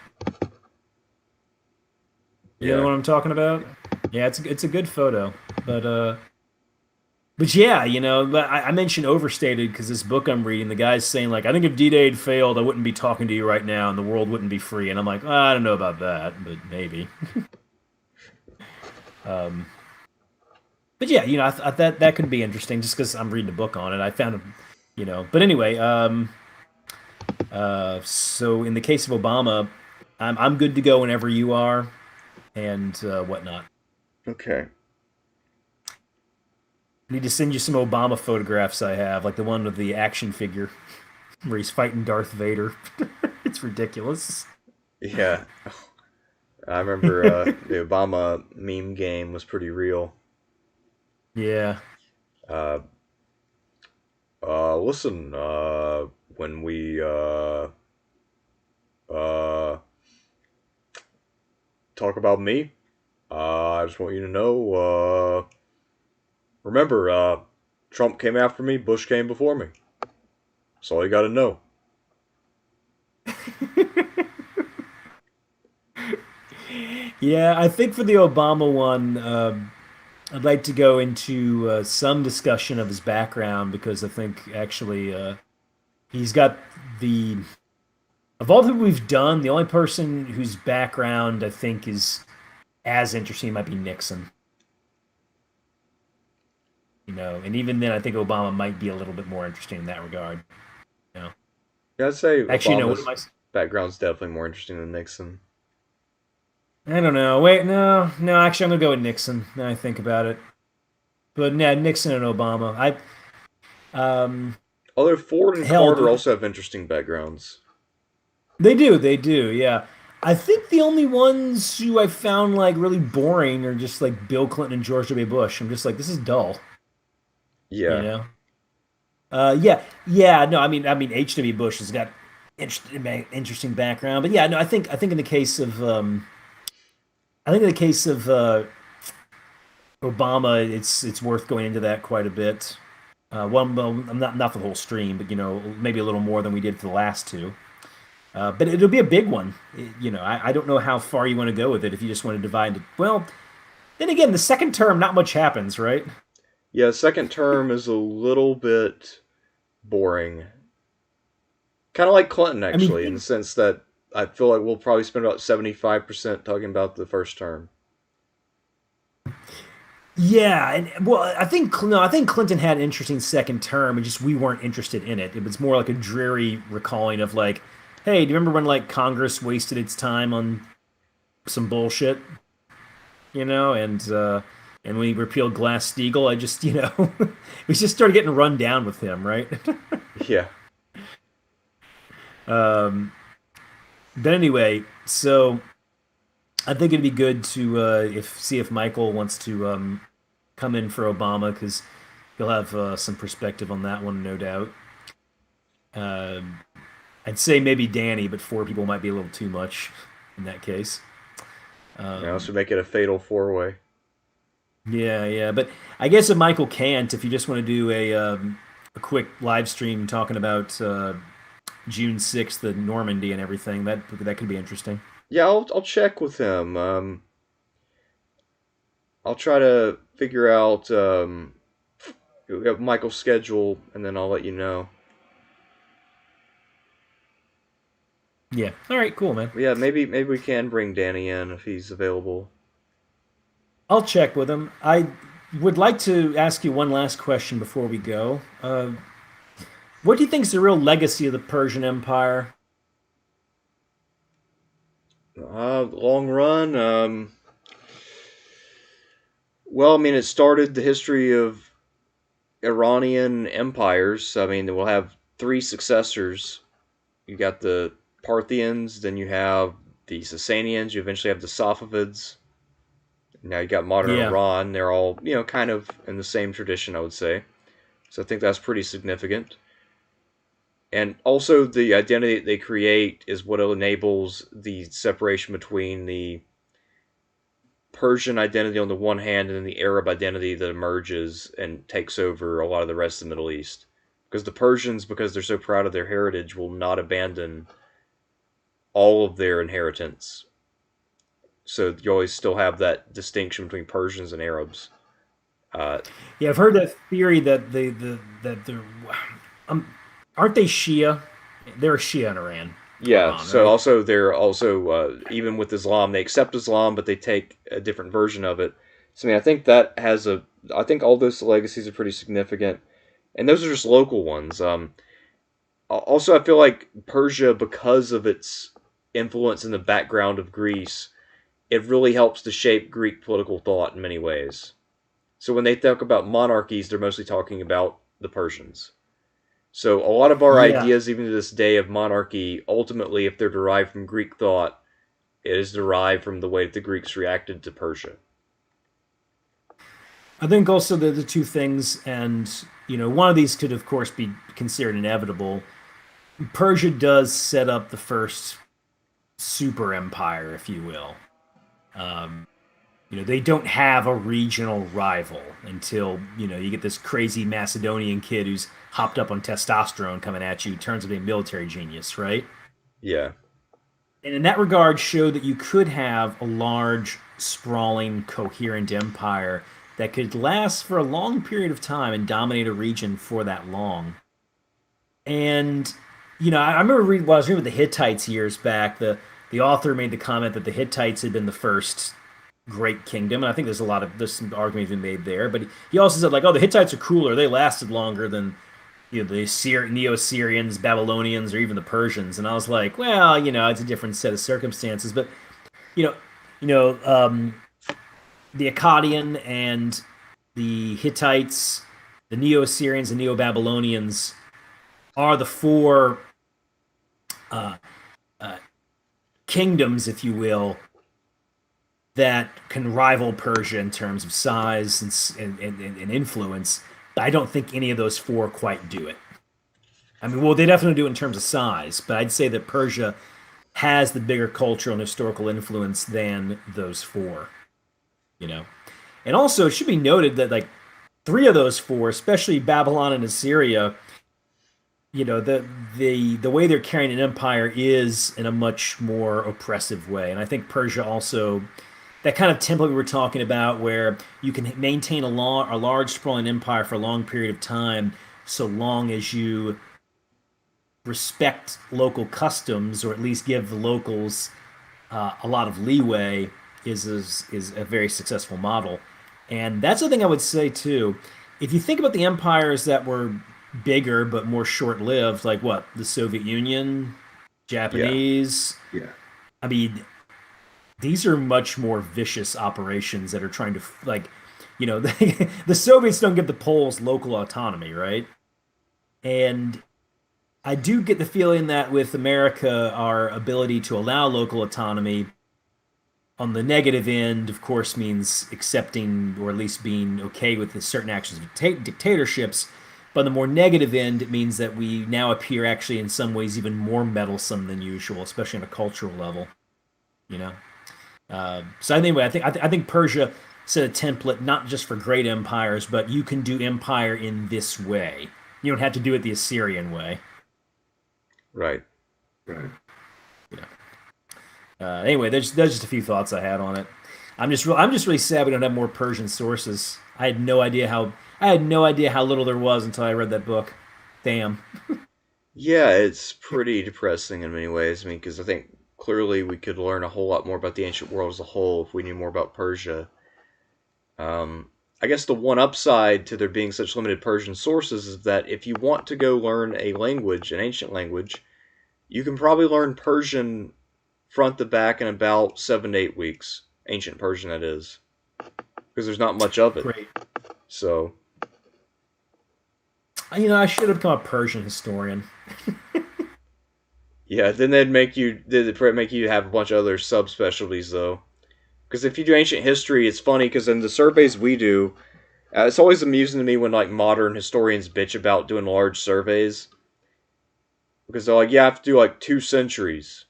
You know the Yeah. one I'm talking about? Yeah, it's a good photo. But yeah, but I mentioned overstated because this book I'm reading, the guy's saying I think if D-Day had failed, I wouldn't be talking to you right now, and the world wouldn't be free. And I'm like, I don't know about that, but maybe. Um, but yeah, that could be interesting just because I'm reading a book on it. I found, But anyway, so in the case of Obama, I'm good to go whenever you are, and whatnot. Okay. I need to send you some Obama photographs I have, like the one with the action figure where he's fighting Darth Vader. It's ridiculous. Yeah. I remember the Obama meme game was pretty real. Yeah. Uh, listen, when we uh, talk about me, I just want you to know, remember, Trump came after me, Bush came before me. That's all you gotta know. Yeah, I think for the Obama one, I'd like to go into some discussion of his background because I think actually he's got the of all that we've done, the only person whose background I think is as interesting might be Nixon. And even then, I think Obama might be a little bit more interesting in that regard. You know, Yeah, I'd say actually, no. What am Obama's I? background's definitely more interesting than Nixon. I don't know. Wait, no, no. Actually, I'm gonna go with Nixon. Now I think about it, but yeah, Nixon and Obama. Um, Although Ford and hell, Carter also have interesting backgrounds. they do. Yeah, I think the only ones who I found really boring are just Bill Clinton and George W. Bush. I'm just like, this is dull. You Yeah. know? Yeah, yeah. No, I mean, H.W. Bush has got interesting background, but yeah, no, I think in the case of I think in the case of Obama, it's worth going into that quite a bit. Well, I'm not for the whole stream, but maybe a little more than we did for the last two. But it'll be a big one. I don't know how far you want to go with it. If you just want to divide it, well, then again, the second term, not much happens, right? Yeah, second term is a little bit boring. Kind of like Clinton, I mean, actually, in the sense that I feel like we'll probably spend about 75% talking about the first term. Yeah, and well, I think no, I think Clinton had an interesting second term, and just we weren't interested in it. It was more like a dreary recalling of like, hey, do you remember when like Congress wasted its time on some bullshit, and we repealed Glass-Steagall. I just we just started getting run down with him, right? Yeah. um, but anyway, so I think it'd be good to if see if Michael wants to come in for Obama because he'll have some perspective on that one, no doubt. Uh, I'd say maybe Danny, but four people might be a little too much in that case. Now, Um, this would make it a fatal four-way. yeah, yeah, but I guess if Michael can't, if you just want to do a quick live stream talking about June 6th, the Normandy and everything, that could be interesting. Yeah, I'll check with him. I'll try to figure out Michael's schedule, and then I'll let you know. Yeah. All right. Cool, man. But yeah, maybe we can bring Danny in if he's available. I'll check with him. I would like to ask you one last question before we go. What do you think is the real legacy of the Persian Empire? Long run. Well, I mean, it started the history of Iranian empires. I mean, we'll have three successors. You got the Parthians, then you have the Sasanians, you eventually have the Safavids. Now you got modern Yeah. Iran. They're all, kind of in the same tradition, I would say. So I think that's pretty significant. And also, the identity that they create is what enables the separation between the Persian identity on the one hand and then the Arab identity that emerges and takes over a lot of the rest of the Middle East. Because the Persians, because they're so proud of their heritage, will not abandon all of their inheritance. So you always still have that distinction between Persians and Arabs. Uh, Yeah, I've heard that theory that the um, aren't they Shia? They're Shia in yeah. Iran, So right? also they're also even with Islam, they accept Islam, but they take a different version of it. So I mean, I think that has a. I think all those legacies are pretty significant, and those are just local ones. Also, I feel like Persia, because of its influence in the background of Greece, it really helps to shape Greek political thought in many ways. So when they talk about monarchies, they're mostly talking about the Persians. So a lot of our Yeah, ideas, even to this day, of monarchy, ultimately, if they're derived from Greek thought, it is derived from the way that the Greeks reacted to Persia. I think also the two things, and one of these could of course be considered inevitable. Persia does set up the first super empire, if you will. Um, they don't have a regional rival until you get this crazy Macedonian kid who's hopped up on testosterone coming at you, turns into a military genius, right? Yeah, And in that regard, showed that you could have a large, sprawling, coherent empire that could last for a long period of time and dominate a region for that long. And I remember while I was reading with the Hittites years back, the author made the comment that the Hittites had been the first great kingdom, and I think there's some argument to be made there. But he also said like, oh, the Hittites are cooler; they lasted longer than the Neo-Assyrians, Babylonians, or even the Persians. And I was like, well, it's a different set of circumstances. But you know, you know, um, the Akkadian and the Hittites, the Neo-Assyrians and Neo-Babylonians are the four uh, uh, kingdoms, if you will, that can rival Persia in terms of size and influence. But I don't think any of those four quite do it. I mean, well, they definitely do it in terms of size, but I'd say that Persia has the bigger cultural and historical influence than those four, you know. And also, it should be noted that like three of those four, especially Babylon and Assyria, the way they're carrying an empire is in a much more oppressive way. And I think Persia also that kind of template we were talking about, where you can maintain a large sprawling empire for a long period of time, so long as you respect local customs or at least give the locals a lot of leeway, is a very successful model. And that's the thing I would say too. If you think about the empires that were bigger but more short-lived, like what, the Soviet Union, Yeah. Japanese, Yeah. I mean, these are much more vicious operations that are trying to like, the Soviets don't give the Poles local autonomy, right? And I do get the feeling that with America, our ability to allow local autonomy on the negative end, of course, means accepting or at least being okay with the certain actions of dictatorships. But on the more negative end, it means that we now appear actually in some ways even more meddlesome than usual, especially on a cultural level. You know. So anyway, I think Persia set a template not just for great empires, but you can do empire in this way. You don't have to do it the Assyrian way. Right. Right. You know. Anyway, there's just a few thoughts I had on it. I'm just really sad we don't have more Persian sources. I had no idea how little there was until I read that book. Damn. Yeah, it's pretty depressing in many ways. I mean, because I think clearly we could learn a whole lot more about the ancient world as a whole if we knew more about Persia. I guess the one upside to there being such limited Persian sources is that if you want to go learn a language, an ancient language, you can probably learn Persian front to back in about 7 to 8 weeks. Ancient Persian, that is, because there's not much of it. Great. So, I should have become a Persian historian. yeah, then they'd make you have a bunch of other subspecialties though. Because if you do ancient history, it's funny because in the surveys we do, it's always amusing to me when like modern historians bitch about doing large surveys because they're like, yeah, I have to do like 2 centuries.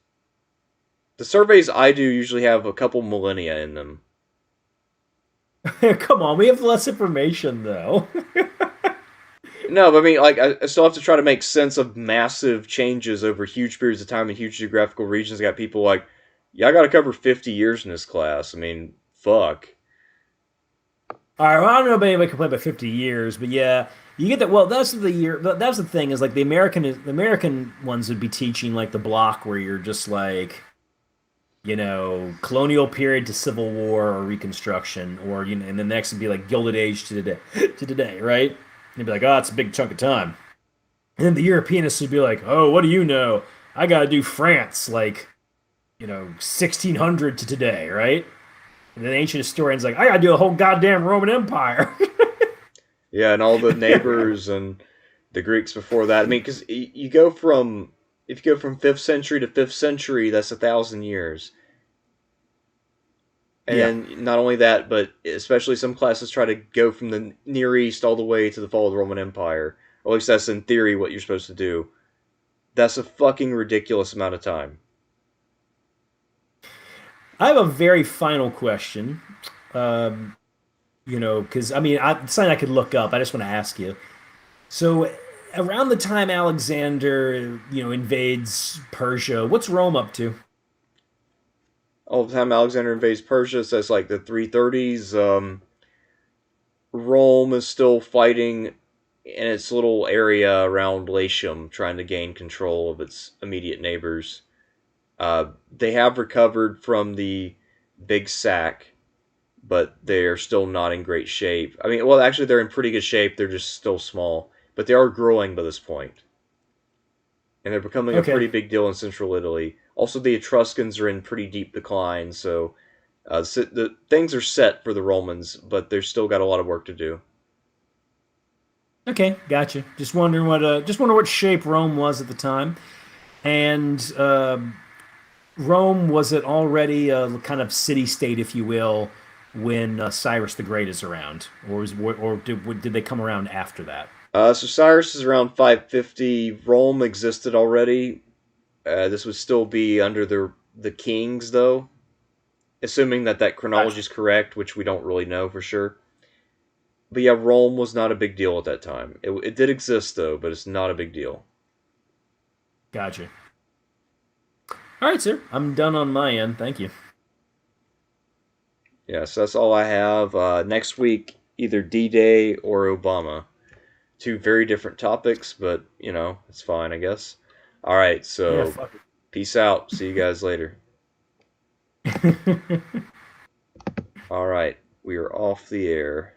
The surveys I do usually have a couple millennia in them. Come on, we have less information though. No, but I mean, like, I still have to try to make sense of massive changes over huge periods of time in huge geographical regions. I got people like, yeah, I got to cover 50 years in this class. I mean, fuck. All right, well, I don't know if anybody complain about 50 years, but yeah, you get that. Well, that's the year. That's the thing is like the American ones would be teaching like the block where you're just like, colonial period to Civil War or Reconstruction, or and the next would be like Gilded Age to today, right? And you'd be like, oh, it's a big chunk of time. And then the Europeanists would be like, oh, what do you know? I got to do France, like, 1600 to today, right? And then the ancient historians like, I got to do a whole goddamn Roman Empire. Yeah, and all the neighbors and the Greeks before that. I mean, because you go from, if you go from 5th century to 5th century, that's 1,000 years. And Yeah. then not only that, but especially some classes try to go from the Near East all the way to the fall of the Roman Empire. Or at least that's in theory what you're supposed to do. That's a fucking ridiculous amount of time. I have a very final question. Because I mean, it's something I could look up. I just want to ask you. So, around the time Alexander, invades Persia, what's Rome up to? All the time Alexander invades Persia, so that's like the 330s. Rome is still fighting in its little area around Latium, trying to gain control of its immediate neighbors. They have recovered from the big sack, but they're still not in great shape. I mean, well, actually, they're in pretty good shape. They're just still small, but they are growing by this point, and they're becoming a Okay, pretty big deal in central Italy. Also, the Etruscans are in pretty deep decline, so the things are set for the Romans, but they've still got a lot of work to do. okay, gotcha. Just wonder what shape Rome was at the time, and Rome was it already a kind of city state, if you will, when Cyrus the Great is around, or did they come around after that? So Cyrus is around 550. Rome existed already. This would still be under the kings, though, assuming that chronology Gotcha. is correct, which we don't really know for sure. But yeah, Rome was not a big deal at that time. It did exist though, but it's not a big deal. Gotcha. All right, sir. I'm done on my end. Thank you. Yeah, so that's all I have. Next week, either D-Day or Obama. Two very different topics, but it's fine, I guess. All right, Yeah, so fuck peace out. See you guys later. it. All right. We are off the air.